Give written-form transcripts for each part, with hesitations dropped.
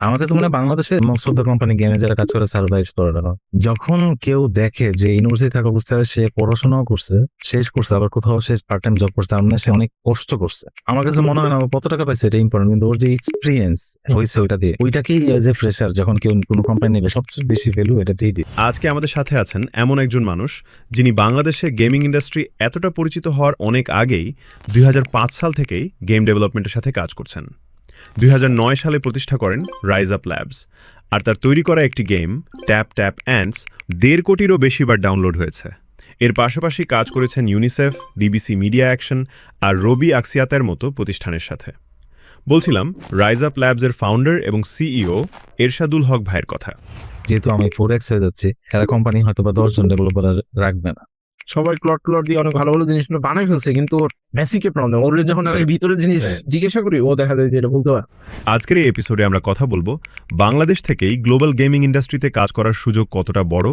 আমার কাছে মনে হয় বাংলাদেশে মোস্ট অফ দ্য কোম্পানি গেমে যারা কাজ করে সার্ভাইভ করে না। যখন কেউ দেখে যে ইউনিভার্সিটি থাকা অবস্থায় সে পড়াশোনাও করছে, শেষ করছে, আবার কোথাও সে পার্ট টাইম জব করছে, আমরা সে অনেক কষ্ট করছে। আমার কাছে মনে হয় না কত টাকা পাইছে এটা ইম্পর্টেন্ট, কিন্তু ওর যে এক্সপিরিয়েন্স হয়েছে ওইটা দিয়ে, ওইটাকেই এজ এ ফ্রেশার যখন কেউ কোনো কোম্পানি নেবে সবচেয়ে বেশি ভ্যালু এটা দিয়ে দিই। আজকে আমাদের সাথে আছেন এমন একজন মানুষ যিনি বাংলাদেশে গেমিং ইন্ডাস্ট্রি এতটা পরিচিত হওয়ার অনেক আগেই 2005 সাল থেকেই গেম ডেভেলপমেন্টের সাথে কাজ করছেন। 2009 সালে প্রতিষ্ঠা করেন রাইজ আপ ল্যাবস, আর তার তৈরি করা একটি গেম ট্যাপ ট্যাপ অ্যান্ডস 1.5 কোটিরও বেশি বার ডাউনলোড হয়েছে। এর পাশাপাশি কাজ করেছেন ইউনিসেফ, ডিবিসি মিডিয়া অ্যাকশন আর রবি আকসিয়াতের মতো প্রতিষ্ঠানের সাথে। বলছিলাম রাইজ আপ ল্যাবসের ফাউন্ডার এবং সিইও এরশাদুল হক ভাইয়ের কথা। যেহেতু আমি 4x হয়ে যাচ্ছি, এরা কোম্পানি হয়তো বা 10 জন ডেভেলপার রাখবে না। সবাই ক্লট দিয়ে অনেক ভালো ভালো জিনিসগুলো বানাই ফেলছে, কিন্তু বেসিকে প্রবলেম। ওর যখন আমি ভিতরে জিনিস জিজ্ঞাসা করি, ও দেখা যায় যে এটা বলতে পারে। আজকের এই এপিসোডে আমরা কথা বলবো বাংলাদেশ থেকেই গ্লোবাল গেমিং ইন্ডাস্ট্রিতে কাজ করার সুযোগ কতটা বড়,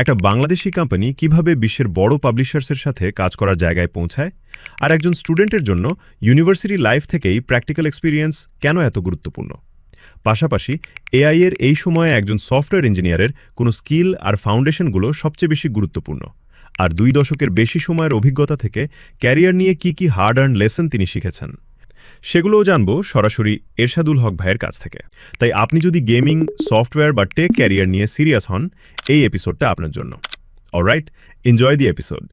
একটা বাংলাদেশি কোম্পানি কিভাবে বিশ্বের বড় পাবলিশার্সের সাথে কাজ করার জায়গায় পৌঁছায়, আর একজন স্টুডেন্টের জন্য ইউনিভার্সিটি লাইফ থেকেই প্র্যাকটিক্যাল এক্সপিরিয়েন্স কেন এত গুরুত্বপূর্ণ। পাশাপাশি এআই এর এই সময়ে একজন সফটওয়্যার ইঞ্জিনিয়ারের কোনো স্কিল আর ফাউন্ডেশনগুলো সবচেয়ে বেশি গুরুত্বপূর্ণ, আর 2 দশকের বেশি সময়ের অভিজ্ঞতা থেকে ক্যারিয়ার নিয়ে কি হার্ড আর্ন লেসন তিনি শিখেছেন, সেগুলোও জানবো সরাসরি এরশাদুল হক ভাইয়ের কাছ থেকে। তাই আপনি যদি গেমিং, সফটওয়্যার বা টেক ক্যারিয়ার নিয়ে সিরিয়াস হন, এই এপিসোডটা আপনার জন্য। অলরাইট, এনজয় দি এপিসোড।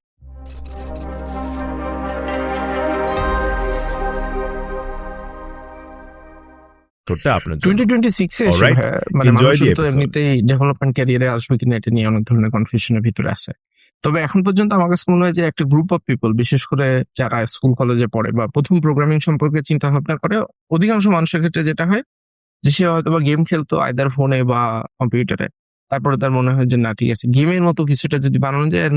আপনার জন্য 2026 এ Alright, মানে enjoy মানুষ the তো episode. এমনিতেই ডেভেলপমেন্ট ক্যারিয়ারে আসবে কিনা এটা নিয়ে অনেক ধরনের কনফিউশনের ভিতরে আছে। তবে এখন পর্যন্ত আমার কাছে মনে হয় যে একটা গ্রুপ অফ পিপল, বিশেষ করে যারা স্কুল কলেজে পড়ে বা প্রথম প্রোগ্রামিং সম্পর্কে চিন্তা ভাবনা করে, অধিকাংশ মানুষের ক্ষেত্রে যেটা হয় যে সে হয়তো বা গেম খেলতো আইদার ফোনে বা কম্পিউটারে। তারপরে তার মনে হয় যে না, ঠিক আছে, গেমের মতো কিছুটা যদি বানানো যায়,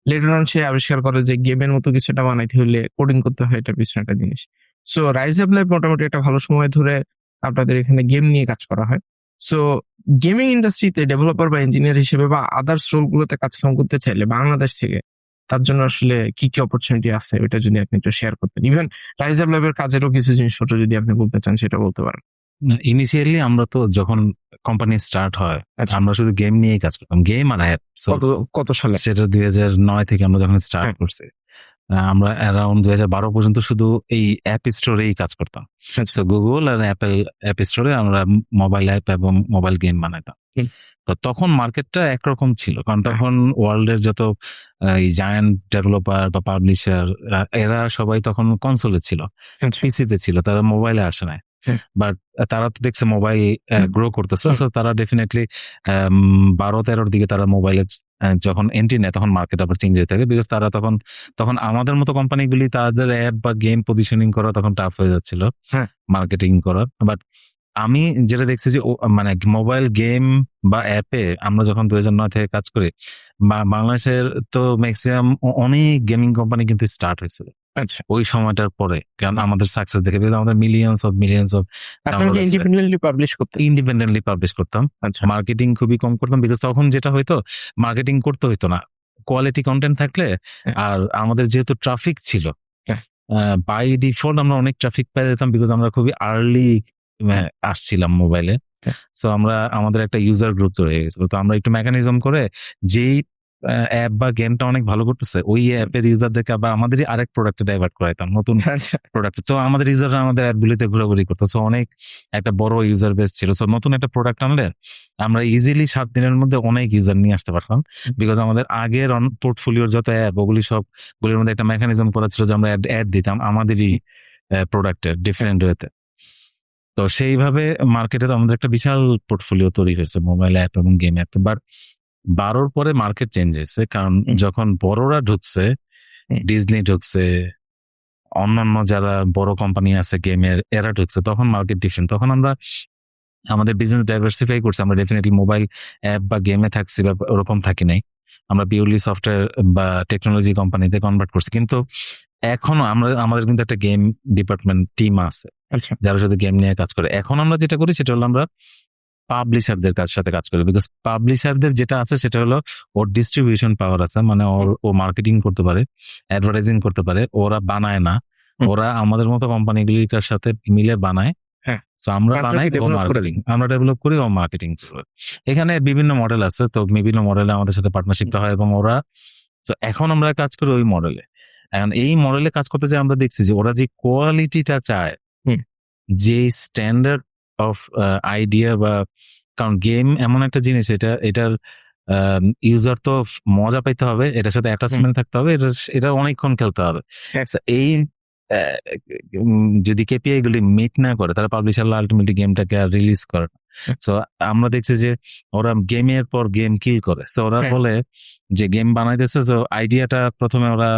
লেটার অন সে আবিষ্কার করে যে গেমের মতো কিছুটা বানাইতে হলে কোডিং করতে হয়, এটা পিছনে একটা জিনিস। সো রাইজ আপ লাইভ মোটামুটি একটা ভালো সময় ধরে আপনাদের এখানে গেম নিয়ে কাজ করা হয়। সো গেমিং ইন্ডাস্ট্রিতে ডেভেলপার বা ইঞ্জিনিয়ার হিসেবে বা আদার্স রোল গুলোতে কাজ কাম করতে চাইলে বাংলাদেশ থেকে তার জন্য আসলে কি কি অপরচুনিটি আছে, ওইটা যদি আপনি একটু শেয়ার করতেন। ইভেন রাইজ আপ লাইভের কাজেরও কিছু জিনিসপত্র যদি আপনি বলতে চান সেটা বলতে পারেন। ইনিশিয়ালি আমরা তো যখন কোম্পানি স্টার্ট হয় আমরা শুধু গেম নিয়েই কাজ করতাম, গেম আর অ্যাপ। কত সালে? সেটা 2009 থেকে আমরা যখন স্টার্ট করছি, আমরা অ্যারাউন্ড 2012 পর্যন্ত শুধু এই অ্যাপ স্টোরেই কাজ করতাম। সো গুগল আর অ্যাপেল অ্যাপ স্টোরে আমরা মোবাইল অ্যাপ এবং মোবাইল গেম বানাইতাম। তো তখন মার্কেটটা একরকম ছিল, কারণ তখন ওয়ার্ল্ডের যত এই জায়ান্ট ডেভেলপার বা পাবলিশার এরা সবাই তখন কনসোলে ছিল, পিসিতে ছিল, তারা মোবাইলে আসে নাই। বাট তারা তো দেখছে মোবাইল গ্রো করতেছে, সো তারা ডেফিনেটলি 12-13 দিকে তারা মোবাইলে যখন এন্ট্রি নেয় তখন মার্কেট আবার চেঞ্জ হয়ে থাকে, বিকজ তারা তখন আমাদের মতো কোম্পানিগুলি তাদের অ্যাপ বা গেম পজিশনিং করা তখন টাফ হয়ে যাচ্ছিল, মার্কেটিং করা। বাট আমি যেটা দেখছি যে মানে মোবাইল গেম বা অ্যাপে আমরা যখন 2009 থেকে কাজ করি, বাংলাদেশের তো ম্যাক্সিমাম অনেক গেমিং কোম্পানি কিন্তু স্টার্ট হয়েছিল ওই সময়টার পরে, কারণ আমাদের সাকসেস দেখে আমাদের মিলিয়ন্স অফ ইন্ডিপেন্ডেন্টলি পাবলিশ করতাম। মার্কেটিং খুবই কম করতাম, বিকজ তখন যেটা হয়তো মার্কেটিং করতে হইতো না, কোয়ালিটি কন্টেন্ট থাকলে। আর আমাদের যেহেতু ট্রাফিক ছিল, বাই ডিফল্ট আমরা অনেক ট্রাফিক পেয়ে যেতাম, বিকজ আমরা খুবই আর্লি আসছিলাম মোবাইলে। সো আমাদের একটা ইউজার গ্রুপ তৈরি হয়ে গেছিল, তো আমরা একটু মেকানিজম করে যেই অ্যাপ বা গেমটা অনেক ভালো করতেছে ওই অ্যাপের ইউজারদেরকে আবার আমাদেরই আরেক প্রোডাক্টে ডাইভার্ট করাইতাম, নতুন প্রোডাক্ট। তো আমাদের ইউজাররা আমাদের অ্যাপগুলিতে ঘোরাঘুরি করতো, সো অনেক একটা বড় ইউজার বেস ছিল। সো নতুন একটা প্রোডাক্ট আনলে আমরা ইজিলি 7 দিনের মধ্যে অনেক ইউজার নিয়ে আসতে পারতাম, বিকজ আমাদের আগের পোর্টফোলিওর যত অ্যাপ ওগুলি সবগুলির মধ্যে একটা মেকানিজম করা ছিল যে আমরা অ্যাড দিতাম আমাদেরই প্রোডাক্টের ডিফারেন্ট ওয়েতে। তো সেইভাবে মার্কেটে তো আমাদের একটা বিশাল পোর্টফোলিও তৈরি হয়েছে মোবাইল অ্যাপ এবং গেম অ্যাপ। বাট 12 পরে মার্কেট চেঞ্জ হয়েছে, কারণ যখন বড়রা ঢুকছে, ডিজনি ঢুকছে, অন্যান্য যারা বড় কোম্পানি আছে গেমের এরা ঢুকছে, তখন মার্কেট ডিফারেন্ট। তখন আমরা আমাদের বিজনেস ডাইভার্সিফাই করছি, আমরা ডেফিনেটলি মোবাইল অ্যাপ বা গেমে থাকছি বা ওরকম থাকি নাই, আমরা পিওরলি সফটওয়্যার বা টেকনোলজি কোম্পানিতে কনভার্ট করছি। কিন্তু এখনো আমাদের কিন্তু একটা গেম ডিপার্টমেন্ট টিম আছে যারা শুধু গেম নিয়ে কাজ করে। এখন আমরা যেটা করি সেটা হলো আমরা পাবলিশারদের সাথে কাজ করি, বিকজ পাবলিশারদের যেটা আছে সেটা হলো ওর ডিস্ট্রিবিউশন পাওয়ার আছে, মানে ও মার্কেটিং করতে পারে, অ্যাডভার্টাইজিং করতে পারে, ওরা বানায় না, ওরা আমাদের মতো কোম্পানিগুলির সাথে মিলে বানায়, সো আমরা আপনারা বানাই ও develop করে মার্কেটিং, আমরা ডেভেলপ করি ও মার্কেটিং করি। এখানে বিভিন্ন মডেল আছে, তো বিভিন্ন মডেলে আমাদের সাথে পার্টনারশিপটা হয় এবং ওরা, তো এখন আমরা কাজ করি ওই মডেলে। এখন এই মডেলে কাজ করতে যে আমরা দেখছি যে ওরা যে কোয়ালিটিটা চায়, হুম। যে স্ট্যান্ডার্ড অফ আইডিয়া বা, কারণ গেম এমন একটা জিনিস, এটার ইউজার তো মজা পাইতে হবে, এটার সাথে অ্যাটাচমেন্ট থাকতে হবে, এটা অনেকক্ষণ খেলতে হবে। হ্যাঁ। So, এই যদি কেপিআই গুলি মিট না করে তাহলে পাবলিশাররা আলটিমেটলি গেমটাকে আর রিলিজ করে না। সো আমরা দেখছি যে ওরা গেমের পর গেম কিল করে। সো ওরা হ্যাঁ। বলে যে গেম বানাইতেছে, তো আইডিয়াটা প্রথমে ওরা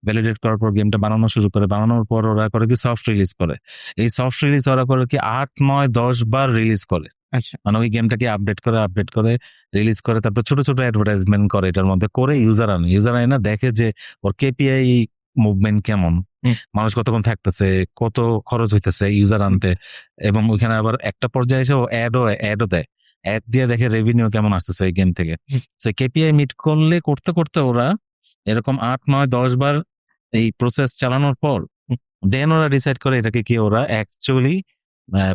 ভ্যালিডেট করার পর গেমটা বানানো শুরু করে, বানানোর পর ওরা করে কি সফট রিলিজ করে। এই সফট রিলিজ ওরা করে কি 8, 9, 10 বার রিলিজ করে, আচ্ছা, মানে ওই গেমটাকে আপডেট করে রিলিজ করে, তারপর ছোট ছোট অ্যাডভার্টাইজমেন্ট করে এটার মধ্যে, করে ইউজার আনে না, দেখে যে ওর কেপিআই মুভমেন্ট কেমন, হুম। মানুষ কতক্ষণ থাকতেছে, কত খরচ হইতেছে ইউজার আনতে, এবং ওইখানে আবার একটা পর্যায়ে এসে ও অ্যাডও দেয়, অ্যাড দিয়ে দেখে রেভিনিউ কেমন আসতেছে ওই গেম থেকে। হুম। সে কেপিআই মিট করতে করতে ওরা এরকম 8, 9, 10 বার এই প্রসেস চালানোর পর দেন ওরা ডিসাইড করে এটাকে কি ওরা অ্যাকচুয়ালি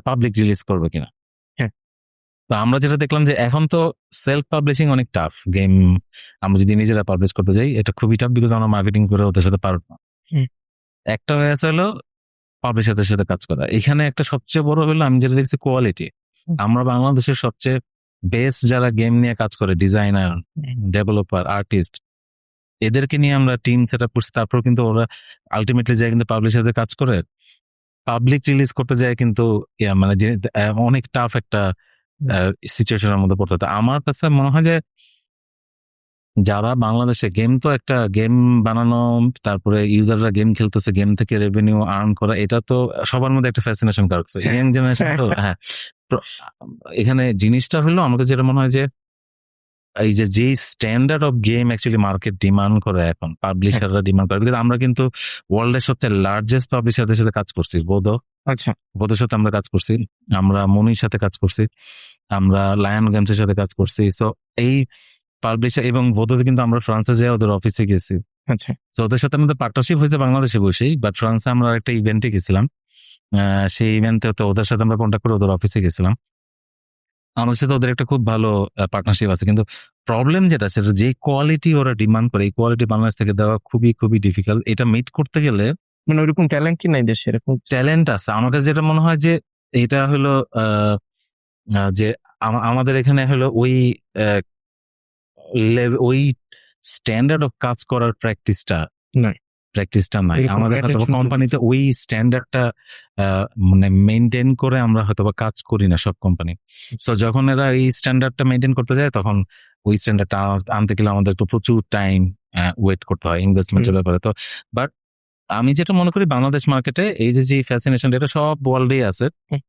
পাবলিক রিলিজ করবে কিনা। হ্যাঁ। তো আমরা যেটা দেখলাম যে এখন তো সেলফ পাবলিশিং অনেক টাফ, গেম আমরা যদি নিজেরা পাবলিশ করতে যাই এটা খুবই টাফ, বিকজ আমরা মার্কেটিং করে ওদের সাথে পারবো না। হুম। একটা হয়ে আছে হলো পাবলিশারদের সাথে কাজ করা। এখানে একটা সবচেয়ে বড় হলো আমি যেটা দেখছি কোয়ালিটি। আমরা বাংলাদেশের সবচেয়ে বেস্ট যারা গেম নিয়ে কাজ করে, ডিজাইনার, ডেভেলপার, আর্টিস্ট, এদেরকে নিয়ে আমরা টিম সেট আপ করছি। তারপর কিন্তু ওরা আলটিমেটলি যায় কিন্তু পাবলিশারদের কাজ করে পাবলিক রিলিজ করতে যায়, কিন্তু মানে যে অনেক টাফ একটা সিচুয়েশনের মধ্যে পড়তে হয়। তো আমার কাছে মনে হয় যে যারা বাংলাদেশে গেম, তো একটা গেম বানানো, তারপরে ইউজাররা গেম খেলতেছে, গেম থেকে রেভিনিউ আর্ন করা, এটা তো সবার মধ্যে একটা ফ্যাসিনেশন কাজ করছে, হ্যাঁ। ইয়াং জেনারেশন তো। হ্যাঁ, তো এখানে জিনিসটা হলো আমাকে যেটা মনে হয় যে এই যে standard of game actually market demand করে, এখন পাবলিশাররা ডিমান্ড করে, because আমরা কিন্তু ওয়ার্ল্ডের সবচেয়ে লার্জেস্ট পাবলিশারদের সাথে কাজ করছি। আচ্ছা, বোধের সাথে আমরা কাজ করছি, আমরা মনির সাথে কাজ করছি, আমরা লায়ন গেমসের সাথে কাজ করছি। সো এই পাবলিশার এবং বোধতে কিন্তু আমরা ফ্রান্সে যাই ওদের অফিসে গেছি। আচ্ছা, তো ওদের সাথে আমাদের পার্টনারশিপ হয়েছে বাংলাদেশে বসেই, বাট ফ্রান্সে আমরা একটা ইভেন্টে গেছিলাম। সেই ইভেন্টে তো ওদের সাথে আমরা কন্ট্যাক্ট করে ওদের অফিসে গেছিলাম। আমাদের সাথে ওদের একটা খুব ভালো পার্টনারশিপ আছে, কিন্তু প্রবলেম যেটা সেটা যে কোয়ালিটি ওরা ডিমান্ড করে, এই কোয়ালিটি বাংলাদেশ থেকে দেওয়া খুবই খুবই ডিফিকাল্ট। এটা মিট করতে গেলে মানে ওইরকম ট্যালেন্ট কি নাই দেশে এরকম? ট্যালেন্ট আছে। আমার কাছে যেটা মনে হয় যে এটা হলো যে আমাদের এখানে হলো ওই ওই স্ট্যান্ডার্ড অফ কাজ করার প্র্যাকটিসটা নাই। নাই এরকম আমাদের, হয়তো attention to- কোম্পানিতে ওই স্ট্যান্ডার্ডটা মানে মেনটেন করে আমরা হয়তো বা কাজ করি না সব কোম্পানি। সো যখন এরা এই স্ট্যান্ডার্ডটা মেনটেন করতে যায় তখন ওই স্ট্যান্ডার্ডটা আনতে গেলে আমাদের একটু প্রচুর টাইম ওয়েট করতে হয়, ইনভেস্টমেন্টের ব্যাপারে। তো বাট আমি যেটা মনে করি বাংলাদেশ মার্কেটে এই যে ফ্যাসিনেশন, এটা সব ওয়ার্ল্ডেই আছে। হুম।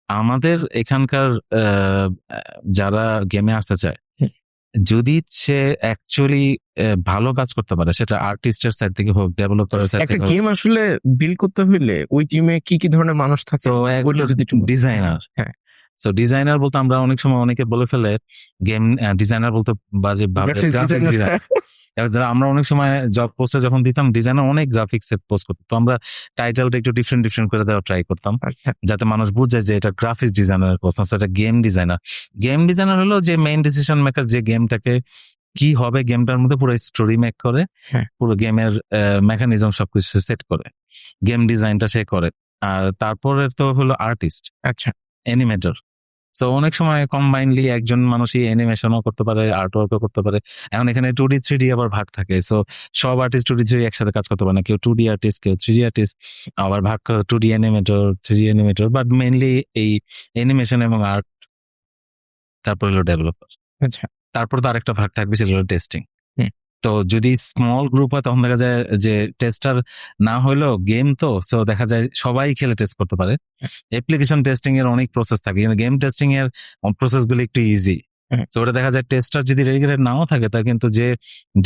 আমাদের এখানকার যারা গেমে আসতে চায়, হুম। যদি সে অ্যাকচুয়ালি ভালো কাজ করতে পারে, সেটা আর্টিস্টের সাইড থেকে হোক, ডেভেলপারের সাইড একটা থেকে হোক, গেম আসলে বিল্ড করতে হইলে ওই টিমে কি কি ধরনের মানুষ থাকে? সো ওইটা যদি একটু বলেন। ডিজাইনার, হ্যাঁ। সো ডিজাইনার বলতে আমরা অনেক সময় অনেকে বলে ফেলে গেম ডিজাইনার বলতে বাজে ভাবে Graphics গ্রাফিক্স designer। ডিজাইনার। আমরা অনেক সময় জব পোস্টে যখন দিতাম ডিজাইনার অনেক গ্রাফিক্স পোস্ট করতো, তো আমরা টাইটেলটা একটু ডিফারেন্ট করে দেওয়ার ট্রাই করতাম আচ্ছা, যাতে মানুষ বুঝে যে এটা গ্রাফিক্স ডিজাইনারের পোস্ট না, এটা গেম ডিজাইনার। গেম ডিজাইনার হলো যে মেইন ডিসিশন মেকার, যে গেমটাকে কি হবে গেমটার মধ্যে পুরো স্টোরি মেক করে, হ্যাঁ। পুরো গেমের মেকানিজম সবকিছু সেট করে, গেম ডিজাইনটা সে করে। আর তারপরে তো হলো আর্টিস্ট, আচ্ছা, অ্যানিমেটর। সো অনেক সময় কম্বাইনলি একজন মানুষই অ্যানিমেশনও করতে পারে, আর্ট ওয়ার্কও করতে পারে। এখন এখানে 2D 3D আবার ভাগ থাকে, সো সব আর্টিস্ট 2D 3D একসাথে কাজ করতে পারে না, কেউ 2D আর্টিস্ট, কেউ 3D আর্টিস্ট, আবার ভাগ করে 2D animator, 3D animator, but mainly এই অ্যানিমেশন এবং আর্ট, তারপর হলো ডেভেলপার, আচ্ছা, তারপর তো আরেকটা ভাগ থাকবে সেটা হলো টেস্টিং। হুম। তো যদি স্মল গ্রুপ হয় তখন দেখা যায় যে টেস্টার না হইলেও গেম তো, সো দেখা যায় সবাই খেলে টেস্ট করতে পারে। অ্যাপ্লিকেশন টেস্টিং এর অনেক প্রসেস থাকে, কিন্তু গেম টেস্টিং এর প্রসেস গুলো একটু ইজি। হুম। তো ওটা দেখা যায় টেস্টার যদি রেগুলার নাও থাকে তা কিন্তু যে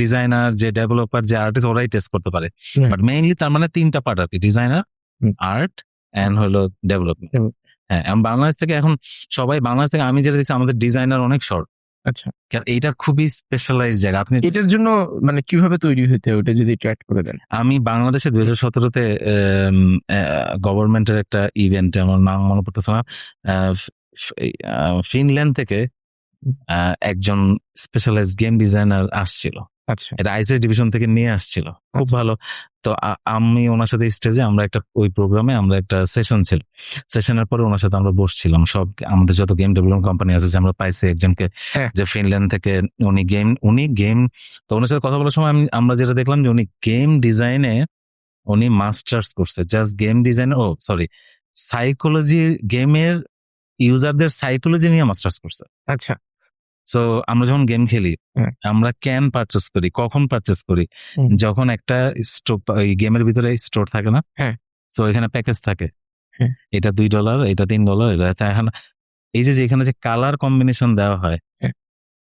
ডিজাইনার, যে ডেভেলপার, যে আর্টিস্ট ওরাই টেস্ট করতে পারে। হুম। বাট মেইনলি তার মানে 3টা পার্ট আর কি, ডিজাইনার, হুম। আর্ট এন্ড হলো ডেভেলপমেন্ট। হুম। হ্যাঁ, বাংলাদেশ থেকে এখন সবাই, বাংলাদেশ থেকে আমি যেটা দেখছি আমাদের ডিজাইনার অনেক শর্ট, আচ্ছা, কারণ এইটা খুবই স্পেশালাইজ জায়গা। আপনি এটার জন্য মানে কিভাবে তৈরি হইতে ওটা যদি একটু অ্যাড করে দেন। আমি বাংলাদেশে 2017-তে গভর্নমেন্টের একটা ইভেন্ট, আমার নাম মনে পড়তেছে না, ফিনল্যান্ড থেকে একজন স্পেশালাইজ গেম ডিজাইনার আসছিল। আচ্ছা, এটা আইসিআই ডিভিশন থেকে নিয়ে আসছিল, খুব আচ্ছা। ভালো। তো আমি ওনার সাথে স্টেজে আমরা একটা ওই প্রোগ্রামে আমরা একটা সেশন ছিল, সেশনের পরে ওনার সাথে আমরা বসছিলাম, সব আমাদের যত গেম ডেভেলপমেন্ট কোম্পানি আছে, যে আমরা পাইছি একজনকে হ্যাঁ। যে ফিনল্যান্ড থেকে, উনি গেম, তো ওনার সাথে কথা বলার সময় আমরা যেটা দেখলাম যে উনি গেম ডিজাইনে উনি মাস্টার্স করছে, জাস্ট গেম ডিজাইন, সাইকোলজি, গেমের ইউজারদের সাইকোলজি নিয়ে মাস্টার্স করছে। আচ্ছা, সো আমরা যখন গেম খেলি, হ্যাঁ। আমরা ক্যান পারচেস করি, কখন পারচেস করি, হুম। যখন একটা স্টোর, ওই গেমের ভিতরে স্টোর থাকে না, হ্যাঁ। সো এখানে প্যাকেজ থাকে, হ্যাঁ। এটা $2, এটা $3, এটা এখন এই যে এখানে যে কালার কম্বিনেশন দেওয়া হয়, হ্যাঁ।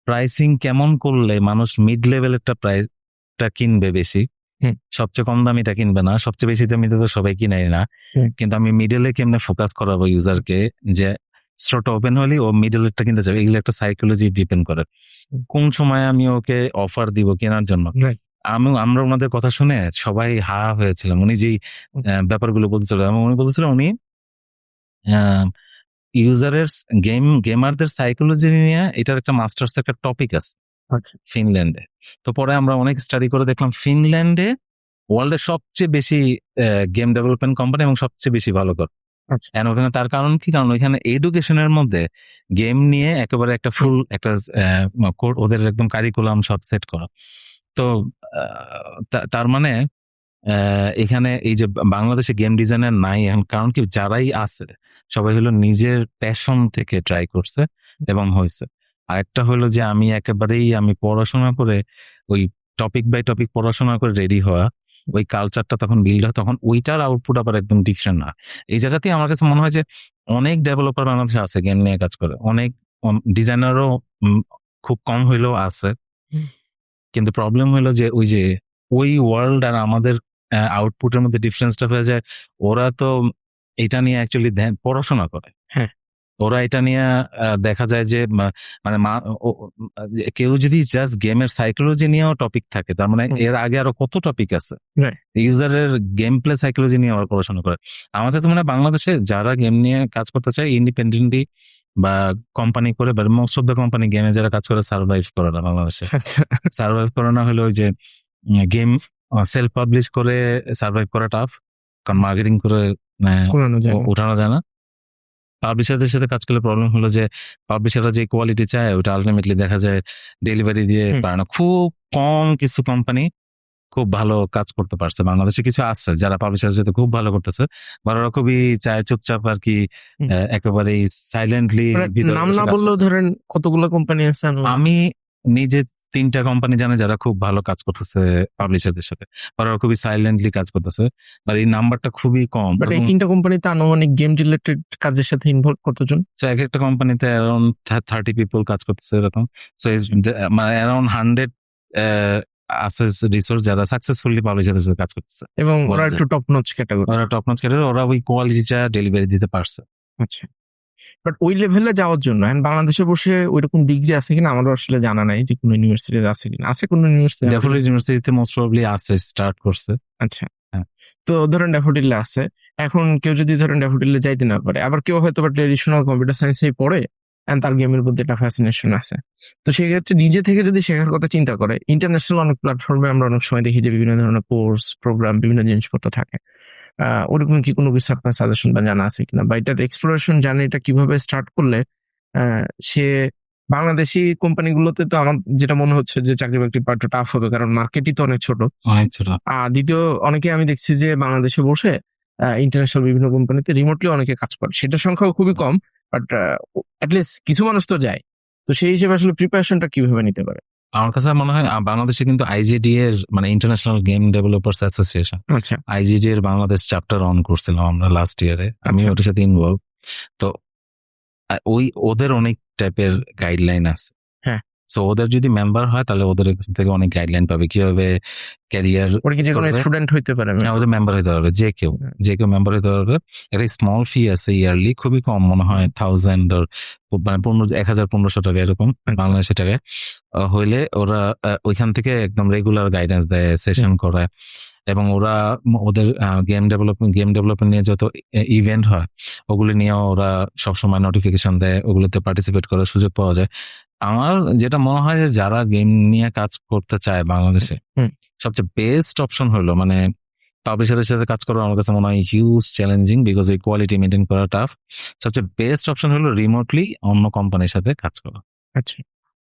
প্রাইসিং কেমন করলে মানুষ মিড লেভেলেরটা প্রাইসটা কিনবে বেশি, হুম। সবচেয়ে কম দামিটা কিনবে না, সবচেয়ে বেশি দামিটা তো সবাই কিনে না, হুম। কিন্তু আমি মিডলে কেমনে ফোকাস করাবো ইউজারকে, যে স্টোরটা ওপেন হলে ও মিডলেরটা কিনতে যাবে, এগুলো একটা সাইকোলজি ডিপেন্ড করে। কোন সময় আমি ওকে অফার দিব কেনার জন্য। Right. আমরা ওনাদের কথা শুনে সবাই হা হয়েছিলাম, উনি যেই ব্যাপারগুলো বলতেছিল, এবং উনি বলতেছিল উনি ইউজারের গেমারদের সাইকোলজি নিয়ে এটার একটা মাস্টার্স একটা টপিক আছে আচ্ছা, ফিনল্যান্ডে। তো পরে আমরা অনেক স্টাডি করে দেখলাম ফিনল্যান্ডে ওয়ার্ল্ডের সবচেয়ে বেশি গেম ডেভেলপমেন্ট কোম্পানি এবং সবচেয়ে বেশি ভালো করে। আচ্ছা। And ওখানে তার কারণ কি? কারণ ওইখানে এডুকেশনের মধ্যে গেম নিয়ে একেবারে একটা ফুল একটা ওদের একদম কারিকুলাম সব সেট করা। তো তার মানে এখানে এই যে বাংলাদেশে গেম ডিজাইনার নাই এখন, কারণ কি যারাই আছে সবাই হলো নিজের প্যাশন থেকে ট্রাই করছে এবং হয়েছে। আরেকটা হলো যে আমি পড়াশোনা করে ওই টপিক বাই টপিক পড়াশোনা করে রেডি হওয়া, ওই কালচারটা তখন বিল্ড হয়, তখন ওইটার আউটপুট আবার একদম ডিফারেন্ট না। এই জায়গাতেই আমার কাছে মনে হয় যে অনেক ডেভেলপার বাংলাদেশে আছে গেম নিয়ে কাজ করে, অনেক ডিজাইনারও খুব কম হইলেও আছে, কিন্তু প্রবলেম হলো যে ওই ওয়ার্ল্ড আর আমাদের আউটপুটের মধ্যে ডিফারেন্সটা হয়ে যায়। ওরা তো এটা নিয়ে অ্যাকচুয়ালি পড়াশোনা করে, হ্যাঁ। ওরা এটা নিয়ে দেখা যায় যে মানে কেউ যদি জাস্ট গেমের সাইকোলজি নিয়েও টপিক থাকে, তার মানে এর আগে আরো কত টপিক আছে, ইউজারের গেম প্লে সাইকোলজি নিয়ে আবার পড়াশোনা করে। আমার কাছে মনে হয় বাংলাদেশে যারা গেম নিয়ে কাজ করতে চায় ইন্ডিপেন্ডেন্টলি বা কোম্পানি করে, বা মোস্ট অফ দ্য কোম্পানি গেমে যারা কাজ করে সার্ভাইভ করে না বাংলাদেশে। সার্ভাইভ করে না হলো ওই যে গেম সেলফ পাবলিশ করে সার্ভাইভ করা টাফ, কারণ মার্কেটিং করে উঠানো যায় না। পাবলিশারদের সাথে কাজ করলে প্রবলেম হলো যে পাবলিশাররা যে কোয়ালিটি চায় ওটা আলটিমেটলি দেখা যায় ডেলিভারি দিয়ে পারে না। খুব কম কিছু কোম্পানি খুব ভালো কাজ করতে পারছে, বাংলাদেশে কিছু আছে যারা পাবলিশারের সাথে খুব ভালো করতেছে, বা ওরা খুবই চায় চুপচাপ আর কি একেবারেই সাইলেন্টলি। নাম না বললেও ধরেন কতগুলো কোম্পানি আছে, আমি নিজে 3টা কোম্পানি জানে যারা খুব ভালো কাজ করতেছে পাবলিশারদের সাথে, ওরা খুবই সাইলেন্টলি কাজ করতেছে, আর এই নাম্বারটা খুবই কম। এই 3টা কোম্পানিতে আনুমানিক গেম রিলেটেড কাজের সাথে ইনভলভ কতজন? এক একটা কোম্পানিতে অ্যারাউন্ড 30 পিপল কাজ করতেছে এরকম। সো মানে অ্যারাউন্ড 100 আছে রিসোর্স যারা সাকসেসফুলি পাবলিশারদের সাথে কাজ করতেছে, এবং ওরা একটু টপ নচ ক্যাটাগরি, ওরা ওই কোয়ালিটিটা ডেলিভারি দিতে পারছে। আচ্ছা, বাট ওই লেভেলে যাওয়ার জন্য বাংলাদেশে বসে ওইরকম ডিগ্রি আছে কিনা আমারও আসলে জানা নাই, যে কোনো ইউনিভার্সিটি আছে কিনা। আছে কোনো ইউনিভার্সিটি? ড্যাফোডিল ইউনিভার্সিটিতে মোস্ট প্রবাবলি আছে, স্টার্ট করছে। আচ্ছা, তো ধরেন ড্যাফোডিলে আছে, এখন কেউ যদি ধরেন ড্যাফোডিলে যাইতে না পারে, আবার কেউ হয়তো বা ট্রেডিশনাল কম্পিউটার সায়েন্সেই পড়ে এন্ড তার গেমের প্রতি একটা ফ্যাসিনেশন আছে, তো সেই ক্ষেত্রে নিজে থেকে যদি শেখার কথা চিন্তা করে, ইন্টারন্যাশনাল অনেক প্ল্যাটফর্মে আমরা অনেক সময় দেখি যে বিভিন্ন ধরনের কোর্স প্রোগ্রাম বিভিন্ন জিনিসপত্র থাকে, ওরকম কি কোনো কিছু আপনার সাজেশন বা জানা আছে কিনা, বা এটার এক্সপ্লোরেশন জার্নিটা কিভাবে স্টার্ট করলে সে বাংলাদেশি কোম্পানিগুলোতে, তো আমার যেটা মনে হচ্ছে যে চাকরি বাকরি পাওয়াটা টাফ হবে, কারণ মার্কেটই তো অনেক ছোট। আর দ্বিতীয়, অনেকে আমি দেখছি যে বাংলাদেশে বসে ইন্টারন্যাশনাল বিভিন্ন কোম্পানিতে রিমোটলি অনেকে কাজ করে, সেটার সংখ্যাও খুবই কম, বাট অ্যাটলিস্ট কিছু মানুষ তো যায়। তো সেই হিসেবে আসলে প্রিপারেশনটা কিভাবে নিতে পারে? আমার কাছে মনে হয় বাংলাদেশে কিন্তু আইজিডি এর মানে ইন্টারন্যাশনাল গেম ডেভেলপার্স অ্যাসোসিয়েশন, আচ্ছা, আইজিডি এর বাংলাদেশ চ্যাপ্টার অন করছিলাম আমরা লাস্ট ইয়ারে, আমি ওটার সাথে ইনভলভ। তো ওদের অনেক টাইপের গাইডলাইন আছে, হ্যাঁ, সো ওদের যদি মেম্বার হয় তাহলে ওদের কাছ থেকে অনেক গাইডলাইন পাবে কিভাবে ক্যারিয়ার ওরা কি যে কোনো করবে। স্টুডেন্ট হইতে পারে? ওদের মেম্বার হতে পারবে যে কেউ মেম্বার হতে পারবে। একটা স্মল ফি আছে ইয়ারলি, খুবই কম, মনে হয় 1000 or মানে 1500 টাকা এরকম বাংলাদেশের টাকায় হইলে ওরা ওইখান থেকে একদম রেগুলার গাইডেন্স দেয়, সেশন করায়, এবং ওরা ওদের গেম ডেভেলপমেন্ট নিয়ে যত ইভেন্ট হয় ওগুলো নিয়ে ওরা সবসময় নোটিফিকেশন দেয়, ওগুলোতে পার্টিসিপেট করার সুযোগ পাওয়া যায়। আমার যেটা মনে হয় যে যারা গেম নিয়ে কাজ করতে চায় বাংলাদেশে, সবচেয়ে বেস্ট অপশন হলো মানে পাবলিশারের সাথে কাজ করা আমার কাছে মনে হয় হিউজ চ্যালেঞ্জিং, বিকজ এই কোয়ালিটি মেনটেন করা টাফ। সবচেয়ে বেস্ট অপশন হলো রিমোটলি অন্য কোম্পানির সাথে কাজ করা। আচ্ছা,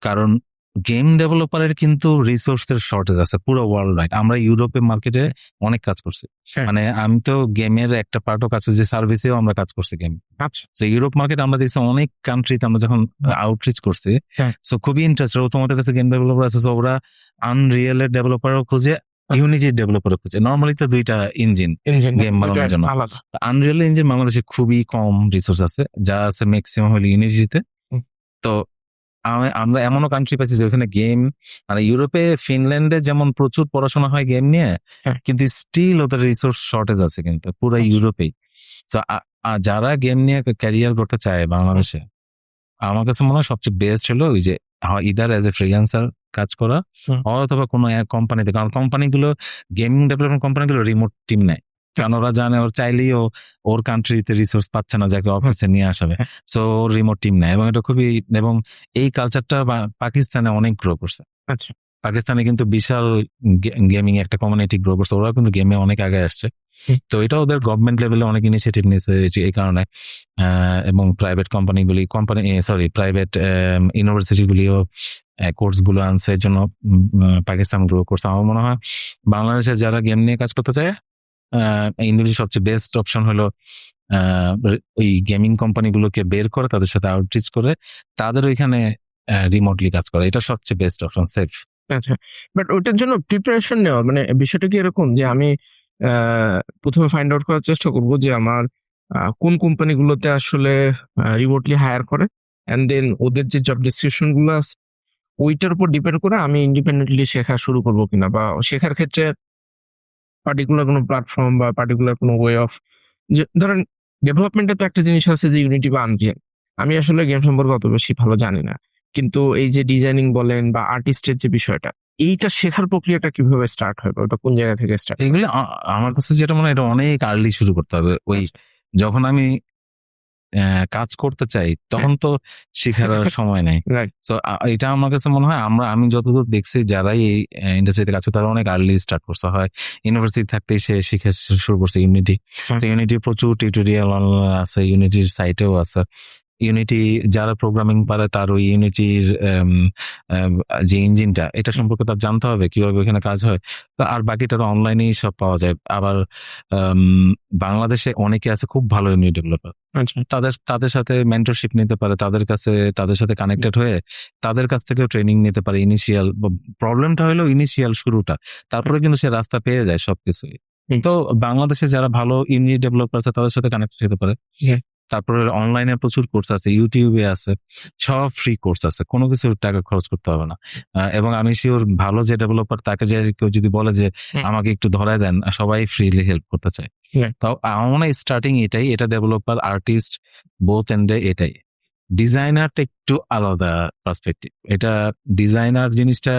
কারণ গেম ডেভেলপারের কিন্তু রিসোর্সের শর্টেজ আছে পুরো ওয়ার্ল্ড ওয়াইড। আমরা ইউরোপের মার্কেটে অনেক কাজ করছি, হ্যাঁ। মানে আমি তো গেমের একটা পার্টও কাজ করছি, সার্ভিসেও আমরা কাজ করছি গেম। আচ্ছা, তো ইউরোপ মার্কেট আমরা দেখছি অনেক কান্ট্রিতে আমরা যখন আউটরিচ করছি, হ্যাঁ। সো খুবই ইন্টারেস্টেড। তোমাদের কাছে গেম ডেভেলপার আছে, সো ওরা আনরিয়েলের ডেভেলপারও খুঁজে, ইউনিটির ডেভেলপারও খুঁজে। নর্মালি তো দুইটা ইঞ্জিন গেম বানানোর জন্য। আলাদা। আনরিয়েল ইঞ্জিন বাংলাদেশে খুবই কম রিসোর্স আছে, যা আছে ম্যাক্সিমাম হলো ইউনিটিতে। তো আমরা এমনও কান্ট্রি পাচ্ছি যে ওখানে গেম, মানে ইউরোপে ফিনল্যান্ডে যেমন প্রচুর পড়াশোনা হয় গেম নিয়ে, কিন্তু স্টিল ওদের রিসোর্স শর্টেজ আছে কিন্তু পুরো ইউরোপেই। তো যারা গেম নিয়ে ক্যারিয়ার করতে চায় বাংলাদেশে, আমার কাছে মনে হয় সবচেয়ে বেস্ট হলো ওই যে ইদার এজ এ ফ্রিল্যান্সার কাজ করা অথবা কোনো এক কোম্পানিতে। কারণ কোম্পানিগুলো, গেমিং ডেভেলপমেন্ট কোম্পানিগুলো রিমোট টিম নেয়, কারণ ওরা জানে ওর চাইলেই ওর কান্ট্রিতে রিসোর্স পাচ্ছে না যাকে অফিসে নিয়ে আসাবে, সো ওর রিমোট টিম নেয়। এবং এটা খুবই, এবং এই কালচারটা পাকিস্তানে অনেক গ্রো করছে। আচ্ছা, পাকিস্তানে কিন্তু বিশাল গেমিং একটা কমিউনিটি গ্রো করছে, ওরা কিন্তু গেমে অনেক আগে আসছে। তো এটা ওদের গভর্নমেন্ট লেভেলে অনেক ইনিশিয়েটিভ নিয়েছে এই কারণে, এবং প্রাইভেট প্রাইভেট ইউনিভার্সিটি গুলিও কোর্স গুলো আনছে, এর জন্য পাকিস্তান গ্রো করছে। আমার মনে হয় বাংলাদেশে যারা গেম নিয়ে কাজ করতে চায়, ইন্ডোনেশিয়ার সবচেয়ে বেস্ট অপশন হলো ওই গেমিং কোম্পানিগুলোকে বের করে তাদের সাথে আউটরিচ করে তাদের ওইখানে রিমোটলি কাজ করে, এটা সবচেয়ে বেস্ট অপশন, সেফ। আচ্ছা। বাট ওইটার জন্য প্রিপারেশন নেওয়া, মানে বিষয়টা কি এরকম যে আমি প্রথমে ফাইন্ড আউট করার চেষ্টা করব যে আমার কোন কোম্পানিগুলোতে আসলে রিমোটলি হায়ার করে, এন্ড দেন ওদের যে জব ডেসক্রিপশন গুলো আছে ওইটার উপর ডিপেন্ড করে আমি ইন্ডিপেন্ডেন্টলি শেখা শুরু করবো কিনা, বা শেখার ক্ষেত্রে পার্টিকুলার কোনো প্ল্যাটফর্ম বা পার্টিকুলার কোনো ওয়ে অফ, যে ধরেন ডেভেলপমেন্টে তো একটা জিনিস আছে যে ইউনিটি বা আনরিয়েল। আমি আসলে গেম সম্পর্কে অত বেশি ভালো জানি না, কিন্তু এই যে ডিজাইনিং বলেন বা আর্টিস্টের যে বিষয়টা, এইটা শেখার প্রক্রিয়াটা কিভাবে স্টার্ট হয় বা ওটা কোন জায়গা থেকে স্টার্ট? এগুলি আমার কাছে যেটা মনে হয় এটা অনেক আর্লি শুরু করতে হবে। ওই যখন আমি কাজ করতে চাই তখন তো শেখার আর সময় নেই। রাইট। তো এটা আমার কাছে মনে হয় আমি যতদূর দেখছি যারাই এই ইন্ডাস্ট্রিতে কাজ করে তারা অনেক আর্লি স্টার্ট করতে হয়। ইউনিভার্সিটি থাকতেই সে শিখে শুরু করছে ইউনিটি। ইউনিটি প্রচুর টিউটোরিয়াল আছে, ইউনিটির সাইটেও আছে। ইউনিটি যারা প্রোগ্রামিং পারে তার ওই ইউনিটির যে ইঞ্জিনটা এটা সম্পর্কে তার জানতে হবে কিভাবে ওখানে কাজ হয়। আর বাকিটা তো অনলাইনেই সব পাওয়া যায়। আবার বাংলাদেশে অনেকে আছে খুব ভালো ইউনিটি ডেভেলপার, তাদের সাথে মেন্টরশিপ নিতে পারে, তাদের সাথে কানেক্টেড হয়ে তাদের কাছ থেকেও ট্রেনিং নিতে পারে। ইনিশিয়াল প্রবলেমটা হলো ইনিশিয়াল শুরুটা, তারপরে কিন্তু সে রাস্তা পেয়ে যায় সবকিছুই। তো বাংলাদেশে যারা ভালো ইউনিটি ডেভেলপার আছে তাদের সাথে কানেক্টেড হতে পারে। তারপরে অনলাইনে প্রচুর কোর্স আছে, ইউটিউবে আছে, সব ফ্রি কোর্স আছে, কোনো কিছু টাকা খরচ করতে হবে না। এবং আমি শিওর ভালো যে ডেভেলপার তাকে যে কেউ যদি বলে যে আমাকে একটু ধরায় দেন, সবাই ফ্রিলি হেল্প করতে চায়। তো আমার মনে হয় স্টার্টিং এটাই, এটা ডেভেলপার আর্টিস্ট বোথ এন্ডে এটাই। ডিজাইনারটা একটু আলাদা পার্সপেক্টিভ, এটা ডিজাইনার জিনিসটা,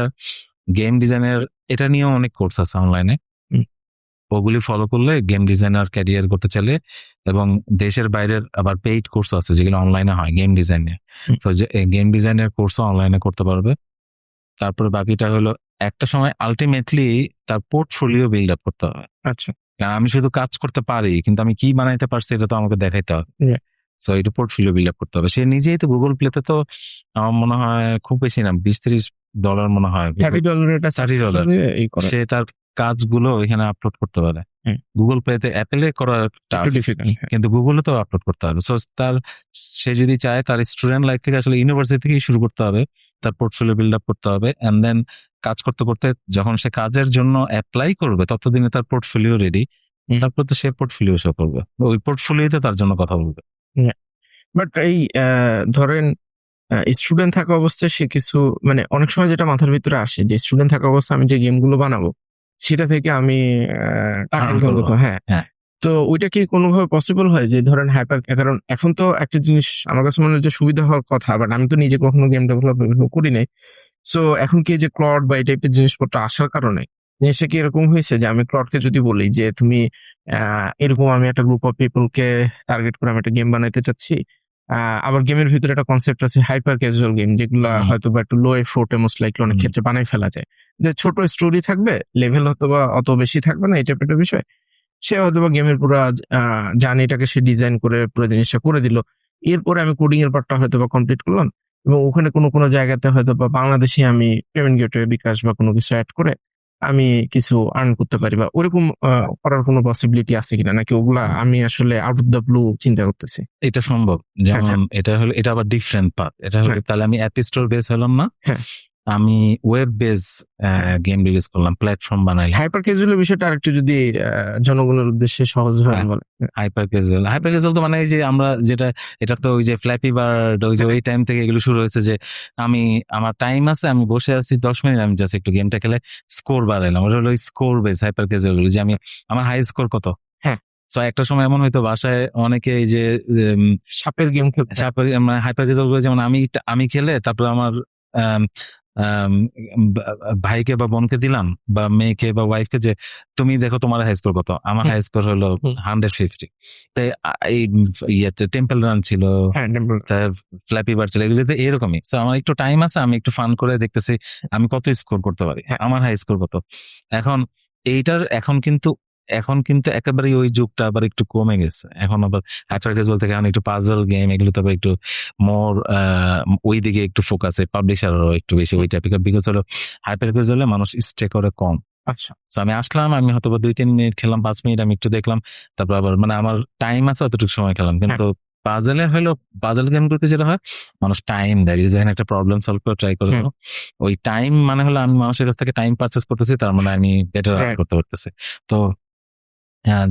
গেম ডিজাইনার এটা নিয়েও অনেক কোর্স আছে অনলাইনে, ওগুলি ফলো করলে গেম ডিজাইনার ক্যারিয়ার করতে চাইলে, এবং দেশের বাইরের আবার পেইড কোর্স আছে যেগুলো অনলাইনে হয় গেম ডিজাইনে। তো গেম ডিজাইনের কোর্সও অনলাইনে করতে পারবে। তারপরে বাকিটা হলো একটা সময় আলটিমেটলি তার পোর্টফোলিও বিল্ড আপ করতে হবে। আচ্ছা, আমি শুধু কাজ করতে পারি কিন্তু আমি কি বানাইতে পারছি এটা তো আমাকে দেখাইতে হবে। সো এটা পোর্টফোলিও বিল্ড আপ করতে হবে। সে নিজেই তো গুগল প্লেতে তো আমার মনে হয় খুব বেশি না, $20-30 মনে হয়, $30 সে তার কাজগুলো এখানে আপলোড করতে পারে। গুগল প্লেতে অ্যাপেলে করা ডিফিকাল্ট, কিন্তু গুগলে তো আপলোড করতে হবে। সো সে যদি চায় তার স্টুডেন্ট লাইফ থেকে আসলে ইউনিভার্সিটি থেকেই শুরু করতে হবে, তার পোর্টফোলিও বিল্ড আপ করতে হবে, এন্ড দেন কাজ করতে করতে যখন সে কাজের জন্য অ্যাপ্লাই করবে ততদিনে তার পোর্টফোলিও রেডি, তারপর তো সে পোর্টফোলিও শো করবে, ওই পোর্টফোলিওতে তার জন্য কথা বলবে। বাট এই ধরেন স্টুডেন্ট থাকা অবস্থায় সে কিছু মানে অনেক সময় যেটা মাথার ভিতরে আসে যে স্টুডেন্ট থাকা অবস্থায় আমি যে গেমগুলো বানাবো সেটা থেকে আমি টাকা Earn ইনকাম করবো। করতে হ্যাঁ হ্যাঁ। তো ওইটা কি কোনোভাবে পসিবল হয় যে ধরেন হাইপার কারণ এখন তো একটা জিনিস আমার কাছে মনে হয় যে সুবিধা হওয়ার কথা বাট আমি তো নিজে কখনো গেম ডেভেলপ করি নাই সো এখন কি এই যে ক্লড বা এই টাইপের জিনিসপত্র আসার কারণে জিনিসটা কি এরকম হয়েছে যে আমি ক্লডকে যদি বলি যে তুমি এরকম আমি একটা গ্রুপ অফ পিপলকে টার্গেট করে আমি একটা গেম বানাইতে চাচ্ছি আবার গেমের ভিতরে একটা কনসেপ্ট আছে হাইপার ক্যাজুয়াল গেম যেগুলো হুম। হয়তো বা একটু লো এফোর্টে মোস্ট লাইকলি অনেক হুম। ক্ষেত্রে বানাই ফেলা যায় যে ছোট স্টোরি থাকবে লেভেল হয়তো বা অত বেশি থাকবে না এই টাইপের একটা বিষয় সে হয়তো বা গেমের পুরো জার্নিটাকে সে ডিজাইন করে পুরো জিনিসটা করে দিল এরপরে আমি কোডিং এর পার্টটা হয়তো বা কমপ্লিট করলাম এবং ওখানে কোনো কোনো জায়গাতে হয়তো বা বাংলাদেশে আমি পেমেন্ট গেটওয়ে বিকাশ বা কোনো কিছু অ্যাড করে আমি কিছু আর্ন করতে পারি বা ওরকম করার কোনো পসিবিলিটি আছে কিনা নাকি ওগুলা আমি আসলে আউট অফ দ্য ব্লু চিন্তা করতেছি এটা সম্ভব। যেমন হ্যাঁ। এটা হলো এটা আবার ডিফারেন্ট পাথ। এটা হলো হ্যাঁ। তাহলে আমি অ্যাপ স্টোর বেস হলাম না। হ্যাঁ। আমি ওয়েব বেস গেম রিলিজ করলাম, প্ল্যাটফর্ম বানাইলাম। হাইপার ক্যাজুয়াল বিষয়টা আরেকটু যদি জনগণের উদ্দেশ্যে সহজভাবে হ্যাঁ। বলে হাইপার ক্যাজুয়াল তো মানে এই যে আমরা যেটা এটা তো ওই যে ফ্ল্যাপি বার্ড ওই যে ওই টাইম থেকে এগুলো শুরু হয়েছে যে আমি আমার টাইম আছে আমি বসে আছি 10 মিনিট আমি জাস্ট একটু গেমটা খেলে স্কোর বাড়াইলাম। ওটা হলো স্কোর বেস হাইপার ক্যাজুয়াল যে আমি আমার হাই স্কোর কত। হ্যাঁ। তো একটা সময় এমন হয়তো বাসায় অনেকে এই যে সাপের গেম খেলতে মানে হাইপার ক্যাজুয়াল করে যেমন আমি খেলে তারপর আমার আম, আম, ভাইকে বা বোনকে দিলাম বা মেয়েকে বা ওয়াইফকে যে তুমি দেখো তোমার হাই স্কোর কত। আমার হাই স্কোর হলো 150। তাই এই ইয়েতে টেম্পল রান ছিল, হ্যাঁ তার ফ্ল্যাপি বার ছিল, এগুলোতে এরকমই। সো আমার একটু টাইম আছে আমি একটু ফান করে দেখতেছি আমি কত স্কোর করতে পারি, হ্যাঁ। আমার হাই স্কোর কত। এখন কিন্তু একেবারে ওই যুগটা আবার একটু কমে গেছে। এখন আবার হাইপার ক্যাজুয়াল থেকে এখন একটু পাজল গেম এগুলো তবে একটু মোর ওই দিকে একটু ফোকাসে পাবলিশারও একটু বেশি ওই টাইপের বিকজ হলো হাইপার ক্যাজুয়ালে মানুষ স্টে করে কম। আচ্ছা So আমি আসলাম আমি হয়তো 2-3 মিনিট খেলাম, 5 মিনিট আমি একটু দেখলাম, তারপর আবার মানে আমার টাইম আছে অতটুকু সময় খেলাম। কিন্তু পাজলে হলো পাজল গেম করতে যেটা হয় মানুষ টাইম দেয়, যখন একটা প্রবলেম সলভ করে ট্রাই করে ওই টাইম মানে হলো আমি মানুষের কাছ থেকে টাইম পারচেস করতেছি, তার মানে আমি বেটার আর্ন Right. করতে পারতেছি। তো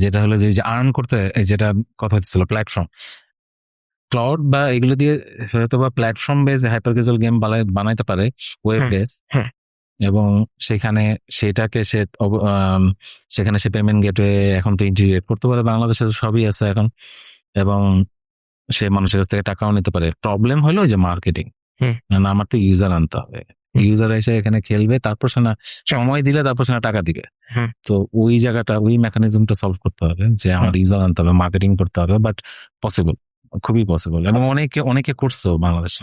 যেটা হলো যে আর্ন করতে এই যেটা কথা হচ্ছিল প্ল্যাটফর্ম ক্লাউড বা এগুলো দিয়ে হয়তো বা platform base hyper casual game বানাইতে পারে ওয়েব হ্যাঁ, বেস হ্যাঁ। এবং সেটাকে সেখানে সে পেমেন্ট গেটওয়ে এখন তো ইন্টিগ্রেট করতে পারে, বাংলাদেশে তো সবই আছে এখন, এবং সে মানুষের কাছ থেকে টাকাও নিতে পারে। প্রবলেম হলো যে মার্কেটিং, মানে আমার তো ইউজার আনতে হবে, ইউজার এসে এখানে খেলবে, তারপর সে না সময় দিলে তারপর সে না টাকা দিবে। তো ওই জায়গাটা ওই মেকানিজমটা সলভ করতে হবে যে আমার ইউজার আনতে হবে, মার্কেটিং করতে হবে, বাট পসিবল, খুবই পসিবল, এবং অনেকে করছে বাংলাদেশে।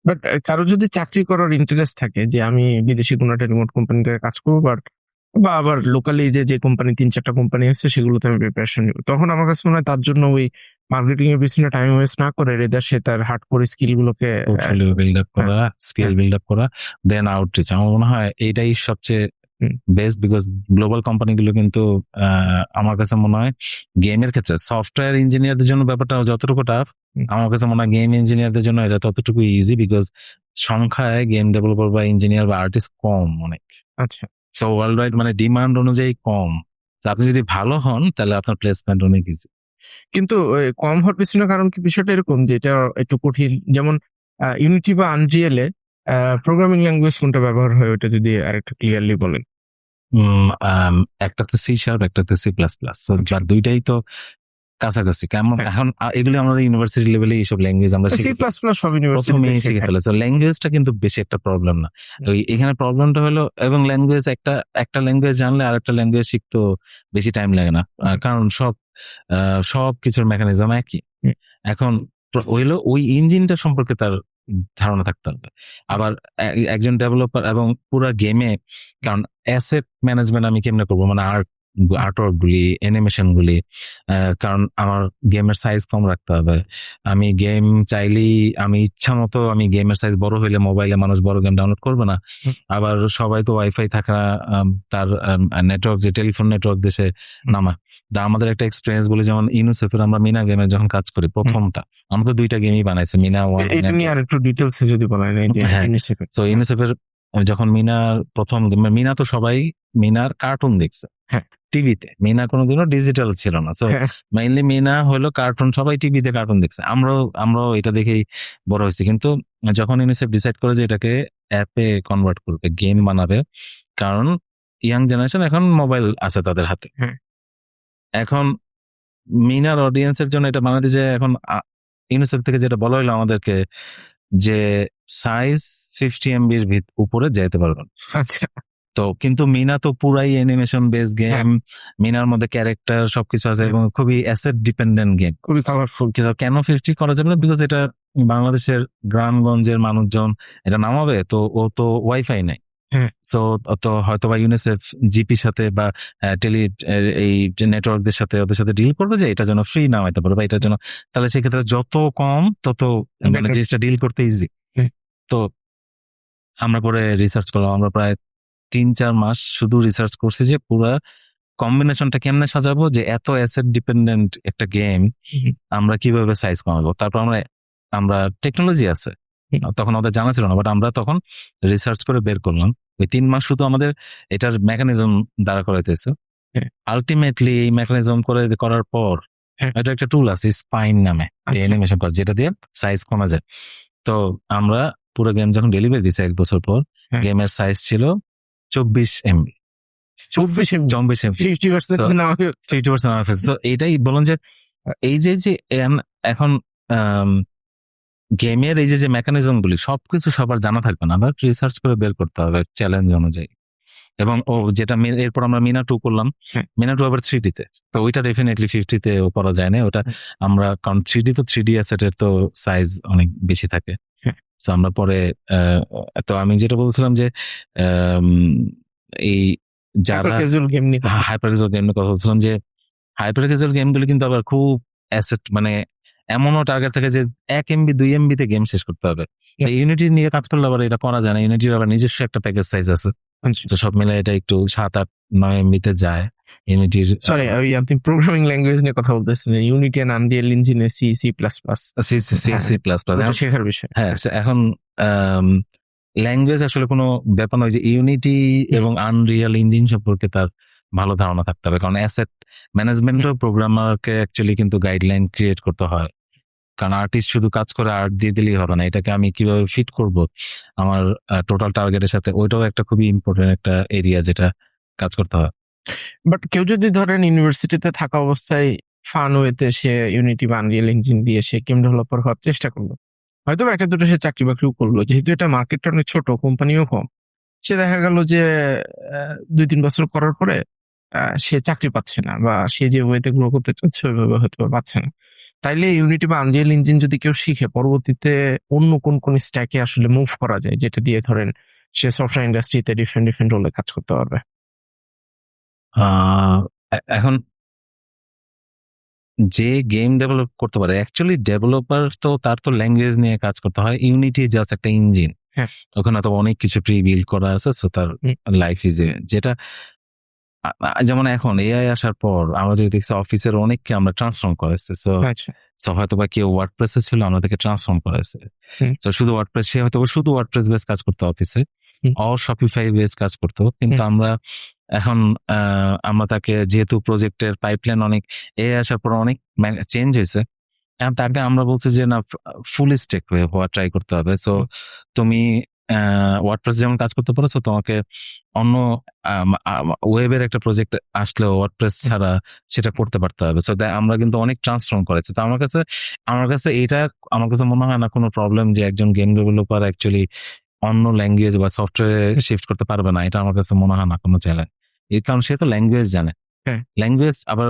বাট কারো যদি চাকরি করার ইন্টারেস্ট থাকে যে আমি বিদেশি কোনো একটা রিমোট কোম্পানিতে কাজ করবো বা আবার লোকালি যে কোম্পানি 3-4টা কোম্পানি আছে সেগুলোতে আমি প্রিপারেশন নিব, তখন আমার কাছে মনে হয় তার জন্য ওই মার্কেটিং এর পিছনে টাইম ওয়েস্ট না করে রেদার সে তার হার্ড কোর স্কিল গুলোকে পোর্টফোলিও বিল্ড আপ করা, স্কিল বিল্ড আপ করা, দেন আউটরিচ। আমার মনে হয় এইটাই সবচেয়ে বেস্ট, বিকজ গ্লোবাল কোম্পানিগুলো কিন্তু আমার কাছে মনে হয় গেমের ক্ষেত্রে সফটওয়্যার ইঞ্জিনিয়ারদের জন্য ব্যাপারটা যতটুকু টাফ, আমার কাছে মনে হয় গেম ইঞ্জিনিয়ারদের জন্য এটা ততটুকু ইজি, বিকজ সংখ্যায় গেম ডেভেলপার বা ইঞ্জিনিয়ার বা আর্টিস্ট কম অনেক। আচ্ছা সো ওয়ার্ল্ড ওয়াইড মানে ডিমান্ড অনুযায়ী কম। আপনি যদি ভালো হন তাহলে আপনার প্লেসমেন্ট অনেক ইজি। কিন্তু কম হওয়ার পিছনে কারণ কি বিষয়টা এরকম যে এটা একটু কঠিন, যেমন ইউনিটি বা আনরিয়েলে প্রোগ্রামিং ল্যাঙ্গুয়েজ কোনটা ব্যবহার হয় ওটা যদি আরেকটু ক্লিয়ারলি বলেন। একটাতে সি শার্প, একটাতে সি প্লাস প্লাস, যার দুইটাই তো কাছাকাছি। কেমন এখন এগুলি আমাদের ইউনিভার্সিটি লেভেলে এইসব ল্যাঙ্গুয়েজ আমরা সি প্লাস প্লাস সব প্রথমেই শিখে ইউনিভার্সিটিতে ফেলেছে। ল্যাঙ্গুয়েজটা কিন্তু বেশি একটা প্রবলেম না। ওই এখানে প্রবলেমটা হলো, এবং ল্যাঙ্গুয়েজ একটা ল্যাঙ্গুয়েজ জানলে আরেকটা ল্যাঙ্গুয়েজ শিখতেও বেশি টাইম লাগে না, কারণ সব কিছুর মেকানিজম একই। এখন হইলো ওই ইঞ্জিনটা সম্পর্কে তার ধারণা থাকতে হবে। আবার একজন ডেভেলপার এবং পুরো গেমে, কারণ অ্যাসেট ম্যানেজমেন্ট আমি কেমনে করবো, মানে আর্টওয়ার্ক গুলি, অ্যানিমেশন গুলি, কারণ আমার গেমের সাইজ কম রাখতে হবে। আমি গেম চাইলেই আমি ইচ্ছা মতো আমি গেমের সাইজ বড় হইলে মোবাইলে মানুষ বড় গেম ডাউনলোড করবে না। আবার সবাই তো ওয়াইফাই থাকা তার নেটওয়ার্ক যে টেলিফোন নেটওয়ার্ক দেশে নামা। আমাদের একটা এক্সপিরিয়েন্স বলি, যেমন ইউনিসেফের আমরা মিনা গেমে যখন কাজ করি প্রথমটা, আমরা তো 2টা গেমই বানাইছি, মিনা 1। এটা নিয়ে আরেকটু ডিটেইলসে যদি বলেন এই যে ইউনিসেফের। তো ইউনিসেফের যখন মিনার প্রথম মিনা তো সবাই মিনার কার্টুন দেখছে, টিভিতে, মিনা কোনোদিনও ডিজিটাল ছিল না। সো হ্যাঁ, মেইনলি মিনা হলো কার্টুন, সবাই টিভিতে কার্টুন দেখছে, আমরাও এটা দেখেই বড় হয়েছি। কিন্তু যখন ইউনিসেফ ডিসাইড করে যে এটাকে অ্যাপে কনভার্ট করবে, গেম বানাবে, কারণ ইয়াং জেনারেশন এখন মোবাইল আছে তাদের হাতে, হ্যাঁ। এখন মিনার অডিয়েন্সের জন্য এটা বানাতে যে এখন ইউনিসেফ থেকে যেটা বলা হলো আমাদেরকে যে সাইজ 50 এমবির উপরে যেতে পারবেন। আচ্ছা, তো কিন্তু মিনা তো পুরাই অ্যানিমেশন বেস হ্যাঁ। গেম, মিনার মধ্যে ক্যারেক্টার সবকিছু আছে এবং খুবই অ্যাসেট ডিপেন্ডেন্ট গেম। খুবই কালারফুল। কিন্তু কেন 50 করা যাবে না? বিকজ এটা বাংলাদেশের গ্রামগঞ্জের মানুষজন এটা নামাবে, তো ও তো ওয়াইফাই নাই। হ্যাঁ। সো তো হয়তো বা ইউনিসেফ জিপির সাথে বা টেলি এই নেটওয়ার্কদের সাথে ওদের সাথে ডিল করবে যে এটার জন্য ফ্রি নামাইতে পারবে বা এটার জন্য, তাহলে সেক্ষেত্রে যত কম তত মানে Better. জিনিসটা ডিল করতে ইজি। হুম। তো আমরা পরে রিসার্চ করলাম, আমরা প্রায় 3-4 মাস শুধু রিসার্চ করছি যে পুরা কম্বিনেশনটা কেমনে সাজাবো যে এত অ্যাসেট ডিপেন্ডেন্ট একটা গেম আমরা কিভাবে সাইজ কমাবো। তারপর আমরা টেকনোলজি আছে, তখন আমাদের জানা ছিল না, বাট আমরা তখন রিসার্চ করে বের করলাম। ওই 3 মাস শুধু আমাদের এটার মেকানিজম দাঁড়া করাইতেছে। হ্যাঁ। আলটিমেটলি এই মেকানিজম করার পর হ্যাঁ। এটা একটা টুল আছে স্পাইন নামে, আচ্ছা। অ্যানিমেশন করা, যেটা দিয়ে সাইজ কমা যায়। তো আমরা পুরো গেম যখন ডেলিভারি দিছি 1 বছর পর, হ্যাঁ। গেমের সাইজ ছিল 24 এমবি। 24 MB 24 এমবি 50% So, নেওয়া হয়েছে। 50% অফ। তো এইটাই বলুন যে এই যে এখন গেমের এই যে মেকানিজম গুলি সবকিছু সবার জানা থাকবে না, আবার রিসার্চ করে বের করতে হবে চ্যালেঞ্জ অনুযায়ী। এবং যেটা এরপর আমরা মিনা 2 করলাম, হ্যাঁ। মিনা 2 আবার 3D তে, তো ওইটা ডেফিনেটলি 50 তে করা যায় না ওটা। আমরা কারণ 3D তো 3D অ্যাসেটের তো সাইজ অনেক বেশি থাকে। হ্যাঁ। তো আমরা পরে তো আমি যেটা বলছিলাম যে এই যারা ক্যাজুয়াল গেম নিয়ে কথা। হাইপার ক্যাজুয়াল গেম নিয়ে কথা বলছিলাম যে হাইপার ক্যাজুয়াল গেমগুলো কিন্তু আবার খুব অ্যাসেট মানে এমনও টার্গেট থাকে যে 1 এমবি 2 এমবিতে গেম শেষ করতে হবে। ইউনিটি নিয়ে কাজ করলে আবার এটা করা যায় না, ইউনিটির আবার নিজস্ব একটা প্যাকেজ সাইজ আছে। আচ্ছা। তো সব মিলে এটা একটু 7, 8, 9 এমবিতে যায় ইউনিটির। সরি, আপনি প্রোগ্রামিং ল্যাঙ্গুয়েজ নিয়ে কথা বলতেছেন, ইউনিটি এন্ড আনরিয়েল ইঞ্জিনে C plus plus C plus plus শেখার বিষয়। হ্যাঁ, এখন ল্যাঙ্গুয়েজ আসলে কোনো ব্যাপার নয়, যে ইউনিটি এবং আনরিয়াল ইঞ্জিন সম্পর্কে তার ভালো ধারণা থাকতে হবে, কারণ অ্যাসেট ম্যানেজমেন্টও প্রোগ্রামারকে অ্যাকচুয়ালি কিন্তু গাইডলাইন ক্রিয়েট করতে হয়। কারণ আর্টিস্ট শুধু কাজ করে আর্ট দিয়ে দিলেই হবে না, এটাকে আমি কিভাবে ফিট করব আমার টোটাল টার্গেটের সাথে, ওইটাও একটা খুবই ইম্পর্টেন্ট একটা এরিয়া যেটা কাজ করতে হয়। বাট কেউ যদি ধরেন ইউনিভার্সিটিতে থাকা অবস্থায় ফান ওয়েতে সে ইউনিটি বা আনরিয়েল ইঞ্জিন দিয়ে সে গেম ডেভেলপার হওয়ার চেষ্টা করলো, হয়তো একটা দুটো সে চাকরি বাকরিও করলো, যেহেতু এটা মার্কেটটা অনেক ছোট, কোম্পানিও কম, সে দেখা গেল যে 2-3 বছর করার পরে সে চাকরি পাচ্ছে না, বা সে যে ওয়েতে গ্রো করতে চাচ্ছে ওইভাবে হয়তো পাচ্ছে না। তাইলে ইউনিটি বা আনরিয়েল ইঞ্জিন যদি কেউ শিখে, পরবর্তীতে অন্য কোন স্ট্যাকে আসলে মুভ করা যায়, যেটা দিয়ে ধরেন সে সফটওয়্যার ইন্ডাস্ট্রিতে ডিফারেন্ট রোলে কাজ করতে পারবে। এখন যে গেম ডেভেলপ করতে পারে অ্যাকচুয়ালি ডেভেলপার, তো তার তো ল্যাঙ্গুয়েজ নিয়ে কাজ করতে হয়, ইউনিটি জাস্ট একটা ইঞ্জিন, হ্যাঁ। ওখানে তো অনেক কিছু প্রি বিল্ড করা আছে, সো তার লাইফ ইজে যেটা যেমন এখন এআই আসার পর আমরা যদি দেখছি অফিসের অনেককে আমরা ট্রান্সফর্ম করেছে। সো হয়তো বা কেউ ওয়ার্ডপ্রেসে ছিল, আমাদেরকে ট্রান্সফর্ম করেছে। তো শুধু ওয়ার্ডপ্রেস, সে হয়তো শুধু ওয়ার্ডপ্রেস বেস কাজ করতো অফিসে, অর শপিফাই বেস কাজ করতো, কিন্তু আমরা এখন আমরা তাকে, যেহেতু প্রজেক্টের পাইপলাইন অনেক এআই আসার পর অনেক চেঞ্জ হয়েছে, এখন তাকে আমরা বলছি যে না, ফুল স্টেক হওয়া ট্রাই করতে হবে। সো তুমি ওয়ার্ডপ্রেস যেমন কাজ করতে পারো, তোমাকে অন্য ওয়েবের একটা প্রজেক্ট আসলে ওয়ার্ডপ্রেস ছাড়া সেটা করতে পারতে হবে। সো আমরা কিন্তু অনেক ট্রান্সফর্ম করেছি। তো আমার কাছে এটা আমার কাছে মনে হয় না কোনো প্রবলেম যে একজন গেম ডেভেলপার অ্যাকচুয়ালি অন্য ল্যাঙ্গুয়েজ বা সফটওয়্যারে শিফট করতে পারবে না, এটা আমার কাছে মনে হয় না কোনো চ্যালেঞ্জ। এর কারণ সে তো ল্যাঙ্গুয়েজ জানে। ল্যাঙ্গুয়েজ আবার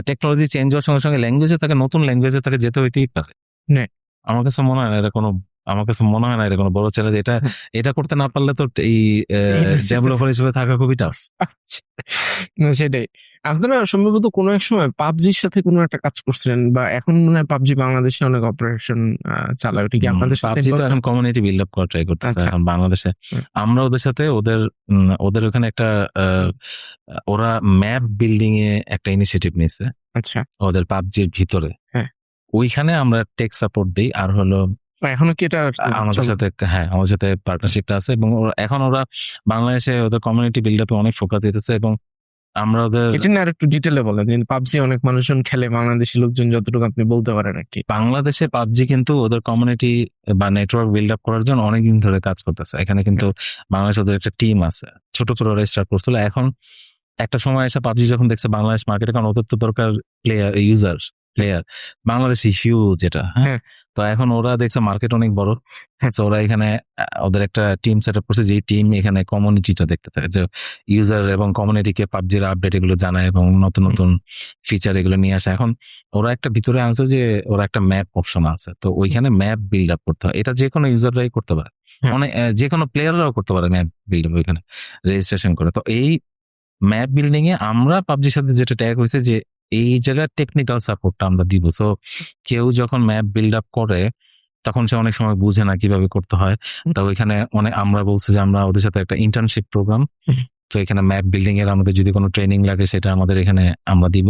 টেকনোলজি চেঞ্জ হওয়ার সঙ্গে সঙ্গে ল্যাঙ্গুয়েজে তাকে, নতুন ল্যাঙ্গুয়েজে তাকে যেতে হইতেই পারে। আমার কাছে মনে হয় না এটা কোনো বড় চ্যালেঞ্জ। এটা করতে না পারলে তো এই ডেভেলপার হিসেবে থাকা খুবই টাফ। সেটাই। আপনারা সম্ভবত কোনো এক সময় পাবজির সাথে কোনো একটা কাজ করছিলেন, বা এখন মনে হয় পাবজি বাংলাদেশে অনেক অপারেশন চালায়, ওটা কি আপনাদের সাথে? পাবজি তো এখন কমিউনিটি বিল্ড আপ করা ট্রাই করতেছে এখন বাংলাদেশে। আমরা ওদের সাথে ওদের ওখানে একটা ওরা ম্যাপ বিল্ডিং এ একটা ইনিশিয়েটিভ নিয়েছে। আচ্ছা। ওদের পাবজির ভিতরে, হ্যাঁ, ওইখানে আমরা টেক সাপোর্ট দিই। আর হলো এখনো কি এটা আমাদের সাথে, হ্যাঁ, আমাদের সাথে পার্টনারশিপটা আছে, এবং এখন ওরা বাংলাদেশে ওদের কমিউনিটি বিল্ড আপে অনেক ফোকাস দিতেছে, এবং আমরা ওদের এটা নিয়ে আর একটু ডিটেলে বলেন যে পাবজি অনেক মানুষজন খেলে, বাংলাদেশি লোকজন যতটুকু আপনি বলতে পারেন আর কি। বাংলাদেশে পাবজি কিন্তু ওদের কমিউনিটি বা নেটওয়ার্ক বিল্ড আপ করার জন্য অনেকদিন ধরে কাজ করতেছে। এখানে কিন্তু বাংলাদেশ ওদের একটা টিম আছে, ছোট করে ওরা স্টার্ট করছিল। এখন একটা সময় এসে পাবজি যখন দেখছে বাংলাদেশ মার্কেটে, কারণ ওদের তো দরকার প্লেয়ার, বাংলাদেশ হিউজ এটা, হ্যাঁ। হ্যাঁ। তো এখন ওরা দেখছে মার্কেট অনেক বড়, হ্যাঁ। তো ওরা এখানে ওদের একটা টিম সেট আপ করছে, যে টিম এখানে কমিউনিটিটা দেখতে থাকে, যে ইউজার এবং কমিউনিটিকে পাবজির আপডেট এগুলো জানায় এবং নতুন নতুন ফিচার এগুলো নিয়ে আসে। এখন ওরা একটা ভিতরে আনছে যে ওরা একটা ম্যাপ অপশন আছে, তো ওইখানে ম্যাপ বিল্ড আপ করতে হয়। এটা যে কোনো ইউজাররাই করতে পারে, হ্যাঁ। অনেক যে কোনো প্লেয়াররাও করতে পারে ম্যাপ বিল্ড আপ ওইখানে রেজিস্ট্রেশন করে। তো এই ম্যাপ বিল্ডিং এ আমরা পাবজির সাথে যেটা ট্যাগ হয়েছে যে এই জায়গার টেকনিক্যাল সাপোর্টটা আমরা দিব। সো কেউ যখন ম্যাপ বিল্ড আপ করে তখন সে অনেক সময় বুঝে না কিভাবে করতে হয়, তো ওইখানে আমরা বলছি যে আমরা ওদের সাথে একটা ইন্টার্নশিপ প্রোগ্রাম, তো এখানে ম্যাপ বিল্ডিং এর আমাদের যদি কোনো ট্রেনিং লাগে সেটা আমাদের এখানে আমরা দিব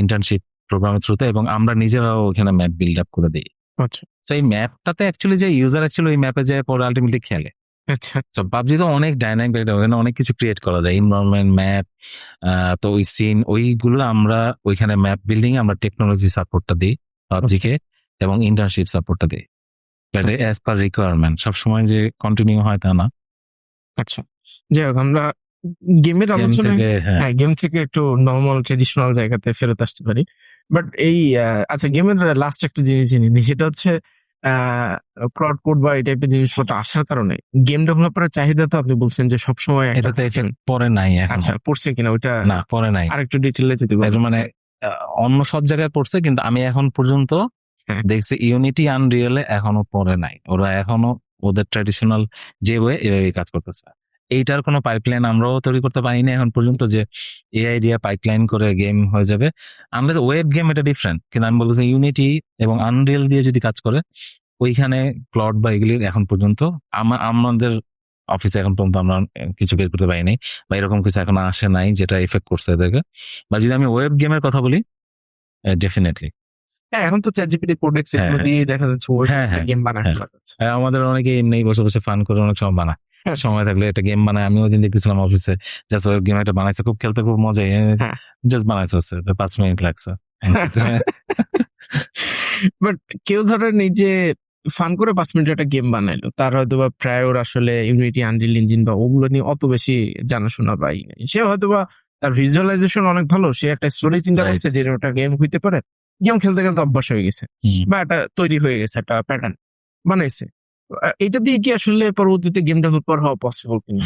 ইন্টার্নশিপ প্রোগ্রামের থ্রুতে, এবং আমরা নিজেরাও এখানে ম্যাপ বিল্ড আপ করে দিই। আচ্ছা তো এই ম্যাপটাতে অ্যাকচুয়ালি যে ইউজার অ্যাকচুয়ালি ওই ম্যাপে যায় পরে আলটিমেটলি খেলে। আচ্ছা তো পাবজি তো অনেক ডাইনামিক, ওখানে অনেক কিছু ক্রিয়েট করা যায়, এনভায়রনমেন্ট, ম্যাপ, তো ওই সিন ওইগুলো আমরা ওইখানে ম্যাপ বিল্ডিং এ আমরা টেকনোলজি সাপোর্টটা দিই পাবজিকে, এবং ইন্টার্নশিপ সাপোর্টটা দিই, অ্যাজ পার রিকোয়ারমেন্ট। সবসময় যে কন্টিনিউ হয় তা না। আচ্ছা, যাই হোক আমরা গেমের গেম আলোচনায় থেকে হ্যাঁ গেম থেকে একটু নর্মাল ট্রেডিশনাল জায়গাতে ফেরত আসতে পারি। বাট এই আচ্ছা গেমের লাস্ট একটা জিনিস জেনে নিই, সেটা হচ্ছে ক্লাউড কোড বা এই টাইপের জিনিসপত্র আসার কারণে গেম ডেভেলপারের চাহিদা তো আপনি বলছেন যে সবসময় একটা এটাতে এফেক্ট পরে নাই এখন। আচ্ছা পড়ছে কিনা ওইটা না, পরে নাই। আরেকটু ডিটেইলে যদি এর বলেন। মানে অন্য সব জায়গায় পড়ছে, কিন্তু আমি এখন পর্যন্ত হ্যাঁ। দেখছি ইউনিটি আনরিয়েলে এখনো পড়ে নাই। ওরা এখনো ওদের ট্র্যাডিশনাল যে ওয়ে এভাবে কাজ করতেছে। এইটার কোনো পাইপলাইন আমরাও তৈরি করতে পারিনি এখন পর্যন্ত যে এআই দিয়ে পাইপলাইন করে গেম হয়ে যাবে। আমরা ওয়েব গেম এটা ডিফারেন্ট, কিন্তু আমি বলতেছি ইউনিটি এবং আনরিয়েল দিয়ে যদি কাজ করে ওইখানে ক্লড বা এগুলির এখন পর্যন্ত আমাদের অফিসে এখন পর্যন্ত আমরা কিছু বের করতে পারিনি, বা এরকম কিছু এখন আসে নাই যেটা এফেক্ট করছে এদেরকে। বা যদি আমি ওয়েব গেমের কথা বলি, ডেফিনেটলি হ্যাঁ এখন তো চ্যাটজিপিটি কোডেক্স এগুলো হ্যাঁ, দিয়ে দেখা যাচ্ছে ওই হ্যাঁ, হ্যাঁ, গেম বানানো হ্যাঁ। যাচ্ছে। আমাদের অনেকে এমনি বসে বসে ফান করে অনেক সময় বানায়, সময় থাকলে একটা গেম বানায়। আমি ওই দিন দেখতেছিলাম অফিসে জাস্ট ওয়েব গেম একটা বানাইছে, খুব খেলতে খুব মজা, হ্যাঁ। জাস্ট বানাইতে হচ্ছে 5 মিনিট লাগছে। বাট কেউ ধরেন এই যে ফান করে 5 মিনিট একটা গেম বানাইলো, তার হয়তো বা প্রায় ওর আসলে ইউনিটি আনরিল ইঞ্জিন বা ওগুলো নিয়ে অত বেশি জানাশোনা পাই নাই। সে হয়তো বা তার ভিজুয়ালাইজেশন অনেক ভালো, সে একটা স্টোরি চিন্তা Right. করছে যে ওটা গেম হইতে পারে, গেম খেলতে খেলতে অভ্যাস হয়ে গেছে বা একটা তৈরি হয়ে গেছে একটা প্যাটার্ন বানাইছে। এটা দিয়ে কি আসলে পরবর্তীতে গেম ডেভেলপার হওয়া পসিবল কিনা?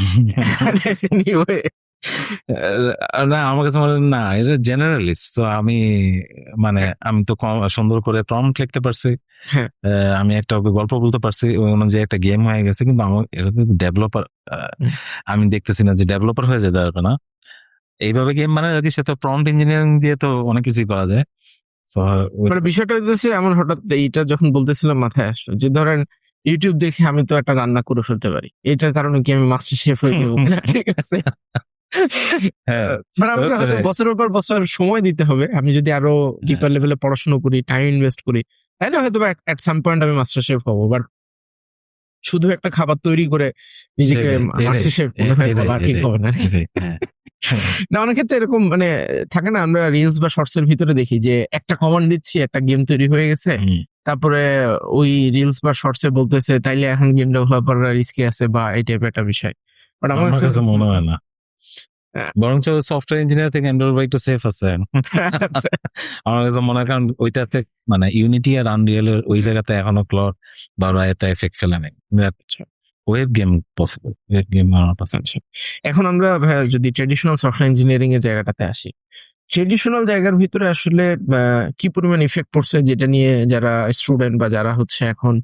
Anyway, না, আমার কাছে মনে হয় না, এটা জেনারেলিস্ট। তো আমি মানে আমি তো সুন্দর করে প্রম্পট লিখতে পারছি, হ্যাঁ। আমি একটা ওকে গল্প বলতে পারছি, ওই অনুযায়ী একটা গেম হয়ে গেছে। কিন্তু আমার এটা তো ডেভেলপার, আমি দেখতেছি না যে ডেভেলপার হয়ে যেতে পারবে না এইভাবে গেম বানায় আর কি। সে তো প্রম্পট ইঞ্জিনিয়ারিং দিয়ে তো অনেক কিছুই করা যায়। So, মানে বিষয়টা হচ্ছে এমন, হঠাৎ এইটা যখন বলতেছিলাম মাথায় আসলো যে ধরেন ইউটিউব দেখে আমি তো একটা রান্না করে ফেলতে পারি, এটার কারণে কি আমি মাস্টার শেফ হয়ে যাবো? ঠিক আছে, হ্যাঁ, মানে আমাকে হয়তো বছরের পর বছর সময় দিতে হবে। আমি যদি আরো ডিপার লেভেলে পড়াশোনা করি, টাইম ইনভেস্ট করি, তাহলে হয়তো এট সাম পয়েন্ট আমি মাস্টার শেফ হবো। বাট শুধু একটা খাবার তৈরি করে নিজেকে মাস্টার শেফ মনে হয় বলা ঠিক হবে না। না অনেক ক্ষেত্রে এরকম মানে থাকে না, আমরা রিলস বা শর্টস এর ভিতরে দেখি যে একটা কমান্ড দিচ্ছি, একটা গেম তৈরি হয়ে গেছে, তারপরে ওই রিলস বা শর্টস এ বলতেছে তাইলে এখন গেম ডেভেলপাররা রিস্কে আছে বা এই টাইপের একটা বিষয়। বাট আমার কাছে মনে হয় না, বরঞ্চ সফটওয়্যার ইঞ্জিনিয়ার থেকে অ্যান্ড্রয়েড একটু সেফ আছে আমার কাছে মনে হয়। কারণ ওইটাতে মানে ইউনিটি আর আনরিয়েল এর ওই জায়গাতে এখনো ক্লড বা এত এফেক্ট ফেলে নেই। Web game possible, web game আচ্ছা, এখন আমরা যদি ট্রেডিশনাল সফটওয়্যার ইঞ্জিনিয়ারিং এর জায়গাটাতে আসি, ট্রেডিশনাল জায়গার ভিতরে আসলে কি পরিমাণ ইফেক্ট পড়ছে, যেটা নিয়ে যারা স্টুডেন্ট বা যারা হচ্ছে এখন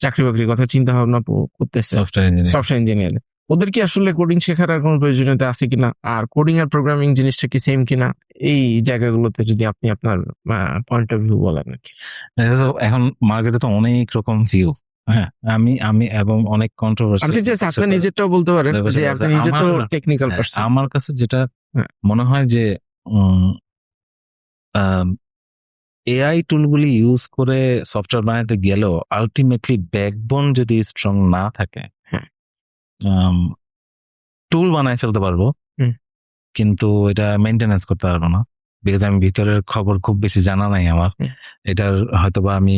চাকরি বাকরির কথা চিন্তা ভাবনা করতেছে সফটওয়্যার ইঞ্জিনিয়ার, ওদের কি আসলে কোডিং শেখার আর কোনো প্রয়োজনীয়তা আছে কিনা, আর কোডিং আর প্রোগ্রামিং জিনিসটা কি সেম কিনা, এই জায়গাগুলোতে যদি আপনি আপনার পয়েন্ট অফ ভিউ বলেন আর কি। এখন মার্কেটে তো অনেক রকম ভিউ, হ্যাঁ, আমি এবং অনেক কন্ট্রোভার্সি। আপনি জাস্ট আপনার নিজেরটাও বলতে পারেন যে আপনি নিজে তো টেকনিক্যাল পারসন। আমার কাছে যেটা মনে হয় যে এআই টুলগুলি ইউজ করে সফটওয়্যার বানাতে গেলেও আলটিমেটলি ব্যাকবোন যদি স্ট্রং না থাকে, টুল বানায় ফেলতে পারবো, কিন্তু এটা মেনটেনেন্স করতে পারবো না, বিকজ আমি ভিতরের খবর খুব বেশি জানা নাই আমার। এটার হয়তোবা আমি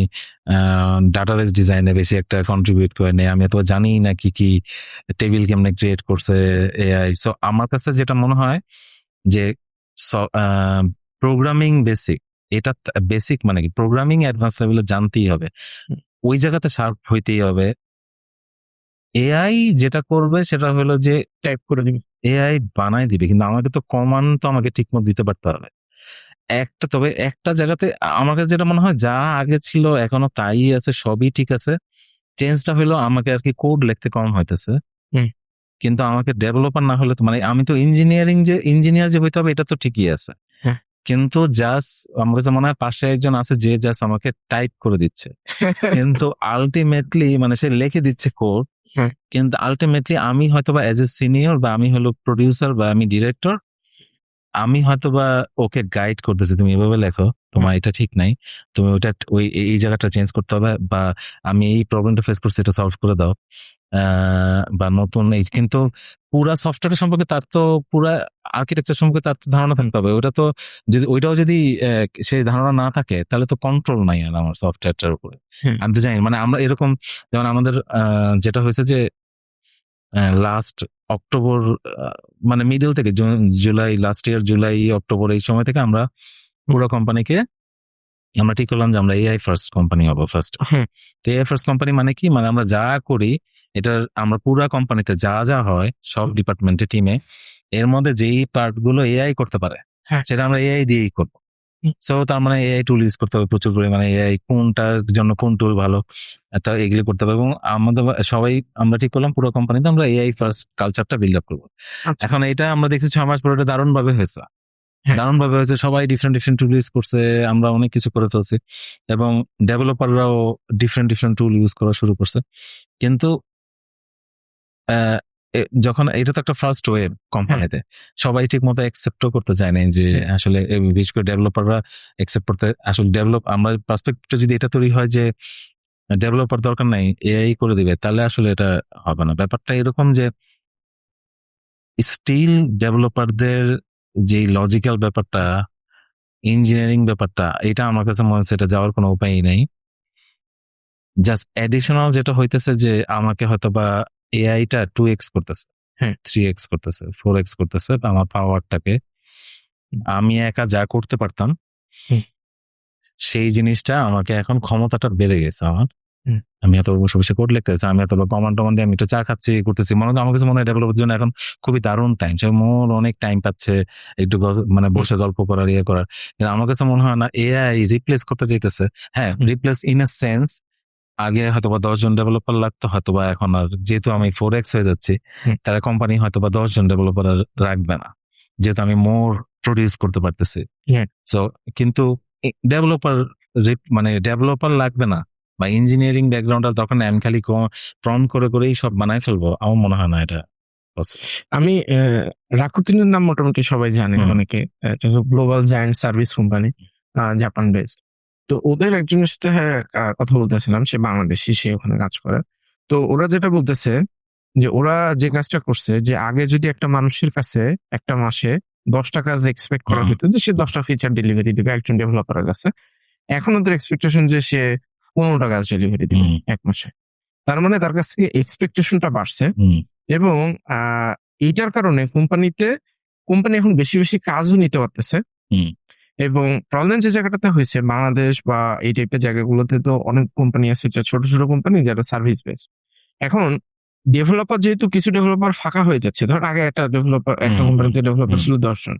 ডাটাবেস ডিজাইনে বেশি একটা কন্ট্রিবিউট করে নেই, আমি তো জানি না কি কি টেবিল কেমনে ক্রিয়েট করছে এআই। সো আমার কাছে যেটা মনে হয় যে প্রোগ্রামিং বেসিক, এটা বেসিক মানে কি, প্রোগ্রামিং অ্যাডভান্স লেভেলে জানতেই হবে, ওই জায়গাতে শার্প হইতেই হবে। এআই যেটা করবে সেটা হলো যে টাইপ করে দিবি। এআই বানাই দিবে, কিন্তু আমাকে তো কমান্ড তো আমাকে ঠিক মতো দিতে পারতে হবে। তবে একটা জায়গাতে আমার কাছে যেটা মনে হয়, যা আগে ছিল এখনো তাই আছে, সবই ঠিক আছে। চেঞ্জটা হলো আমাকে আর কি কোড লিখতে কম হইতেছে, কিন্তু আমাকে ডেভেলপার না হলে তো, মানে আমি তো ইঞ্জিনিয়ার যে হইতে হবে এটা তো ঠিকই আছে, কিন্তু জাস্ট আমার কাছে মনে হয় পাশে একজন আছে যে জাস্ট আমাকে টাইপ করে দিচ্ছে, কিন্তু আলটিমেটলি মানে সে লিখে দিচ্ছে কোড, কিন্তু আলটিমেটলি আমি হয়তোবা এজ এ সিনিয়র বা আমি হলো প্রডিউসার বা আমি ডিরেক্টর, আমি হয়তোবা ওকে গাইড করতেছি, তুমি এভাবে লেখো, তোমার এটা ঠিক নাই, তুমি ওটা এই জায়গাটা চেঞ্জ করতে হবে, বা আমি এই প্রবলেমটা ফেস করছি এটা সলভ করে দাও, বা নতুন এই, কিন্তু পুরা সফটওয়্যার সম্পর্কে তার তো, পুরা আর্কিটেকচার সম্পর্কে তার তো ধারণা থাকতে হবে। ওটা তো যদি ওইটাও যদি সেই ধারণা না থাকে তাহলে তো কন্ট্রোল নাই আর আমার সফটওয়্যারটার উপরে। আমি তো জানি, মানে আমরা এরকম, যেমন আমাদের যেটা হয়েছে যে লাস্ট অক্টোবর, মানে মিডল থেকে July, last year July October এই সময় থেকে আমরা পুরো কোম্পানিকে আমরা ঠিক করলাম যে আমরা এআই ফার্স্ট কোম্পানি হবো ফার্স্ট। তো এআই ফার্স্ট কোম্পানি মানে কি, মানে আমরা যা করি এটার আমরা পুরা কোম্পানিতে যা যা হয় সব ডিপার্টমেন্টে টিমে, এর মধ্যে যেই পার্ট গুলো এআই করতে পারে সেটা আমরা এআই দিয়েই করবো। সো তার মানে এআই টুল ইউজ করতে হবে প্রচুর পরিমাণে, এআই কোনটার জন্য কোন টুল ভালো, তা এগুলো করতে হবে। এবং আমাদের সবাই আমরা ঠিক করলাম পুরো কোম্পানিতে আমরা এআই ফার্স্ট কালচারটা বিল্ড আপ করবো। এখন এটা আমরা দেখছি 6 মাস পরে এটা দারুণ ভাবে হয়েছে, দারুণ ভাবে হয়েছে, সবাই ডিফারেন্ট টুল ইউজ করছে, আমরা অনেক কিছু করে ফেলছি, এবং ডেভেলপাররাও ডিফারেন্ট টুল ইউজ করা শুরু করছে। কিন্তু যখন এটা তো একটা ফার্স্ট ওয়েভ কোম্পানিতে, সবাই ঠিক মতো অ্যাকসেপ্টও করতে চায় না যে আসলে, বিশেষ করে ডেভেলপাররা অ্যাকসেপ্ট করতে, আসলে আমরা পার্সপেক্টিভটা যদি এটা তৈরি হয় যে ডেভেলপার দরকার নাই এআই করে দিবে, তাহলে আসলে এটা হবে না। ব্যাপারটা এরকম যে স্টিল ডেভেলপারদের যে লজিক্যাল ব্যাপারটা, ইঞ্জিনিয়ারিং ব্যাপারটা, এটা আমার কাছে মনে হচ্ছে এটা যাওয়ার কোনো উপায়ই নাই। জাস্ট এডিশনাল যেটা হইতেছে যে আমাকে হয়তোবা এআইটা 2x করতেছে, 3x করতেছে, 4x করতেছে আমার পাওয়ারটাকে, আমি একা যা করতে পারতাম সেই জিনিসটা আমাকে এখন ক্ষমতাটা বেড়ে গেছে আমার। আমি এত বসে বসে কোড লিখতেছি, আমি এত কমান্ড টমান্ড দিয়ে আমি একটু চা খাচ্ছি করতেছি, আমার কাছে মনে হয় ডেভেলপের জন্য এখন খুবই দারুণ টাইম, সে মোর অনেক টাইম পাচ্ছে একটু মানে বসে গল্প করার, ইয়ে করার। কিন্তু আমার কাছে মনে হয় না এআই রিপ্লেস করতে চাইতেছে। হ্যাঁ, রিপ্লেস ইন এ সেন্স, আগে হয়তোবা 10 জন ডেভেলপার লাগতো, হয়তোবা এখন আর যেহেতু আমি 4x হয়ে যাচ্ছি, তাহলে কোম্পানি হয়তোবা 10 জন ডেভেলপার রাখবে না, যেহেতু আমি মোর প্রডিউস করতে পারতেছি। সো কিন্তু ডেভেলপার লাগবে না, বা ইঞ্জিনিয়ারিং ব্যাকগ্রাউন্ড দরকার নেই, আমি খালি প্রন করেই সব বানাই ফেলবো, আমার মনে হয় না এটা possible। আমি রাকুতিনের নাম মোটামুটি সবাই জানে, অনেকে, global giant service company, Japan based. তো ওদের একজনের সাথে কথা বলতেছিলাম, সে বাংলাদেশি, সে ওখানে কাজ করে। তো ওরা যেটা বলতেছে যে ওরা যে কাজটা করছে, যে আগে যদি একটা মানুষের কাছে একটা মাসে 10টা কাজ এক্সপেক্ট করা হতো যে সে 10টা ফিচার ডেলিভারি দিবে একজন ডেভেলপারের কাছে, এখন ওদের এক্সপেকটেশন যে সে 15টা কাজ ডেলিভারি দিবে এক মাসে। তার মানে তার কাছ থেকে এক্সপেকটেশনটা বাড়ছে, এবং এইটার কারণে কোম্পানি এখন বেশি বেশি কাজও নিতে পারতেছে। এবং প্রবলেম যে জায়গাটাতে হয়েছে, বাংলাদেশ বা এই টাইপের জায়গাগুলোতে তো অনেক কোম্পানি আছে, ছোট ছোট কোম্পানি যারা সার্ভিস বেসড। এখন ডেভেলপার, যেহেতু কিছু ডেভেলপার ফাঁকা হয়ে যাচ্ছে, ধরেন আগে একটা কোম্পানিতে ডেভেলপার ছিল 10 জন,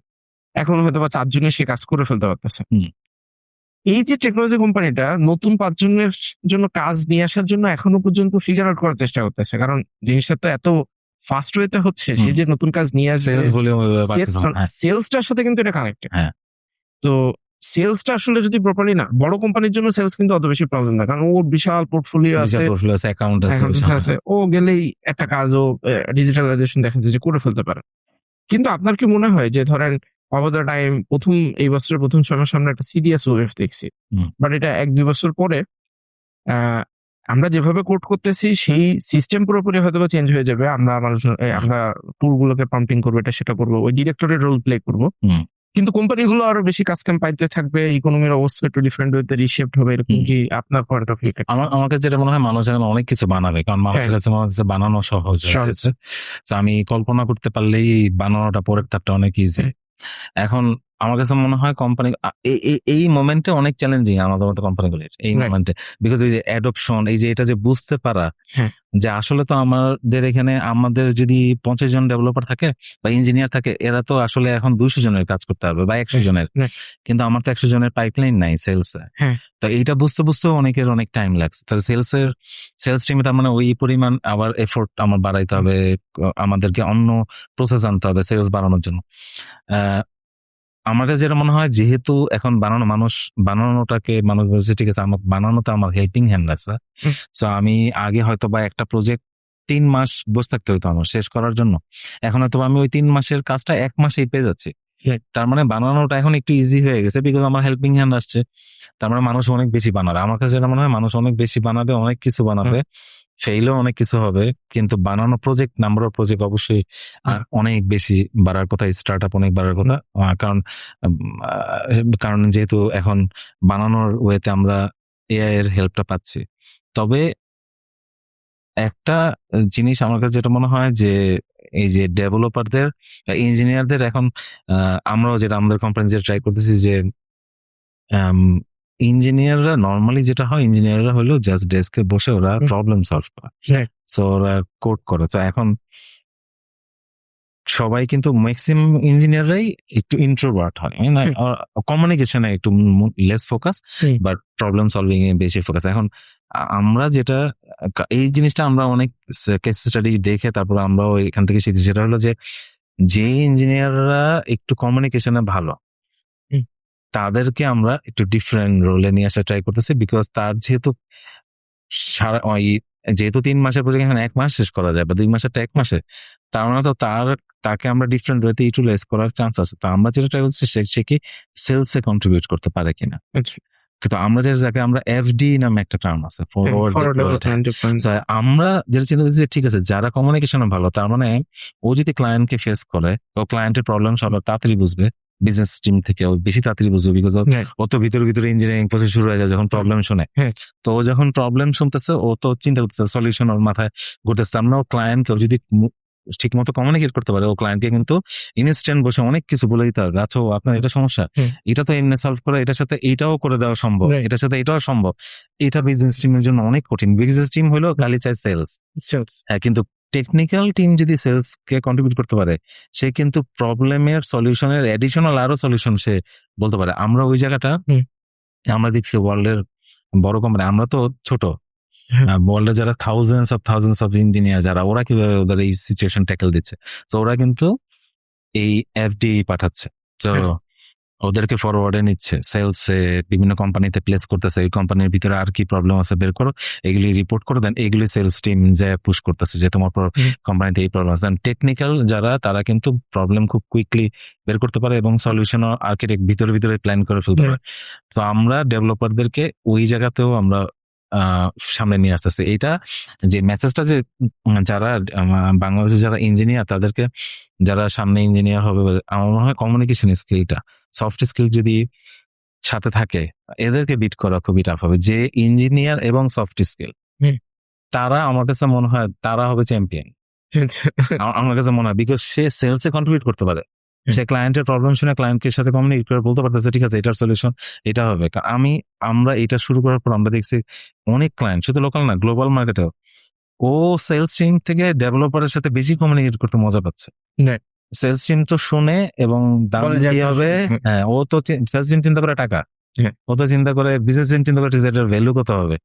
এখন হয়তো বা 4 জনের সে কাজ করে ফেলতে পারতেছে। এই যে টেকনোলজি কোম্পানিটা নতুন 5 জনের জন্য কাজ নিয়ে আসার জন্য এখনো পর্যন্ত ফিগার আউট করার চেষ্টা করতেছে, কারণ জিনিসটা তো এত ফাস্ট ওয়েতে হচ্ছে, সে যে নতুন কাজ নিয়ে আসবে, সেলসটার সাথে কিন্তু এটা কানেক্টেড। তো সেলসটা আসলে যদি প্রপারলি না, বড় কোম্পানির জন্য সেলস কিন্তু অত বেশি প্রবলেম না, কারণ ওর বিশাল পোর্টফোলিও আছে, অ্যাকাউন্ট আছে, ও গেলেই একটা কাজও ডিজিটালাইজেশন দেখা যায় যে করে ফেলতে পারে। কিন্তু আপনার কি মনে হয় যে ধরেন ওভার দ্য টাইম, এই বছরের প্রথম 6 মাস আমরা একটা সিরিয়াস ওয়েভ দেখছি, বাট এটা 1-2 বছর পরে আমরা যেভাবে কোড করতেছি সেই সিস্টেম পুরোপুরি হয়তো চেঞ্জ হয়ে যাবে। আমরা টুল গুলোকে পাম্পিং করবো, এটা সেটা করবো, ওই ডিরেক্টরের রোল প্লে করবো। হুম। কিন্তু কোম্পানিগুলো আরো বেশি কাস্টম পাইতে থাকবে, ইকোনমির অবস্থা একটু ডিফারেন্ট ওয়েতে রিশেপড হবে, এরকম কি আপনার পয়েন্ট অফ ভিউ? আমার কাছে যেটা মনে হয়, মানুষ এখন অনেক কিছু বানাবে, কারণ মানুষের কাছে মনে হচ্ছে বানানো সহজ হয়ে সহজ। গেছে। তো আমি কল্পনা করতে পারলেই বানানোটা পরের ধাপটা অনেক ইজি। এখন আমার কাছে মনে হয় কোম্পানি এই মোমেন্টে অনেক চ্যালেঞ্জিং আমাদের মতো কোম্পানিগুলির, এই Right. মোমেন্টে, বিকজ এই যে অ্যাডপশন, এই যে এটা যে বুঝতে পারা হ্যাঁ। যে আসলে তো আমাদের এখানে আমাদের যদি 50 জন ডেভেলপার থাকে বা ইঞ্জিনিয়ার থাকে, এরা তো আসলে এখন 200 জনের কাজ করতে পারবে বা 100 জনের, Right. কিন্তু আমার তো 100 জনের পাইপলাইন নাই সেলসে। হ্যাঁ। তো এইটা বুঝতে বুঝতেও অনেকের অনেক টাইম লাগছে। তাহলে সেলস টিমে তার মানে ওই পরিমাণ আবার এফোর্ট আমার বাড়াইতে হবে, আমাদেরকে অন্য প্রসেস আনতে হবে সেলস বাড়ানোর জন্য। আমার কাছে যেটা মনে হয়, যেহেতু এখন বানানোটাকে মানুষ বলছে ঠিক আছে, আমার বানানোতে আমার হেল্পিং হ্যান্ড আছে, সো আমি আগে হয়তো বা একটা প্রজেক্ট 3 মাস বসে থাকতে হতো আমার শেষ করার জন্য, এখন হয়তো আমি ওই 3 মাসের কাজটা 1 মাসেই পেয়ে যাচ্ছি। তার মানে বানানোটা এখন একটু ইজি হয়ে গেছে, বিকজ আমার হেল্পিং হ্যান্ড আসছে। তার মানে মানুষ অনেক বেশি বানাবে। আমার কাছে যেটা মনে হয়, মানুষ অনেক বেশি বানাবে, অনেক কিছু বানাবে, ফেইলও অনেক কিছু হবে, কিন্তু বানানো প্রজেক্ট, নাম্বার অফ প্রজেক্ট অবশ্যই অনেক বেশি বাড়ার কথা, স্টার্ট আপ অনেক বাড়ার কথা। কারণ যেহেতু এখন বানানোর ওয়েতে আমরা এআই এর হেল্পটা পাচ্ছি। তবে একটা জিনিস আমার কাছে যেটা মনে হয় যে এই যে ডেভেলপারদের, ইঞ্জিনিয়ারদের এখন আমরাও যেটা আমাদের কোম্পানি যেটা ট্রাই করতেছি যে ইঞ্জিনিয়াররা নর্মালি যেটা হয়, ইঞ্জিনিয়াররা হলো জাস্ট ডেস্কে বসে ওরা প্রবলেম সলভ করে, সো ওরা কোড করে। তো এখন সবাই কিন্তু ম্যাক্সিমাম ইঞ্জিনিয়াররাই একটু ইন্ট্রোভার্ট হয়, কমিউনিকেশনে একটু less focus, but problem solving এ বেশি ফোকাস। এখন আমরা যেটা এই জিনিসটা আমরা অনেক কেস স্টাডি দেখে তারপর আমরাও এখান থেকে শিখি, সেটা হলো যে ইঞ্জিনিয়াররা একটু কমিউনিকেশনে ভালো, তাদেরকে আমরা একটু ডিফারেন্ট রোলে নিয়ে আসা ট্রাই করতেছি, বিকজ তার যেহেতু 3 মাসের প্রজেক্ট এখন 1 মাস শেষ করা যায়, বা 2 মাসেরটা 1 মাসে, তার মানে তো তাকে আমরা ডিফারেন্ট ওয়েতে ইউটিলাইজ করার চান্স আছে। তো আমরা যেটা ট্রাই করছি, সে কি সেলসে কন্ট্রিবিউট করতে পারে কিনা। কিন্তু আমরা যাকে আমরা এফডি নামে একটা টার্ম আছে, ফরওয়ার্ড ডেভেলপমেন্ট, আমরা যেটা চিন্তা করছি যে ঠিক আছে, যারা কমিউনিকেশনে ভালো, তার মানে ও যদি ক্লায়েন্টকে ফেস করে, ও ক্লায়েন্টের প্রবলেম সলভ তাড়াতাড়ি বুঝবে, বিজনেস টিম থেকে ও বেশি তাড়াতাড়ি বুঝবে, বিকজ ও তো ভিতরে ইঞ্জিনিয়ারিং প্রসেস শুরু হয়ে যায় যখন প্রবলেম শুনে। তো ও যখন প্রবলেম শুনতেছে, ও তো চিন্তা করতেছে, সলিউশন ওর মাথায় ঘুরতেছে। আমরা ও ক্লায়েন্টকেও যদি ঠিক মতো কমিউনিকেট করতে পারে, ও ক্লায়েন্টকে কিন্তু ইনস্ট্যান্ট বসে অনেক কিছু বলে দিতে পারবে। আচ্ছা, আপনার এটা সমস্যা, এটা তো এমনি সলভ করে, এটার সাথে এইটাও করে দেওয়া সম্ভব, এটার সাথে এটাও সম্ভব। এটা বিজনেস টিমের জন্য অনেক কঠিন। বিজনেস টিম হলো খালি চাই সেলস, হ্যাঁ, কিন্তু টেকনিক্যাল টিম যদি সেলস কে কন্ট্রিবিউট করতে পারে, সে কিন্তু প্রবলেমের সলিউশনের এডিশনাল আরো সলিউশন সে বলতে পারে। আমরা ওই জায়গাটা আমরা দেখছি ওয়ার্ল্ডের বড় কোম্পানি, আমরা তো ছোট, ওয়ার্ল্ডে যারা থাউজেন্ডস অফ ইঞ্জিনিয়ার যারা, ওরা কিভাবে ওদের এই সিচুয়েশন ট্যাকেল দিচ্ছে, তো ওরা কিন্তু এই এফডি পাঠাচ্ছে, তো ওদেরকে ফরওয়ার্ডে নিচ্ছে, সেলসে বিভিন্ন কোম্পানিতে প্লেস করতেছে, এই কোম্পানির ভিতরে আর কি প্রবলেম আছে বের করো, এগুলি রিপোর্ট করে দেন, এগুলি সেলস টিম যে পুশ করতেছে যে তোমার কোম্পানিতে এই প্রবলেম আছে। টেকনিক্যাল যারা, তারা কিন্তু প্রবলেম খুব কুইকলি বের করতে পারে এবং সলিউশন আর্কিটেক্ট ভিতরে প্ল্যান করে ফেলতে পারে। তো আমরা ডেভেলপারদেরকে ওই জায়গাতেও আমরা সামনে নিয়ে আসতেছে। এইটা যে মেসেজটা, যে যারা বাংলাদেশে যারা ইঞ্জিনিয়ার, তাদেরকে যারা সামনে ইঞ্জিনিয়ার হবে, আমার মনে হয় কমিউনিকেশন স্কিলটা, সফট স্কিল যদি সাথে থাকে, এদেরকে বিট করা খুবই টাফ হবে। যে ইঞ্জিনিয়ার এবং সফট স্কিল, তারা আমার কাছে মনে হয় তারা হবে চ্যাম্পিয়ন। আমার কাছে মনে হয়, বিকজ সে সেলসে কন্ট্রিবিউট করতে পারে, সে ক্লায়েন্টের প্রবলেম শুনে ক্লায়েন্টের সাথে কমিউনিকেট করে বলতে পারতেছে ঠিক আছে, এটার সলিউশন এটা হবে। আমরা এটা শুরু করার পর আমরা দেখছি অনেক ক্লায়েন্ট, শুধু লোকাল না, গ্লোবাল মার্কেটেও, ও সেলস টিম থেকে ডেভেলপারের সাথে বেশি কমিউনিকেট করতে মজা পাচ্ছে। সেলস টিম তো শুনে এবং দাম কি হবে, হ্যাঁ, ও তো সেলস টিম চিন্তা করে টাকা, ও তো চিন্তা করে, বিজনেস টিম চিন্তা করে এটার ভ্যালু কত হবে,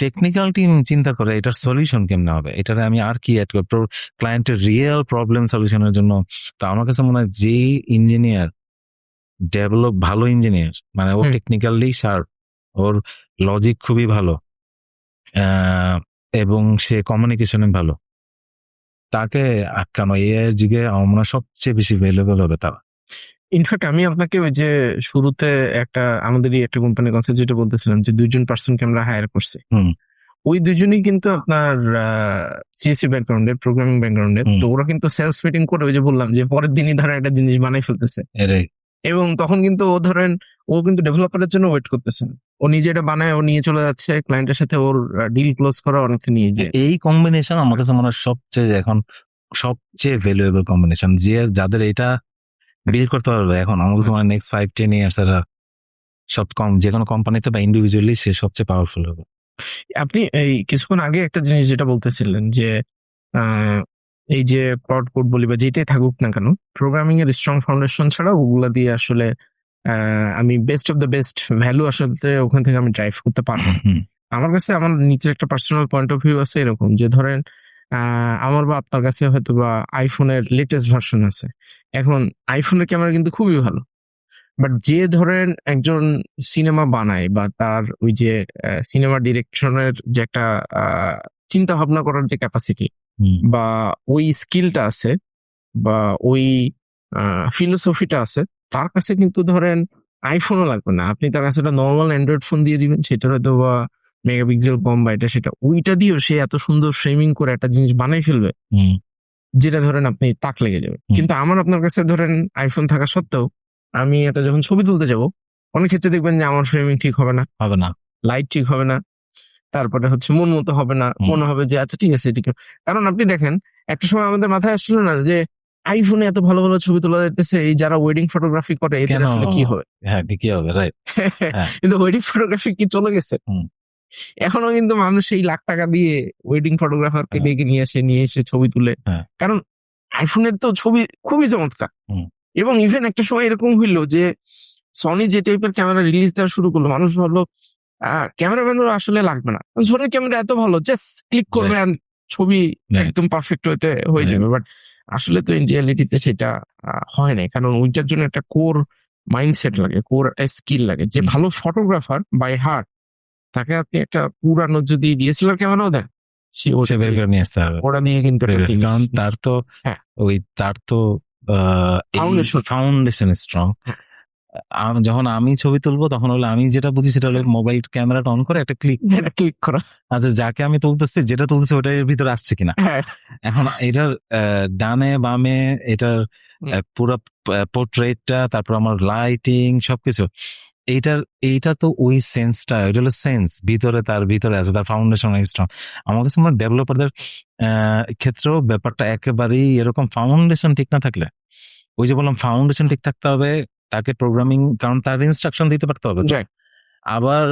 টেকনিক্যাল টিম চিন্তা করে এটার সলিউশন কেমনে হবে, এটারে আমি আর কি অ্যাড করব ক্লায়েন্টের রিয়েল প্রবলেম সলিউশনের জন্য। তো আমার কাছে মনে হয় যে ইঞ্জিনিয়ার ভালো ইঞ্জিনিয়ার, মানে ও টেকনিক্যালি শার্প, ওর লজিক খুবই ভালো, এবং সে কমিউনিকেশনে ভালো, তাকে আটকানো এআই এর যুগে আমার মনে হয় সবচেয়ে বেশি ভ্যালুয়েবল হবে তারা। ইনফ্যাক্ট আমি আপনাকে ওই যে শুরুতে আমাদেরই একটা কোম্পানির কথা যেটা বলতেছিলাম, যে 2জন পার্সনকে আমরা হায়ার করছি, ওই দুজনই কিন্তু আপনার সিএসসি ব্যাকগ্রাউন্ডের, প্রোগ্রামিং ব্যাকগ্রাউন্ডের। হুম। তো ওরা কিন্তু সেলস মিটিং করে ওই যে বললাম যে পরের দিনই ধরেন একটা জিনিস বানাই ফেলতেছে, এটাই এবং তখন কিন্তু ও কিন্তু ডেভেলপারের জন্য ওয়েট করতেছে না। ও নিজে এটা বানায়, ও নিয়ে চলে যাচ্ছে ক্লায়েন্টের সাথে, ওর ডিল ক্লোজ করা অনেকটা নিয়ে যায়। এই কম্বিনেশন আমার কাছে মনে হয় সবচেয়ে ভ্যালুয়েবল কম্বিনেশন, যাদের এটা বিল্ড করতে পারবে এখন আমার কাছে মনে হয় নেক্সট 5-10 ইয়ার্স এরা যে কোনো কোম্পানিতে বা ইন্ডিভিজুয়ালি সে সবচেয়ে পাওয়ারফুল হবে। আপনি এই কিছুক্ষণ আগে একটা জিনিস যেটা বলতেছিলেন যে আহ, এই যে ক্লাউড কোড বলি বা যেটাই থাকুক না কেন, প্রোগ্রামিং এর স্ট্রং ফাউন্ডেশন ছাড়া ওগুলা দিয়ে আসলে আমি best of the best value আসলে ওখান থেকে আমি ড্রাইভ করতে পারবো না। হুম, আমার কাছে আমার নিজের একটা পার্সোনাল পয়েন্ট অফ ভিউ আছে এরকম যে ধরেন আমার বা আপনার কাছে হয়তো বা আইফোনের লেটেস্ট ভার্সন আছে। এখন আইফোনের ক্যামেরা কিন্তু খুবই ভালো, বাট যে ধরেন একজন সিনেমা বানায় বা তার ওই যে সিনেমা ডিরেকশনের যে একটা চিন্তা ভাবনা করার যে ক্যাপাসিটি হুম, বা ওই স্কিলটা আছে বা ওই ফিলোসফিটা আছে, তার কাছে কিন্তু ধরেন আইফোনও লাগবে না। আপনি তার কাছে একটা নর্মাল অ্যান্ড্রয়েড ফোন দিয়ে দিবেন, সেটার হয়তো বা মেগাপিক্সেল কম বা এটা সেটা, ওইটা দিয়েও সে এত সুন্দর ফ্রেমিং করে একটা জিনিস বানাই ফেলবে হুম, যেটা ধরেন আপনি তাক লেগে যাবে। হুম। কিন্তু আমার আপনার কাছে ধরেন আইফোন থাকা সত্ত্বেও আমি এটা যখন ছবি তুলতে যাব, অনেক ক্ষেত্রে দেখবেন যে আমার ফ্রেমিং ঠিক হবে না, হবে না। লাইট ঠিক হবে না, তারপরে হচ্ছে মন মতো হবে না, হুম। মনে হবে যে আচ্ছা ঠিক আছে ঠিক আছে। কারণ আপনি দেখেন একটা সময় আমাদের মাথায় আসছিল না যে আইফোনে এত ভালো ভালো ছবি তোলা যাইতেছে, এই যারা ওয়েডিং ফটোগ্রাফি করে এদের কেন? আসলে কি হবে? হ্যাঁ, কি হবে, রাইট? হ্যাঁ। কিন্তু ওয়েডিং ফটোগ্রাফি কি চলে গেছে? হুম। এখনো কিন্তু মানুষ এই লাখ টাকা দিয়ে ওয়েডিং ফটোগ্রাফারকে হ্যাঁ। ডেকে নিয়ে এসে ছবি তুলে। হ্যাঁ। কারণ আইফোনের তো ছবি খুবই চমৎকার। হুম। এবং ইভেন একটা সময় এরকম হইলো যে সনি যে টাইপের ক্যামেরা রিলিজ দেওয়া শুরু করলো, মানুষ ভাবলো ক্যামেরাম্যানেরও আসলে লাগবে না, সনির ক্যামেরা এত ভালো, জাস্ট ক্লিক করবে আর ছবি Right. একদম পারফেক্ট হয়ে যাবে। বাট আসলে তো ইন রিয়ালিটিতে সেটা হয় নাই, কারণ ওইটার জন্য একটা কোর মাইন্ডসেট লাগে, কোর একটা স্কিল লাগে। যে হুম। ভালো ফটোগ্রাফার বাই হার্ট, তাকে আপনি একটা পুরানো যদি ডিএসএলআর ক্যামেরাও দেন, সে সে বের করে নিয়ে আসতে হবে। ওটা দিয়ে কিন্তু একটা জিনিস। কারণ হ্যাঁ। তার তো Foundation. Foundation strong. হ্যাঁ। যখন আমি ছবি তুলবো তখন হলো আমি যেটা বুঝি সেটা হলো মোবাইল ক্যামেরাটা অন করে একটা ক্লিক, ক্লিক করা। আচ্ছা যাকে আমি তুলতেছি যেটা তুলতেছি ওটার ভিতরে আসছে কিনা। হ্যাঁ। এখন এটার ডানে বামে এটার হুম। পুরো পোর্ট্রেটটা, তারপর আমার লাইটিং সবকিছু, এইটা তো ওই সেন্সটা, এটা হলো সেন্স তার ভিতরে আছে, তার ফাউন্ডেশন অনেক স্ট্রং। আমার কাছে মনে হয় ডেভেলপারদের ক্ষেত্রেও ব্যাপারটা একেবারেই এরকম, ফাউন্ডেশন ঠিক না থাকলে, ওই যে বললাম ফাউন্ডেশন ঠিক থাকতে হবে, তাকে প্রোগ্রামিং, কারণ তার ইনস্ট্রাকশন দিতে পারতে হবে, Right. আবার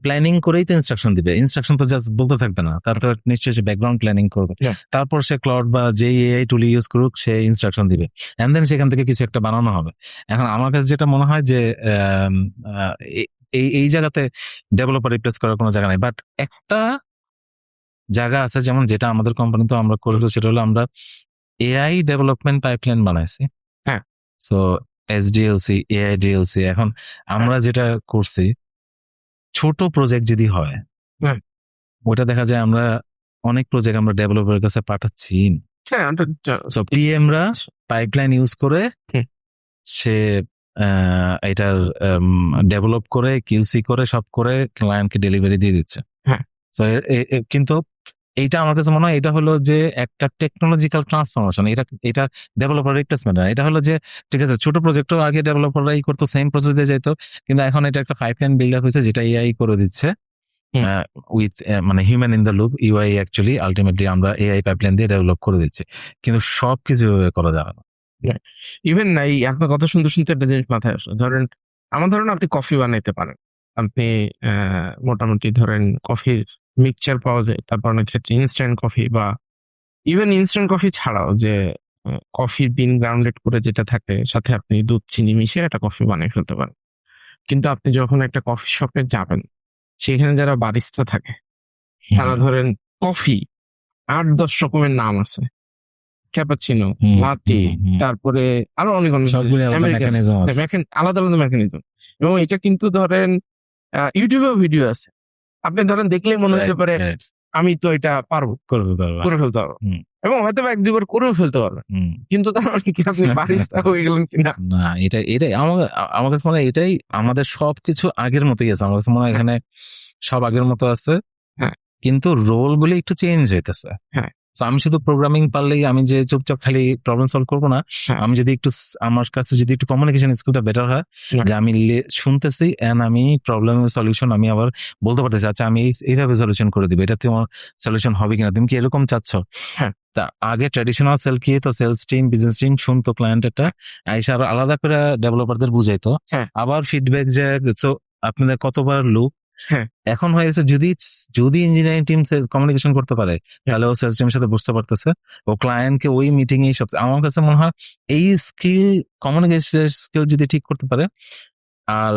প্ল্যানিং করেই তো ইনস্ট্রাকশন দিবে, ইনস্ট্রাকশন তো জাস্ট বলতে থাকবে না, তার তো নিশ্চয়ই সে ব্যাকগ্রাউন্ড প্ল্যানিং করবে, Yeah. তারপর সে ক্লাউড বা যে এআই টুল ইউজ করুক সে ইনস্ট্রাকশন দিবে, এন্ড দেন সেখান থেকে কিছু একটা বানানো হবে। এখন আমার কাছে যেটা মনে হয় যে এই জায়গাতে ডেভেলপার রিপ্লেস করার কোনো জায়গা নাই, বাট একটা জায়গা আছে, যেমন যেটা আমাদের কোম্পানিতে আমরা করেছি, সেটা হলো আমরা এআই ডেভেলপমেন্ট পাইপলাইন বানাইছি। হ্যাঁ। সো এসডিএলসি, এআই ডিএলসি, এখন আমরা যেটা করছি, ছোট প্রজেক্ট যদি হয় হ্যাঁ। ওটা দেখা যায় আমরা অনেক প্রজেক্ট আমরা ডেভেলপারের কাছে পাঠাচ্ছি। হ্যাঁ, সো পিএমরা পাইপলাইন ইউজ করে হুম। সে এটার ডেভেলপ করে কিউসি করে সব করে ক্লায়েন্টকে ডেলিভারি দিয়ে দিচ্ছে। হ্যাঁ। সো কিন্তু এইটা আমার কাছে মনে হয় এটা হলো যে একটা টেকনোলজিক্যাল ট্রান্সফরমেশন, এটা ডেভেলপার রিপ্লেসমেন্ট না, এটা হলো যে ঠিক আছে ছোট প্রজেক্টও আগে ডেভেলপাররাই করতো, সেম প্রসেস দিয়ে যাইতো, কিন্তু এখন এটা একটা পাইপলাইন বিল্ড আপ হয়েছে যেটা এআই করে দিচ্ছে হুম। উইথ মানে human in the loop, UI actually ultimately আমরা এআই পাইপলাইন দিয়ে ডেভেলপ করে দিচ্ছি, কিন্তু সবকিছু করা যাবে না। ইভেন এই আপনার কথা শুনতে শুনতে একটা জিনিস মাথায় আসলো, ধরেন আমার ধরেন আপনি কফি বানাইতে পারেন, আপনি মোটামুটি ধরেন কফির মিক্সচার পাওয়া যায়, তারপর অনেক ক্ষেত্রে ইনস্ট্যান্ট কফি বা ইভেন ইনস্ট্যান্ট কফি ছাড়াও যে কফির বিন গ্রাউন্ডেড করে যেটা থাকে, সাথে আপনি দুধ চিনি মিশিয়ে একটা কফি বানিয়ে ফেলতে পারেন। কিন্তু আপনি যখন একটা কফি শপে যাবেন, সেখানে যারা বারিস্তা থাকে তারা ধরেন কফি 8-10 রকমের নাম আছে, ক্যাপাচিনো, লাটে, তারপরে আরো অনেক অনেক সবগুলো আলাদা আমেরিকান, মেকানিজম আছে। আলাদা আলাদা মেকানিজম। এবং এটা কিন্তু ধরেন ইউটিউবেও ভিডিও আছে, আপনি ধরেন দেখলেই মনে হতে পারে Right, আমি তো এটা পারবো, করে দিতে পারবা। করে ফেলতে পারবো, হুম। এবং হয়তো বা 1-2 বার করেও ফেলতে পারবেন, হুম। কিন্তু তার মানে কি আপনি বারিস্তা হয়ে গেলেন কিনা? না, এটাই আমার কাছে মনে হয় এটাই আমাদের সবকিছু আগের মতোই আছে, আমার কাছে মনে হয় এখানে সব আগের মতো আছে। হ্যাঁ। কিন্তু রোল গুলি একটু চেঞ্জ হইতেছে। হ্যাঁ। So, আমি শুধু প্রোগ্রামিং পারলেই আমি যে চুপচাপ খালি প্রবলেম সলভ করবো না, হ্যাঁ। আমি যদি একটু আমার কাছে যদি একটু কমিউনিকেশন স্কিলটা বেটার হয়, হ্যাঁ। যে আমি শুনতেছি এন্ড আমি প্রবলেমের সলিউশন আমি আবার বলতে পারতেছি, আচ্ছা আমি এইভাবে সলিউশন করে দিব, এটা তোমার সলিউশন হবে কিনা, তুমি কি এরকম চাচ্ছ? হ্যাঁ। তা আগে ট্র্যাডিশনাল সেল কি তো সেলস টিম বিজনেস টিম শুনতো ক্লায়েন্টেরটা, আইসা আবার আলাদা করে ডেভেলপারদের বুঝাইতো, হ্যাঁ। আবার ফিডব্যাক যে so আপনাদের কতবার লুপ। হ্যাঁ। এখন হয়েছে যদি ইঞ্জিনিয়ারিং টিম কমিউনিকেশন করতে পারে, তাহলে ও সেলস টিমের সাথে বুঝতে পারতেছে, ও ক্লায়েন্টকে ওই মিটিং এই সব। আমার কাছে মনে হয় এই স্কিল, কমিউনিকেশন স্কিল যদি ঠিক করতে পারে, আর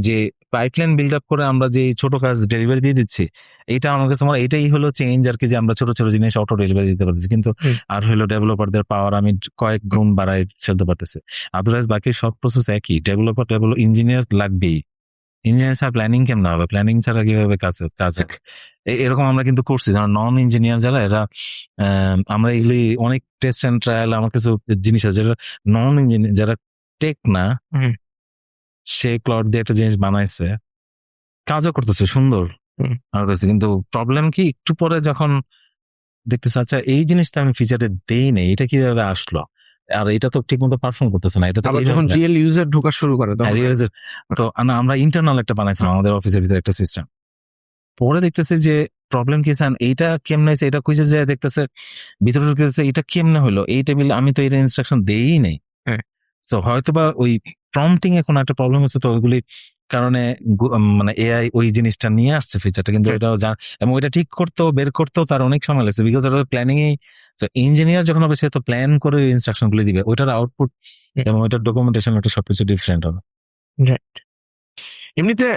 যে পাইপলাইন বিল্ড আপ করে আমরা যে ছোট কাজ ডেলিভারি দিয়ে দিচ্ছি, এইটা আমার কাছে মনে হয় এটাই হলো চেঞ্জ আর কি, যে আমরা ছোট ছোট জিনিস অটো ডেলিভারি দিতে পারতেছি, কিন্তু আর হলো ডেভেলপারদের পাওয়ার আমি কয়েক গুণ বাড়াই ফেলতে পারতেছি। আদারওয়াইজ বাকি সব প্রসেস একই, ডেভেলপার ইঞ্জিনিয়ার লাগবেই। ইঞ্জিনিয়ার ছাড়া প্ল্যানিং কেমন হবে, প্ল্যানিং ছাড়া কিভাবে কাজ হবে? এরকম আমরা কিন্তু করছি, যারা নন ইঞ্জিনিয়ার যারা এরা, আমরা এগুলি অনেক টেস্ট এন্ড ট্রায়াল, আমার কিছু জিনিস আছে যেটা নন ইঞ্জিনিয়ার যারা টেক না, সে ক্লড দিয়ে একটা জিনিস বানাইছে, কাজও করতেছে সুন্দর আমার কাছে, কিন্তু প্রবলেম কি একটু পরে যখন দেখতেছে, আচ্ছা এই জিনিসটা আমি ফিচারে দেই নাই, এটা কিভাবে আসলো, আর এটা তো ঠিক মতো পারফর্ম করতেছে না, এটা তো যখন রিয়েল ইউজার ঢোকা শুরু করে তো আমরা ইন্টারনাল একটা বানাইছিলাম আমাদের অফিসের ভিতরে একটা সিস্টেম, পরে দেখতেছে যে প্রবলেম কি স্যার, এইটা কেমনে হয়েছে, এটা খুঁজে যায় দেখতেছে ভিতরে ঢুকতেছে, এটা কেমনে হলো, এই টেবিল আমি তো এটা ইনস্ট্রাকশন দেই নাই। সো হয়তো বা ওই প্রম্পটিং এ কোনো একটা প্রবলেম হচ্ছে, তো ওইগুলি কারণে মানে এআই ওই জিনিসটা নিয়ে আসছে ফিচারটা, কিন্তু এটাও এবং ওইটা ঠিক করতেও বের করতেও তার অনেক সময় লাগছে, বিকজ ওটা প্ল্যানিং এই ইঞ্জিনিয়ার যখন হবে সে তো প্ল্যান করে ইনস্ট্রাকশন গুলি দিবে, ওইটার আউটপুট এবং ওইটার ডকুমেন্টেশন একটা সবকিছু ডিফারেন্ট হবে। এমনিতে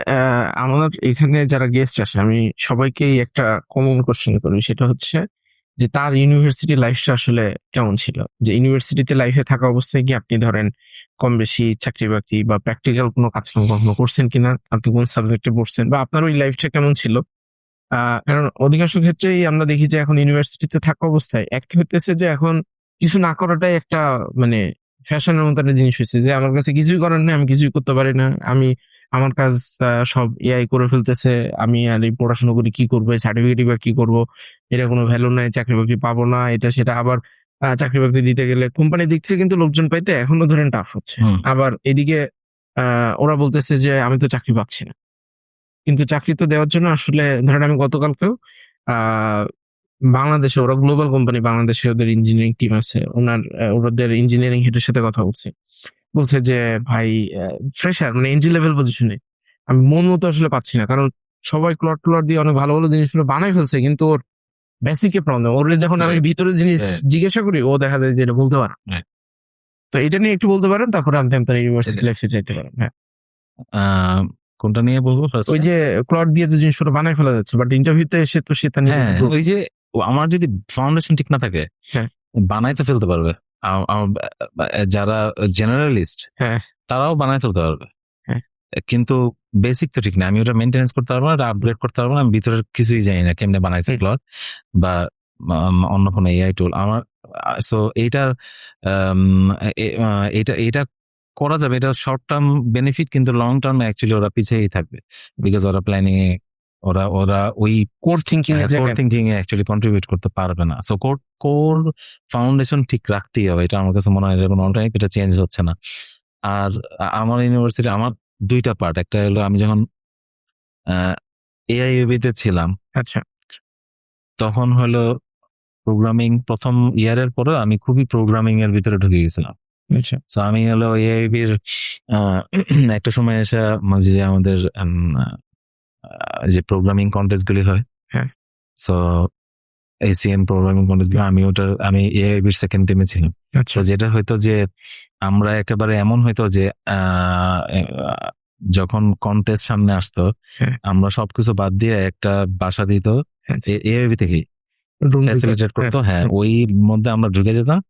আমাদের এখানে যারা গেস্ট আসে, আমি সবাইকেই একটা কমন কোশ্চেন করি, সেটা হচ্ছে যে তার ইউনিভার্সিটি লাইফটা আসলে কেমন ছিল। যে ইউনিভার্সিটিতে লাইফে থাকা অবস্থায় কি আপনি ধরেন কম বেশি চাকরি বাকরি বা প্র্যাকটিক্যাল কোনো কাজ কখনো করছেন কিনা, আপনি কোন সাবজেক্টে পড়ছেন, বা আপনার ওই লাইফটা কেমন ছিল? কারণ অধিকাংশ ক্ষেত্রেই আমরা দেখি যে এখন ইউনিভার্সিটিতে থাকা অবস্থায় একটা হইতেছে যে এখন কিছু না করাটাই একটা মানে ফ্যাশনের মতো একটা জিনিস হয়েছে, যে আমার কাছে কিছুই করার নেই, আমি কিছুই করতে পারি না, আমার কাজ সব এআই করে ফেলতেছে, আমি আর এই পড়াশোনা করে কি করবো, সার্টিফিকেট বা কি করবো, এটা কোনো ভ্যালু নাই, চাকরি বাকরি পাবো না, এটা সেটা। আবার চাকরি বাকরি দিতে গেলে কোম্পানির দিক থেকে কিন্তু লোকজন পাইতে এখনো ধরেন টাফ হচ্ছে। আবার এদিকে ওরা বলতেছে যে আমি তো চাকরি পাচ্ছি না, কিন্তু চাকরি তো দেওয়ার জন্য আসলে ধরেন আমি গতকালকেও বাংলাদেশে, ওরা গ্লোবাল কোম্পানি, বাংলাদেশে ওদের ইঞ্জিনিয়ারিং টিম আছে, ওদের ইঞ্জিনিয়ারিং হেডের সাথে কথা বলছে যে ভাই ফ্রেশার মানে এন্ট্রি লেভেল পজিশনে আমি মন মতো আসলে পাচ্ছি না, কারণ সবাই ক্লট দিয়ে অনেক ভালো ভালো জিনিসগুলো বানাই ফেলছে, কিন্তু ওর বেসিকে প্রবলেম। ওর যখন আমি ভিতরে জিনিস জিজ্ঞাসা করি, ও দেখা যায় যে এটা বলতে পারে। তো এটা নিয়ে একটু বলতে পারেন, তারপরে আমি আপনার ইউনিভার্সিটি লাইফে যাইতে পারেন। হ্যাঁ, কোনটা নিয়ে বলবো? ওই যে ক্লট দিয়ে তো জিনিসগুলো বানাই ফেলা যাচ্ছে, বাট ইন্টারভিউতে এসে তো সেটা নিয়ে ওই যে আমার যদি ফাউন্ডেশন ঠিক না থাকে, বানাইতে ফেলতে পারবে। যারা জেনারেলিস্ট তারাও বানাই ফেলতে পারবে, কিন্তু বেসিক তো ঠিক না। আমি ওটা মেনটেন্স করতে পারবো না, আপগ্রেড করতে পারবো না, আমি ভিতরের কিছুই জানি না কেমনে বানাইছে ক্লড বা অন্য কোনো এআই টুল আমার। সো এইটা করা যাবে, এটা শর্ট টার্ম বেনিফিট, কিন্তু লং টার্মে অ্যাকচুয়ালি ওরা পিছিয়েই থাকবে, বিকজ ওরা প্ল্যানিং এ ওরা ওই কোর থিঙ্কিং এ অ্যাকচুয়ালি কন্ট্রিবিউট করতে পারবে না। সো কোর ফাউন্ডেশন ঠিক রাখতেই হবে, এটা আমার কাছে মনে হয় এটা চেঞ্জ হচ্ছে না। আর আমার ইউনিভার্সিটি আমার দুইটা পার্ট, একটা হলো আমি যখন এআইইউবি তে ছিলাম, আচ্ছা, তখন হলো প্রোগ্রামিং প্রথম ইয়ারের পরে আমি খুবই প্রোগ্রামিং এর ভিতরে ঢুকে গেছিলাম। সো আমি হলো এআইবির একটা সময় এসে যে আমাদের যে প্রোগ্রামিং কন্টেস্ট গুলি হয়, সো এসিএন প্রোগ্রামিং কন্টেস্ট গুলো আমি এআইবির সেকেন্ড টিমে ছিলাম। তো যেটা হয়তো যে আমরা একেবারে এমন হয়তো যে যখন কন্টেস্ট সামনে আসতো, আমরা সবকিছু বাদ দিয়ে একটা বাসা দিত এআইবি থেকেই ফ্যাসিলিটেট করতো। হ্যাঁ, ওই মধ্যে আমরা ঢুকে যেতাম,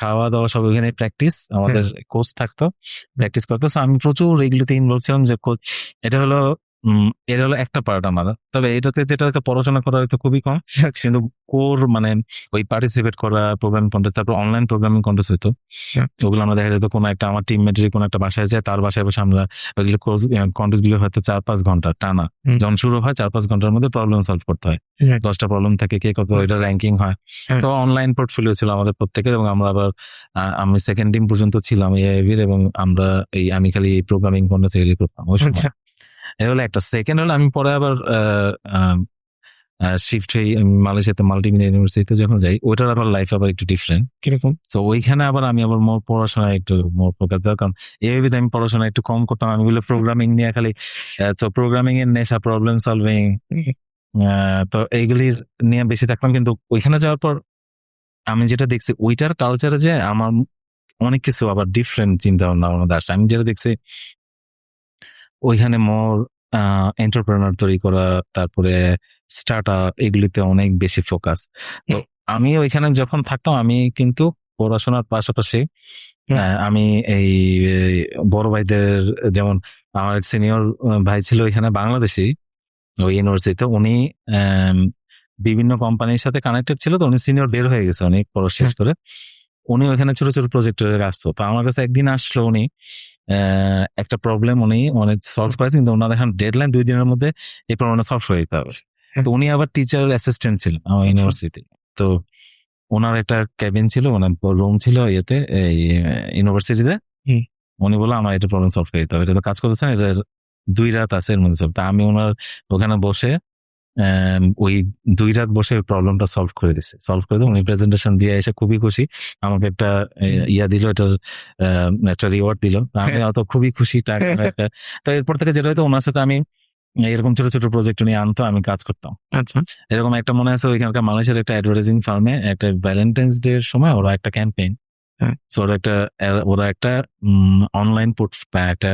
খাওয়া দাওয়া সব ওইখানে, প্র্যাকটিস, আমাদের কোচ থাকতো, প্র্যাকটিস করতো। আমি প্রচুর এগুলোতে ইনভলভ ছিলাম। যে এটা হলো এটা হলো একটা পার্ট আমার। তবে এটাতে যেটা হয়তো পড়াশোনা করা হয়তো খুবই কম, কিন্তু কোর মানে ওই পার্টিসিপেট করা প্রোগ্রামিং কন্টেস্ট, তারপর অনলাইন প্রোগ্রামিং কন্টেস্ট হইতো, ওগুলো আমরা দেখা যেত কোনো একটা আমার টিমমেটের কোনো একটা বাসায় যায়, তার বাসায় বসে আমরা ওইগুলো কন্টেস্ট গুলো হয়তো 4-5 ঘন্টা টানা যখন শুরু হয় 4-5 ঘন্টার মধ্যে প্রবলেম সলভ করতে হয়। 10টা প্রবলেম থেকে কে কত এটা র্যাঙ্কিং হয়। তো অনলাইন পোর্টফোলিও ছিল আমাদের প্রত্যেকের, এবং আমরা আবার আমি সেকেন্ড টিম পর্যন্ত ছিলাম এআইবির, এবং আমরা আমি খালি প্রোগ্রামিং কন্টেস্ট এগুলি করতাম ওই সময়। এটা হলো একটা। সেকেন্ড হলো আমি পরে আবার শিফট হই আমি মালয়েশিয়াতে মাল্টিমিডিয়া ইউনিভার্সিটিতে যখন যাই, ওইটার আবার লাইফ আবার একটু ডিফারেন্ট। কিরকম? সো ওইখানে আবার আমি আবার মোর পড়াশোনায় একটু মোর ফোকাস দেওয়া, কারণ এভাবে আমি পড়াশোনা একটু কম করতাম। আমি বলে প্রোগ্রামিং নিয়ে খালি, তো প্রোগ্রামিং এর নেশা, প্রবলেম সলভিং, তো এইগুলির নিয়ে বেশি থাকতাম। কিন্তু ওইখানে যাওয়ার পর আমি যেটা দেখছি ওইটার কালচারে যে আমার অনেক কিছু আবার ডিফারেন্ট চিন্তা ভাবনা আমার মধ্যে আসছে। আমি যেটা দেখছি ওইখানে মোর এন্টারপ্রেনার তৈরি করা, তারপরে স্টার্ট আপ, এগুলিতে অনেক বেশি ফোকাস। তো আমি ওইখানে যখন থাকতাম, আমি কিন্তু পড়াশোনার পাশাপাশি আমি এই বড় ভাইদের, যেমন আমার সিনিয়র ভাই ছিল ওইখানে বাংলাদেশি ওই ইউনিভার্সিটিতে, উনি বিভিন্ন কোম্পানির সাথে কানেক্টেড ছিল, তো উনি সিনিয়র বের হয়ে গেছে অনেক পড়া শেষ করে। উনি ওইখানে ছোট ছোট প্রজেক্টে আসতো। তো আমার কাছে একদিন আসলো, উনি একটা প্রবলেম উনি অনেক সলভ করেছে, কিন্তু ওনার এখন ডেডলাইন 2 দিনের মধ্যে এই প্রবলেমটা সলভ হয়ে যেতে হবে। তো উনি আবার টিচার অ্যাসিস্ট্যান্ট ছিলেন আমার ইউনিভার্সিটি। তো ওনার একটা ক্যাবিন ছিল, ওনার রুম ছিল ইয়েতে, এই ইউনিভার্সিটিতে। উনি বললো আমার এটা প্রবলেম সলভ হয়ে যেতে হবে, এটা তো কাজ করতেছেন, এটা 2 রাত আছে এর মধ্যে সলভ। তা আমি ওনার ওখানে বসে ওই 2 রাত বসে প্রবলেমটা সলভ করে দিছে। সলভ করে উনি প্রেজেন্টেশন দিয়ে এসে খুবই খুশি, আমাকে একটা ইয়া দিল, এটা একটা রিওয়ার্ড দিল। আমি অত খুবই খুশি টাকা একটা। তো এরপর থেকে যেটা হয়তো ওনার সাথে আমি এরকম ছোট ছোট প্রজেক্ট নিয়ে আনতো, আমি কাজ করতাম। আচ্ছা, এরকম একটা মনে আছে ওইখানকার মালয়েশিয়ার একটা অ্যাডভার্টাইজিং ফার্মে একটা ভ্যালেন্টাইন্স ডে এর সময় ওরা একটা ক্যাম্পেইন, ওরা একটা অনলাইন একটা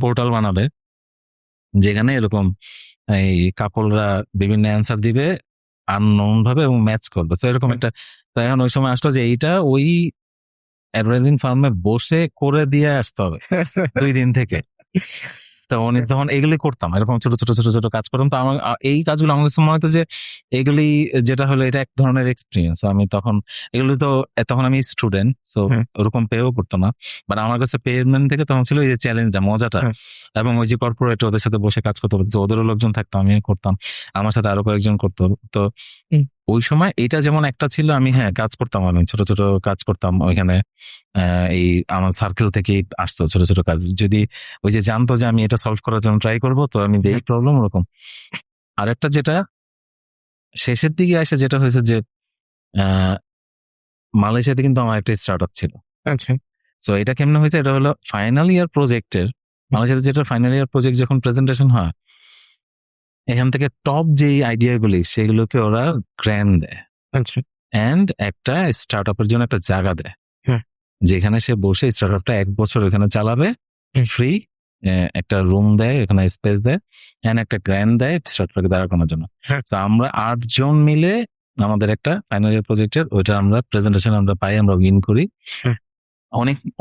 পোর্টাল বানাবে, যেখানে এরকম এই কাপলরা বিভিন্ন অ্যান্সার দিবে আননোন ভাবে এবং ম্যাচ করবে। তো এরকম একটা, তো এখন ওই সময় আসলো যে এইটা ওই অ্যাডভার্টাইজিং ফার্মে বসে করে দিয়ে আসতে হবে 2 দিন থেকে। তো উনি তখন এগুলি করতাম, এরকম ছোট ছোট ছোট ছোট কাজ করতাম। তো আমার এই কাজগুলো আমার কাছে মনে হতো যে এগুলি যেটা হলো এটা এক ধরনের এক্সপিরিয়েন্স। আমি তখন এগুলি তো তখন আমি স্টুডেন্ট, সো ওরকম পেও করতো না, বাট আমার কাছে পেমেন্ট থেকে তখন ছিল এই যে চ্যালেঞ্জটা, মজাটা, এবং ওই যে কর্পোরেট ওদের সাথে বসে কাজ করতে পারতো, ওদেরও লোকজন থাকতো, আমি করতাম, আমার সাথে আরো কয়েকজন করতো। তো ওই সময় এটা যেমন একটা ছিল, আমি কাজ করতাম, আমি ছোট ছোট কাজ করতাম ওইখানে। এই আমার সার্কেল থেকে আসতো ছোট ছোট কাজ, যদি ওই যে জানতো যে আমি এটা সলভ করার জন্য ট্রাই করবো, তো আমি দেই প্রবলেম ওরকম। আরেকটা যেটা শেষের দিকে আসে যেটা হয়েছে যে মালয়েশিয়াতে কিন্তু আমার একটা স্টার্ট আপ ছিল। আচ্ছা, সো এটা কেমনে হয়েছে, এটা হলো ফাইনাল ইয়ার প্রজেক্টের, মালয়েশিয়াতে যেটা ফাইনাল ইয়ার প্রজেক্ট যখন প্রেজেন্টেশন হয়, এখান থেকে টপ যে আইডিয়াগুলি সেগুলোকে ওরা গ্র্যান্ড দেয়, আচ্ছা, এন্ড একটা স্টার্ট আপের জন্য একটা জায়গা দেয়, যেখানে সে বসে স্টার্ট আপটা 1 বছর ওখানে চালাবে ফ্রি। একটা রুম দেয়, এখানে স্পেস দেয়, এন্ড একটা গ্র্যান্ড দেয় স্টার্ট আপকে দাঁড়া করানোর জন্য। তো আমরা 8 জন মিলে আমাদের একটা ফাইনাল ইয়ার প্রজেক্টের ওইটা আমরা প্রেজেন্টেশন আমরা পাই, আমরা উইন করি।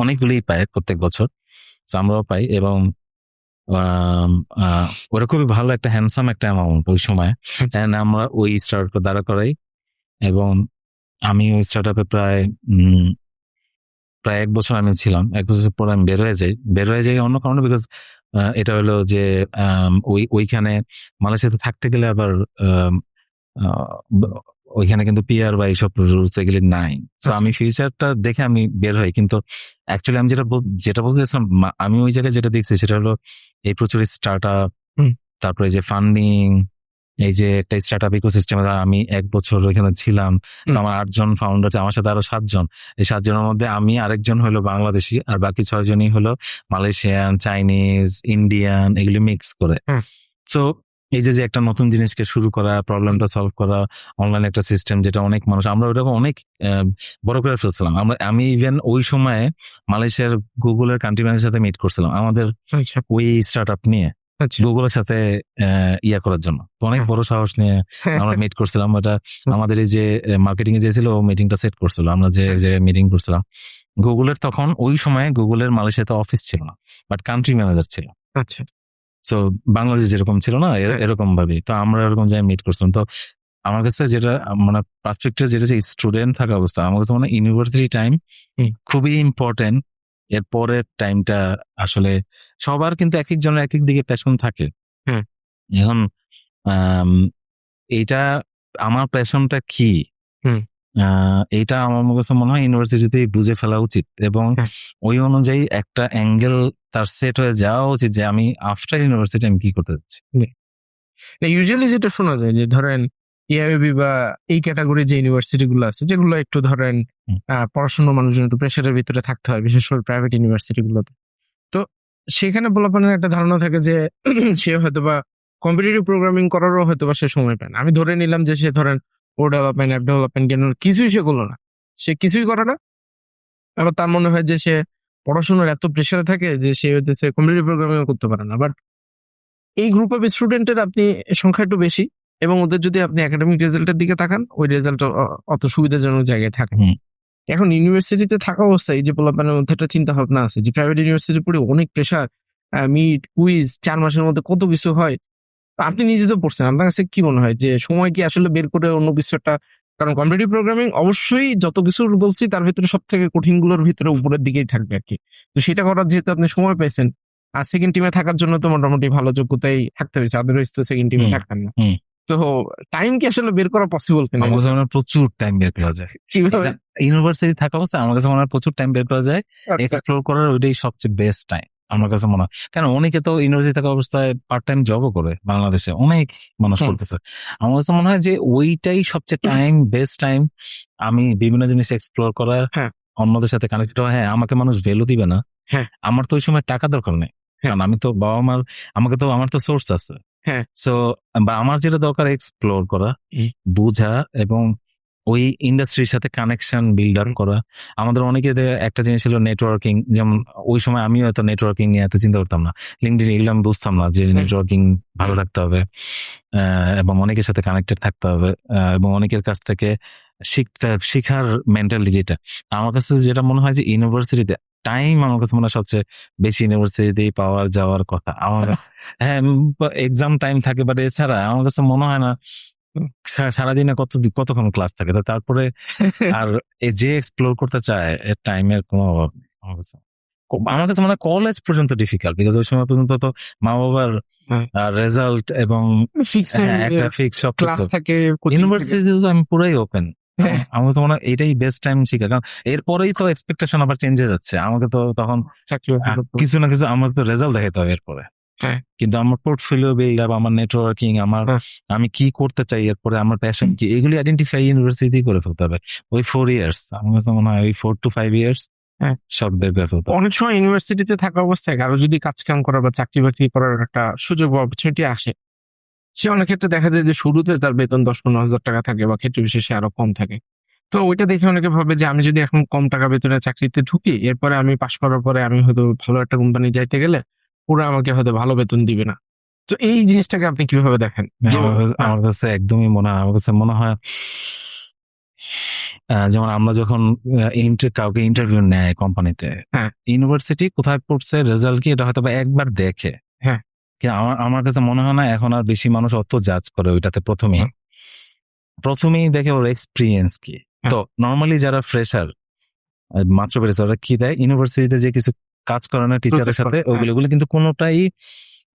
অনেকগুলোই পাই প্রত্যেক বছর, আমরাও পাই, এবং ওরা খুবই ভালো একটা হ্যান্ডসাম একটা অ্যামাউন্ট ওই সময়। আমরা ওই স্টার্ট দাঁড়া করাই, এবং আমি ওই স্টার্ট আপে প্রায় 1 বছর আমি ছিলাম। 1 বছর পর আমি বের হয়ে যাই অন্য কারণে, বিকজ এটা হলো যে ওইখানে মালয়েশিয়াতে থাকতে গেলে আবার ওইখানে কিন্তু পিআর বা এইসব রুলস এগুলি নাই। তো আমি ফিউচারটা দেখে আমি বের হই, কিন্তু অ্যাকচুয়ালি আমি যেটা বলতে চাইছিলাম, আমি ওই জায়গায় যেটা দেখছি সেটা হলো এই প্রচুর স্টার্ট আপ, তারপরে যে ফান্ডিং, এই যে একটা স্টার্ট আপ ইকোসিস্টেম, আমি 1 বছর ওইখানে ছিলাম। আমার 8 জন ফাউন্ডার, আমার সাথে আরো 7 জন। এই 7 জনের মধ্যে আমি আরেকজন হলো বাংলাদেশি, আর বাকি 6 জনই হলো মালয়েশিয়ান, চাইনিজ, ইন্ডিয়ান, এগুলি মিক্স করে। সো এই যে একটা নতুন জিনিসকে শুরু করা, প্রবলেমটা সলভ করা, অনলাইন একটা সিস্টেম যেটা অনেক মানুষ, আমরা ওটা অনেক বড় করে ফেলছিলাম। আমি ইভেন ওই সময় মালয়েশিয়ার গুগলের কান্ট্রি ম্যানেজারের সাথে মিট করছিলাম আমাদের ওই স্টার্ট আপ নিয়ে, গুগলের সাথে ইয়া করার জন্য। অনেক বড় সাহস নিয়ে আমরা মিট করছিলাম। ওটা আমাদের এই যে মার্কেটিং এ যেছিল, ও মিটিংটা সেট করছিল, আমরা যে মিটিং করছিলাম গুগলের। তখন ওই সময় গুগলের মালয়েশিয়াতে অফিস ছিল না, বাট কান্ট্রি ম্যানেজার ছিল। আচ্ছা, সো বাংলাদেশ যেরকম ছিল না হ্যাঁ। এরকম ভাবে তো আমরা এরকম জায়গায় মিট করছিলাম। তো আমার কাছে যেটা মানে পার্সপেক্টিভ যেটা যে স্টুডেন্ট থাকা অবস্থা আমার কাছে মানে ইউনিভার্সিটি টাইম হুম। খুবই ইম্পর্টেন্ট। এর পরের টাইমটা আসলে সবার কিন্তু এক একজনের এক এক দিকে প্যাশন থাকে। হুম। এখন এইটা আমার প্যাশনটা কি হুম। এইটা আমার কাছে মনে হয় ইউনিভার্সিটিতে বুঝে ফেলা উচিত এবং হ্যাঁ। ওই অনুযায়ী একটা অ্যাঙ্গেল তার সেট হয়ে যাওয়া উচিত যে আমি আফটার ইউনিভার্সিটি আমি কি করতে যাচ্ছি। ইউজুয়ালি যেটা শোনা যায় যে ধরেন ইআইবি বা এই ক্যাটাগরি যে ইউনিভার্সিটি গুলো আছে যেগুলো একটু ধরেন হুম। পড়াশোনা মানুষজন একটু প্রেশারের ভিতরে থাকতে হয়, বিশেষ করে প্রাইভেট ইউনিভার্সিটি গুলোতে। তো সেখানে পোলাপানের একটা ধারণা থাকে যে সে হয়তো বা কম্পিটিটিভ প্রোগ্রামিং করারও হয়তো বা সে সময় পায় না। আমি ধরে নিলাম যে সে ধরেন ও ডেভেলপমেন্ট, অ্যাপ ডেভেলপমেন্ট, কিছুই সে করলো না, সে কিছুই করে না। আবার তার মনে হয় যে সে পড়াশোনার এত প্রেশারে থাকে যে সে হচ্ছে কম্পিটিটিভ প্রোগ্রামিং করতে পারে না। বাট এই গ্রুপ অফ স্টুডেন্টের আপনি সংখ্যা একটু বেশি, এবং ওদের যদি আপনি একাডেমিক রেজাল্টের দিকে তাকান, ওই রেজাল্ট অত সুবিধাজনক জায়গায় থাকে। হুম। এখন ইউনিভার্সিটিতে থাকা অবস্থায় যে পোলাপানের মধ্যে একটা চিন্তা ভাবনা আছে যে প্রাইভেট ইউনিভার্সিটি পড়ে অনেক প্রেশার, মিট, কুইজ, 4 মাসের মধ্যে কত কিছু হয়। তো আপনি নিজে তো পড়ছেন, আপনার কাছে কি মনে হয় যে সময় কি আসলে বের করে অন্য কিছু একটা, কারণ কম্পিটিটিভ প্রোগ্রামিং অবশ্যই যত কিছু বলছি তার ভিতরে সব থেকে কঠিন গুলোর ভিতরে উপরের দিকেই থাকবে আর কি। তো সেটা করার যেহেতু আপনি সময় পেয়েছেন, আর সেকেন্ড টিমে থাকার জন্য তো মোটামুটি ভালো যোগ্যতাই থাকতে হয়েছে, আদারওয়াইজ তো সেকেন্ড টিমে হুম, থাকতেন না। হুম। তো টাইম কি আসলে বের করা পসিবল কিনা? আমার কাছে মনে হয় প্রচুর টাইম বের করা যায়। কিভাবে? ইউনিভার্সিটি থাকা অবস্থায় আমার কাছে মনে হয় প্রচুর টাইম বের করা যায়। আচ্ছা। এক্সপ্লোর করার ওইটাই সবচেয়ে বেস্ট টাইম আমার কাছে মনে হয়। কারণ অনেকে তো ইউনিভার্সিটি থাকা অবস্থায় পার্ট টাইম জবও করে, বাংলাদেশে অনেক মানুষ হুম। করতেছে। আমার কাছে মনে হয় যে ওইটাই সবচেয়ে বেস্ট টাইম আমি বিভিন্ন জিনিস এক্সপ্লোর করার, হ্যাঁ। অন্যদের সাথে কানেক্টেড হওয়া। হ্যাঁ, আমাকে মানুষ ভ্যালু দিবে না, হ্যাঁ। আমার তো ওই সময় টাকা দরকার নেই, হ্যাঁ। কারণ আমি তো বাবা মার, আমার তো সোর্স আছে। হ্যাঁ। সো বা আমার যেটা দরকার এক্সপ্লোর করা, হুম। বুঝা এবং ওই ইন্ডাস্ট্রির সাথে কানেকশন বিল্ড আপ করা। আমাদের অনেকে একটা জিনিস ছিল নেটওয়ার্কিং, যেমন ওই সময় আমিও এত নেটওয়ার্কিং নিয়ে এত চিন্তা করতাম না, লিঙ্কডইন এগুলো আমি বুঝতাম না যে নেটওয়ার্কিং ভালো থাকতে হবে এবং অনেকের সাথে কানেক্টেড থাকতে হবে এবং অনেকের কাছ থেকে শিখার মেন্টালিটিটা। আমার কাছে যেটা মনে হয় যে ইউনিভার্সিটিতে টাইম আমার কাছে মনে হয় সবচেয়ে বেশি ইউনিভার্সিটিতেই পাওয়ার যাওয়ার কথা আমার। হ্যাঁ, এক্সাম টাইম থাকে, বাট এছাড়া আমার কাছে মনে হয় না সারাদিনে কতক্ষণ ক্লাস থাকে। তো তারপরে আর যে এক্সপ্লোর করতে চায় এর টাইমের কোনো অভাব নেই আমার কাছে। আমার কাছে মনে হয় কলেজ পর্যন্ত ডিফিকাল্ট, বিকজ ওই সময় পর্যন্ত তো মা বাবার রেজাল্ট এবং ফিক্স একটা ফিক্স সব ক্লাস থাকে, ইউনিভার্সিটি আমি পুরাই ওপেন। হ্যাঁ। আমার কাছে মনে হয় এটাই বেস্ট টাইম শিখা, কারণ এরপরেই তো এক্সপেকটেশন আবার চেঞ্জ হয়ে যাচ্ছে। আমাকে তো তখন চাকরি কিছু না কিছু আমার তো রেজাল্ট দেখাতে হবে এরপরে। হ্যাঁ। কিন্তু আমার পোর্টফোলিও বিল্ড আপ, আমার নেটওয়ার্কিং, আমার আমি কি করতে চাই এরপরে, আমার প্যাশন কি, এগুলি আইডেন্টিফাই ইউনিভার্সিটি করে ফেলতে হবে। ওই 4 ইয়ার্স আমার কাছে মনে হয় ওই 4 to 5 ইয়ার্স সব বের করে ফেলতে হবে। অনেক সময় ইউনিভার্সিটিতে থাকা অবস্থায় কারো যদি কাজ কাম করার বা চাকরি বাকরি করার একটা সুযোগ বা অপরচুনিটি আসে, সে অনেক ক্ষেত্রে দেখা যায় যে শুরুতে তার বেতন 10-15 হাজার টাকা থাকে বা ক্ষেত্রে বিশেষে আরো কম থাকে। তো ওইটা দেখে অনেকে ভাবে যে আমি যদি এখন কম টাকা বেতনের চাকরিতে ঢুকি, এরপরে আমি পাশ করার পরে আমি হয়তো ভালো একটা কোম্পানি যাইতে গেলে ওরা আমাকে হয়তো ভালো বেতন দিবে না। তো এই জিনিসটাকে আপনি কিভাবে দেখেন? আমার কাছে একদমই মনে হয়, আমার কাছে মনে হয় যেমন আমরা যখন কাউকে ইন্টারভিউ নেয় কোম্পানিতে, হ্যাঁ। ইউনিভার্সিটি কোথায় পড়ছে, রেজাল্ট কি, এটা হয়তো একবার দেখে। হ্যাঁ। কিন্তু আমার কাছে মনে হয় না এখন আর বেশি মানুষ অত জাজ করে ওইটাতে। প্রথমেই দেখে ওর এক্সপিরিয়েন্স কি। তো নর্মালি যারা ফ্রেশার মাত্র বেড়েছে ওরা কি দেয়, ইউনিভার্সিটিতে যে কিছু কাজ করে না টিচারের সাথে, ওগুলো কিন্তু কোনোটাই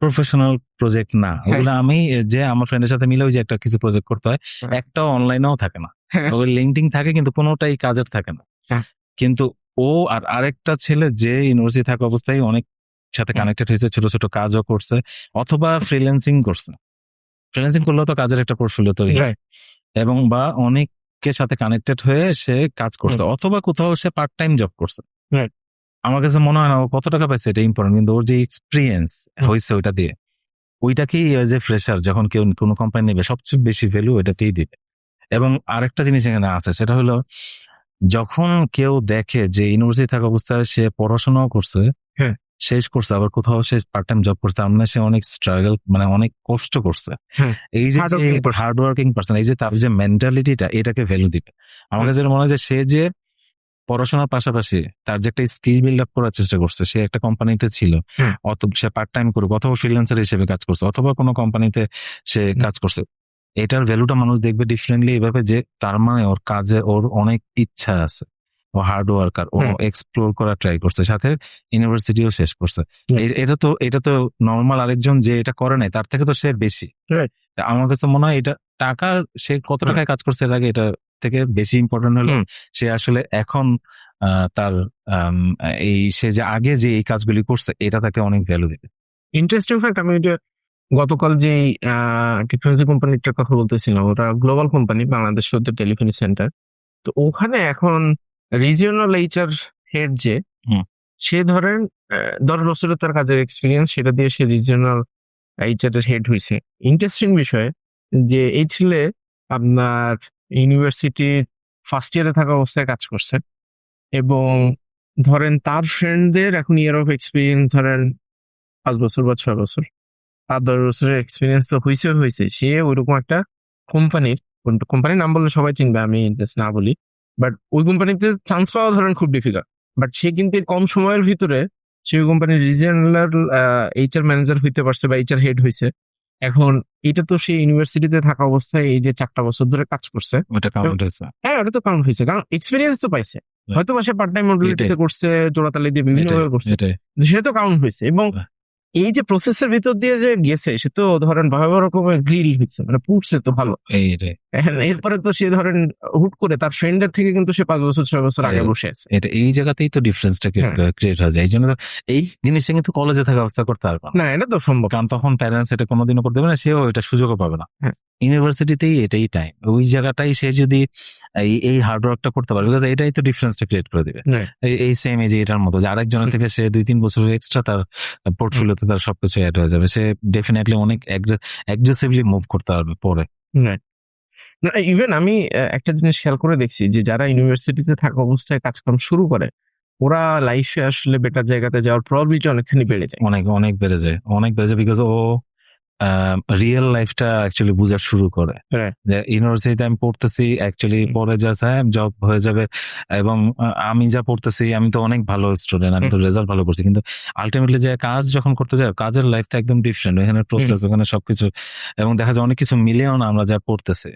প্রফেশনাল প্রজেক্ট না। ওগুলো আমি যে আমার ফ্রেন্ডের সাথে মিলে ওই যে একটা কিছু প্রজেক্ট করতে হয়, একটাও অনলাইনেও থাকে না, ওই লিঙ্কডিন থাকে কিন্তু কোনোটাই কাজের থাকে না। কিন্তু ও আর আরেকটা ছেলে যে ইউনিভার্সিটি থাকা অবস্থায় অনেক সাথে কানেক্টেড হয়েছে, ছোট ছোট কাজও করছে অথবা ফ্রিল্যান্সিং করছে। ফ্রিল্যান্সিং করলেও তো কাজের একটা পোর্টফোলিও তৈরি হয়, এবং বা অনেকের সাথে কানেক্টেড হয়ে সে কাজ করছে অথবা কোথাও সে পার্ট টাইম জব করছে। আমার কাছে মনে হয় না ও কত টাকা পাইছে এটা ইম্পর্টেন্ট, কিন্তু ওর যে এক্সপিরিয়েন্স হয়েছে ওইটা দিয়ে, ওইটাকেই যে ফ্রেশার যখন কেউ কোনো কোম্পানি নেবে সবচেয়ে বেশি ভ্যালু ওইটাকেই দিবে। এবং আরেকটা জিনিস এখানে আছে, সেটা হলো যখন কেউ দেখে যে ইউনিভার্সিটি থাকা অবস্থায় সে পড়াশোনাও করছে, শেষ করছে, আবার কোথাও সে পার্ট টাইম জব করছে, আমরা সে অনেক স্ট্রাগল মানে অনেক কষ্ট করছে, এই যে হার্ড ওয়ার্কিং পারসন, এই যে তার যে মেন্টালিটিটা, এটাকে ভ্যালু দিবে। আমার কাছে মনে হয় যে সে যে পড়াশোনার পাশাপাশি তার যে একটা স্কিল বিল্ড আপ করার চেষ্টা করছে, সে একটা কোম্পানিতে ছিল, হুম। অথবা সে পার্ট টাইম করুক অথবা ফ্রিল্যান্সার হিসেবে কাজ করছে অথবা কোনো কোম্পানিতে সে কাজ করছে, এটার ভ্যালুটা মানুষ দেখবে ডিফারেন্টলি এভাবে যে তার মানে ওর কাজে ওর অনেক ইচ্ছা আছে, ও হার্ড ওয়ার্কার, ও এক্সপ্লোর করা ট্রাই করছে, সাথে ইউনিভার্সিটিও শেষ করছে। এটা তো নর্মাল আরেকজন যে এটা করে নাই তার থেকে তো সে বেশি। Right. আমার কাছে মনে হয় এটা টাকা, সে কত টাকায় কাজ করছে এর আগে, এটা থেকে বেশি ইম্পর্টেন্ট হলো সে আসলে এখন তার সে যে আগে যে এই কাজগুলি করছে এটা তাকে অনেক ভ্যালু দিবে। ইন্টারেস্টিং ফ্যাক্ট, আমি এটা গতকাল যে টেকনোলজি কোম্পানিটার কথা বলতেছিলাম, ওটা গ্লোবাল কোম্পানি, বাংলাদেশে ওদের টেলিফোনি সেন্টার। তো ওখানে এখন রিজিওনাল এইচআর হেড যে, সে ধরেন 10 বছরের তার কাজের এক্সপিরিয়েন্স, সেটা দিয়ে সে রিজিওনাল এইচআর এর হেড হয়েছে। ইন্টারেস্টিং বিষয় যে এই ছেলে আপনার ইউনিভার্সিটির ফার্স্ট ইয়ারে থাকা অবস্থায় কাজ করছে, এবং ধরেন তার ফ্রেন্ডদের এখন ইয়ার অফ এক্সপিরিয়েন্স ধরেন 5 বছর বা 6 বছর, তার 10 বছরের এক্সপিরিয়েন্স তো হয়েছে। সে ওইরকম একটা কোম্পানির নাম বললে সবাই চিনবে, আমি জাস্ট না বলি, বাট ওই কোম্পানিতে চান্স পাওয়া ধরেন খুব ডিফিকাল্ট, বাট সে কিন্তু এই কম সময়ের ভিতরে সে ওই কোম্পানির রিজিওনাল এইচআর ম্যানেজার হইতে পারছে বা এইচআর হেড হয়েছে। এখন এটা তো সে ইউনিভার্সিটিতে থাকা অবস্থায় এই যে 4টা বছর ধরে কাজ করছে, ওটা কাউন্ট হয়েছে। হ্যাঁ ওটা তো কাউন্ট হয়েছে, কারণ এক্সপিরিয়েন্স তো পাইছে। হয়তো বা সে পার্ট টাইম মডুলিটিতে করছে, জোড়াতালি দিয়ে বিভিন্ন ভাবে করছে, সে তো কাউন্ট হয়েছে। এবং এই যে প্রসেসের ভিতর দিয়ে যে গেছে, সে তো ধরেন ভয়াবহ রকমের গ্রিল হয়েছে, মানে পুড়ছে তো ভালো। এরপরে তো সে ধরেন হুট করে তার ফ্রেন্ডের থেকে কিন্তু সে 5 বছর 6 বছর আগে বসে আছে। এটা এই জায়গাতেই তো ডিফারেন্সটা ক্রিয়েট হয়ে যায়। এই জন্য এই জিনিসটা কিন্তু কলেজে থাকা অবস্থা করতে পারবে না, এটা তো সম্ভব, কারণ তখন প্যারেন্টস এটা কোনোদিনও করতে পারবে না, সেও এটা সুযোগও পাবে না। ইউনিভার্সিটিতেই এটাই টাইম, ওই জায়গাটাই সে যদি এই হার্ড ওয়ার্কটা করতে পারবে, বিকজ এটাই তো ডিফারেন্সটা ক্রিয়েট করে দিবে। এই সেম এই যে এটার মতো যে আরেকজনের থেকে সে 2-3 বছর এক্সট্রা তার পোর্টফোলিওতে তার সবকিছু অ্যাড হয়ে যাবে, সে ডেফিনেটলি অনেক অ্যাগ্রেসিভলি মুভ করতে পারবে পরে। না, ইভেন আমি একটা জিনিস খেয়াল করে দেখছি যে যারা ইউনিভার্সিটিতে থাকা অবস্থায় কাজকাম শুরু করে, ওরা লাইফে আসলে বেটার জায়গাতে যাওয়ার প্রবাবিলিটি অনেকখানি বেড়ে যায়, অনেক বেড়ে যায় বিকজ ও রিয়েল লাইফটা অ্যাকচুয়ালি বোঝা শুরু করে। যে ইউনিভার্সিটিতে আমি পড়তেছি, অ্যাকচুয়ালি পরে যা জব হয়ে যাবে, এবং আমি যা পড়তেছি, আমি তো অনেক ভালো স্টুডেন্ট, আমি তো রেজাল্ট ভালো করছি, কিন্তু আলটিমেটলি যে কাজ যখন করতে যায়, কাজের লাইফটা একদম ডিফারেন্ট, এখানে প্রসেস, ওখানে সবকিছু, এবং দেখা যায় অনেক কিছু মিলেও না আমরা যা পড়তেছি।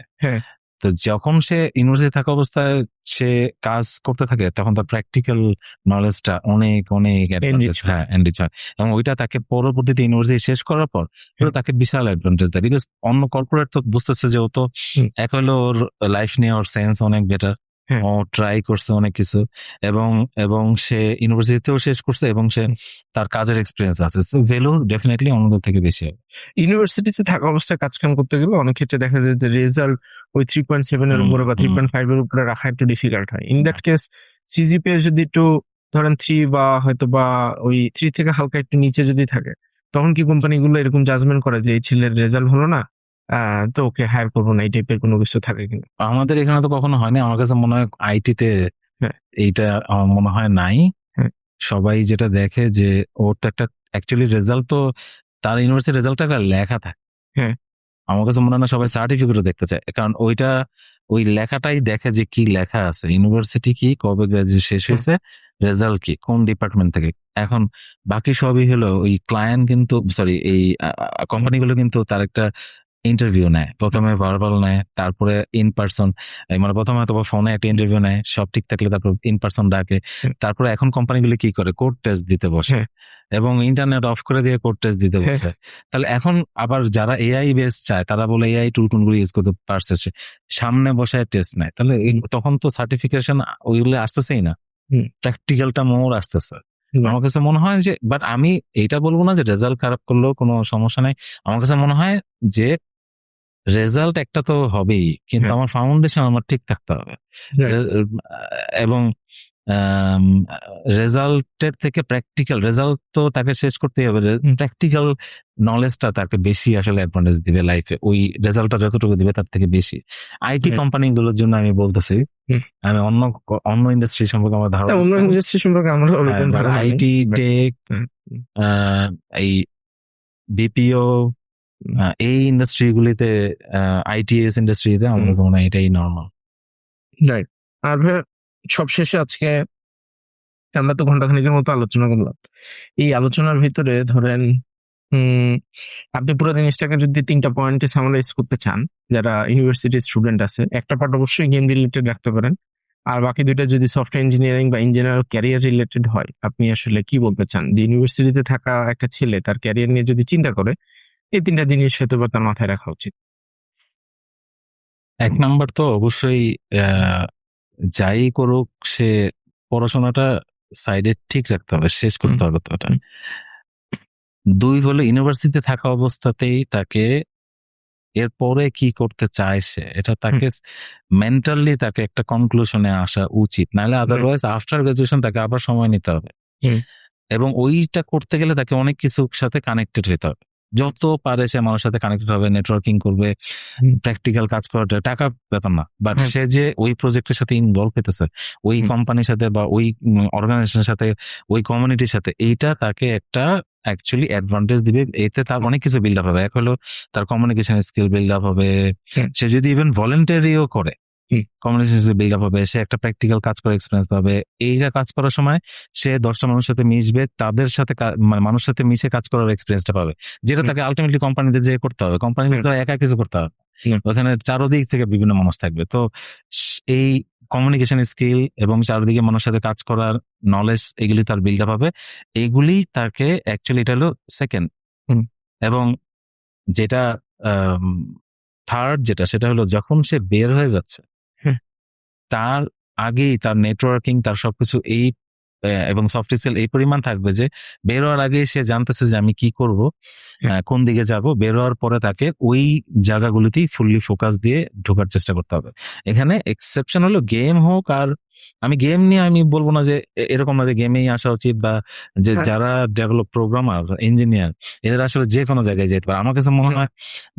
তো যখন সে ইউনিভার্সিটি থাকা অবস্থায় সে কাজ করতে থাকে, তখন তার প্র্যাকটিক্যাল নলেজটা অনেক এনরিচ হয়, এবং ওইটা তাকে পরবর্তীতে ইউনিভার্সিটি শেষ করার পর তাকে বিশাল অ্যাডভান্টেজ দেয়, বিকজ অন্য কর্পোরেট তো বুঝতেছে যে ও তো এক হলো ওর লাইফ নিয়ে ওর সেন্স অনেক বেটার, ও ট্রাই করছে অনেক কিছু, এবং সে ইউনিভার্সিটিতেও শেষ করছে, এবং সে তার কাজের এক্সপিরিয়েন্স আছে, ভ্যালু ডেফিনেটলি অন্যদের থেকে বেশি হবে। ইউনিভার্সিটিতে থাকা অবস্থায় কাজ কাম করতে গেলে অনেক ক্ষেত্রে দেখা যায় যে রেজাল্ট ওই 3.7 এর উপরে বা 3.5 এর উপরে রাখা একটু ডিফিকাল্ট হয়। ইন দ্যাট কেস সিজিপিএ যদি একটু ধরেন 3 বা হয়তো বা ওই 3 থেকে হালকা একটু নিচে যদি থাকে, তখন কি কোম্পানিগুলো এরকম জাজমেন্ট করে যে এই ছেলের রেজাল্ট ভালো না, তো ওকে হায়ার করবো না, এই টাইপের কোনো কিছু থাকে কিনা? আমাদের এখানে তো কখনো হয়নি, আমার কাছে মনে হয় আইটিতে এইটা আমার মনে হয় নাই। সবাই যেটা দেখে যে ওর তো একটা অ্যাকচুয়ালি রেজাল্ট, তো তার ইউনিভার্সিটি রেজাল্টটা একটা লেখা থাকে, আমার কাছে মনে হয় না সবাই সার্টিফিকেটও দেখতে চায়, কারণ ওই লেখাটাই দেখে যে কি লেখা আছে, ইউনিভার্সিটি কি, কবে গ্রাজুয়েট শেষ হয়েছে, রেজাল্ট কি, কোন ডিপার্টমেন্ট থেকে। এখন বাকি সবই হলো ওই ক্লায়েন্ট কিন্তু এই কোম্পানিগুলো কিন্তু তার একটা ইন্টারভিউ নেয়, প্রথমে ভার্বাল নেয়, তারপরে ইন পার্সন, মানে প্রথমে হয়তো ফোনে একটা ইন্টারভিউ নেয়, সব ঠিক থাকলে তারপর ইন পার্সন ডাকে, তারপরে এখন কোম্পানিগুলো কি করে, কোড টেস্ট দিতে বসে, এবং ইন্টারনেট অফ করে দিয়ে কোড টেস্ট দিতে বসে। তাহলে এখন আবার যারা এআই বেস চায়, তারা বলে এআই টুল কোনগুলো ইউজ করতে পারছে, সামনে বসায় টেস্ট নেয়, তাহলে তখন তো সার্টিফিকেশন ওইগুলো আসতেছেই না, প্র্যাকটিক্যালটা মোর আসতেছে। আমার কাছে মনে হয় যে, বাট আমি এইটা বলবো না যে রেজাল্ট খারাপ করলেও কোনো সমস্যা নাই, আমার কাছে মনে হয় যে রেজাল্ট একটা তো হবেই, কিন্তু আমার ফাউন্ডেশন আমার ঠিক থাকতে হবে, এবং রেজাল্টের থেকে প্র্যাকটিক্যাল রেজাল্ট তো তাকে শেষ করতেই হবে, প্র্যাকটিক্যাল নলেজটা তাকে বেশি আসলে অ্যাডভান্টেজ দিবে লাইফে, ওই রেজাল্টটা যতটুকু দিবে তার থেকে বেশি। আইটি কোম্পানিগুলোর জন্য আমি বলতেছি, আমি অন্য ইন্ডাস্ট্রি সম্পর্কে আমার ধারণা, অন্য ইন্ডাস্ট্রি সম্পর্কে আমার আইটি টেক, এই বিপিও, এই ইন্ডাস্ট্রিগুলিতে, আইটিএস ইন্ডাস্ট্রিতে আমার কাছে মনে হয় এটাই নর্মাল। রাইট। আর সবশেষে আজকে আমরা তো ঘন্টাখানেকের মতো আলোচনা করলাম। এই আলোচনার ভিতরে ধরেন আপনি পুরো জিনিসটাকে যদি ৩টা পয়েন্টে সামারাইজ করতে চান, যারা ইউনিভার্সিটির স্টুডেন্ট আছে, একটা পার্ট অবশ্যই গেম রিলেটেড রাখতে পারেন। আর বাকি ২টা যদি সফটওয়্যার ইঞ্জিনিয়ারিং বা ইন জেনারেল ক্যারিয়ার রিলেটেড হয়, আপনি আসলে কি বলতে চান? যে ইউনিভার্সিটিতে থাকা একটা ছেলে তার ক্যারিয়ার নিয়ে যদি চিন্তা করে, এই ৩টা জিনিস হয়তোবা তার মাথায় রাখা উচিত। ১ নাম্বার তো অবশ্যই যাই করুক সে পড়াশোনাটা সাইডে ঠিক রাখতে হবে, শেষ করতে হবে তো ওটা। হুম। ২ হলো ইউনিভার্সিটিতে থাকা অবস্থাতেই তাকে এরপরে কি করতে চায় সে, এটা তাকে মেন্টালি তাকে একটা কনক্লুশনে আসা উচিত। নাহলে আদারওয়াইজ আফটার গ্রাজুয়েশন তাকে আবার সময় নিতে হবে। হুম। এবং ওইটা করতে গেলে তাকে অনেক কিছুর সাথে কানেক্টেড হইতে হবে। যত পারে সে মানুষের সাথে কানেক্টেড হবে, নেটওয়ার্কিং করবে, প্র্যাকটিক্যাল কাজ করাটা টাকা ব্যাপার না, বাট হুম। সে যে ওই প্রজেক্টের সাথে ইনভলভ হইতেছে, ওই হুম। কোম্পানির সাথে বা ওই অর্গানাইজেশনের সাথে, ওই কমিউনিটির সাথে, এইটা তাকে একটা অ্যাকচুয়ালি অ্যাডভান্টেজ দিবে। এতে তার অনেক কিছু বিল্ড আপ হবে। এক হলো তার কমিউনিকেশন স্কিল বিল্ড আপ হবে। হুম। সে যদি ইভেন ভলেন্টারিও করে, হুম। কমিউনিকেশন স্কিল বিল্ড আপ হবে। সে একটা প্র্যাকটিক্যাল কাজ করার এক্সপিরিয়েন্স পাবে। এইটা কাজ করার সময় সে 10টা মানুষের সাথে মিশবে, তাদের সাথে মানে মানুষের সাথে মিশে কাজ করার এক্সপিরিয়েন্সটা পাবে, যেটা তাকে আলটিমেটলি কোম্পানিতে যেয়ে করতে হবে। কোম্পানিতে তো একা কিছু করতে হবে, ওখানে চারদিক থেকে বিভিন্ন মানুষ থাকবে। তো এই কমিউনিকেশন স্কিল এবং চারদিকে মানুষের সাথে কাজ করার নলেজ, এগুলি তার বিল্ড আপ হবে। এইগুলি তাকে অ্যাকচুয়ালি, এটা হলো সেকেন্ড। এবং যেটা থার্ড যেটা, সেটা হলো যখন সে বের হয়ে যাচ্ছে তার আগেই তার নেটওয়ার্কিং, তার সবকিছু এই এবং সফট স্কিল এই পরিমাণ থাকবে যে বের হওয়ার আগেই সে জানতেছে যে আমি কি করব, কোন দিকে যাব। বের হওয়ার পরে তাকে ওই জায়গাগুলিতেই ফুললি ফোকাস দিয়ে ঢোকার চেষ্টা করতে হবে। এখানে এক্সেপশন হলো গেম হোক, আর আমি গেম নিয়ে আমি বলবো না যে এরকম না যে গেমেই আসা উচিত, বা যে যারা ডেভেলপ প্রোগ্রামার, ইঞ্জিনিয়ার, এদের আসলে যে কোনো জায়গায় যেতে পারে। আমার কাছে মনে হয়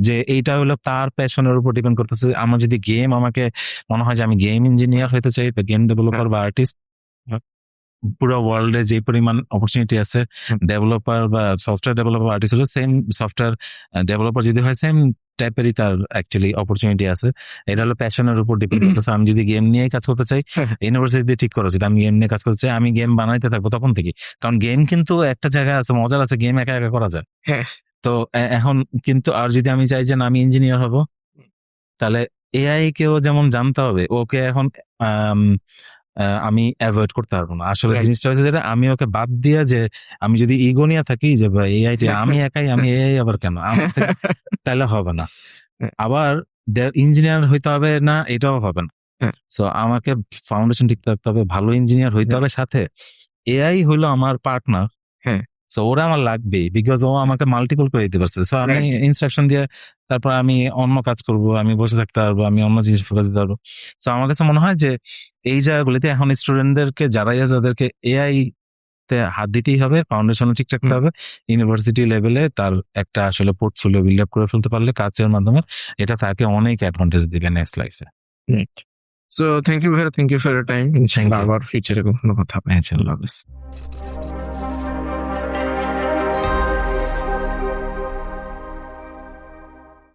যে এইটা হলো তার প্যাশনের উপর ডিপেন্ড করতেছে। আমার যদি গেম, আমাকে মনে হয় যে আমি গেম ইঞ্জিনিয়ার হতে চাই বা গেম ডেভেলপার বা আর্টিস্ট, পুরো ওয়ার্ল্ডে যে পরিমাণ অপরচুনিটি আছে, ডেভেলপার বা সফটওয়্যার ডেভেলপার, আর্টিস্ট হলো সেম, সফটওয়্যার ডেভেলপার যদি হয় সেম টাইপেরই তার অ্যাকচুয়ালি অপরচুনিটি আছে। এটা হলো প্যাশনের উপর ডিপেন্ড করতেছে। আমি যদি গেম নিয়ে কাজ করতে চাই, ইউনিভার্সিটিতে ঠিক করা উচিত আমি গেম নিয়ে কাজ করতে চাই, আমি গেম বানাইতে থাকবো তখন থেকে। কারণ গেম কিন্তু একটা জায়গায় আছে, মজার আছে, গেম একা একা করা যায়। তো এখন কিন্তু আর যদি আমি চাই যে না আমি ইঞ্জিনিয়ার হব, তাহলে এআই কেও যেমন জানতে হবে, ওকে এখন আমি অ্যাভয়েড করতে পারবো না। আসলে জিনিসটা হচ্ছে যেটা, আমি ওকে বাদ দিয়া যে আমি যদি ইগো নিয়ে থাকি যে এআই আমি একাই, আমি এআই আবার কেন, তাহলে হবে না। আবার ইঞ্জিনিয়ার হইতে হবে না, এটাও হবে না। সো আমাকে ফাউন্ডেশন ঠিক রাখতে হবে, ভালো ইঞ্জিনিয়ার হইতে হবে, সাথে এআই হইলো আমার পার্টনার। সো ওরা আমার লাগবে, বিকজ ও আমাকে মাল্টিপল করে দিতে পারছে। সো আমি ইনস্ট্রাকশন দিয়ে তারপর আমি অন্য কাজ করব, আমি বসে থাকতে পারবো, আমি অন্য জিনিস ফোকাস দিতে পারবো। সো আমার কাছে মনে হয় যে এই জায়গাগুলিতে এখন স্টুডেন্টদেরকে, যারাই আছে তাদেরকে এআই তে হাত দিতেই হবে, ফাউন্ডেশনও ঠিক রাখতে হবে। ইউনিভার্সিটি লেভেলে তার একটা আসলে পোর্টফোলিও বিল্ড আপ করে ফেলতে পারলে কাজের মাধ্যমে, এটা তাকে অনেক অ্যাডভান্টেজ দিবে নেক্সট লাইফে। সো থ্যাংক ইউ ভাইয়া, thank you for your time. ইনশাআল্লাহ আবার ফিউচারে কখনো কথা হবে। ইনশাআল্লাহ।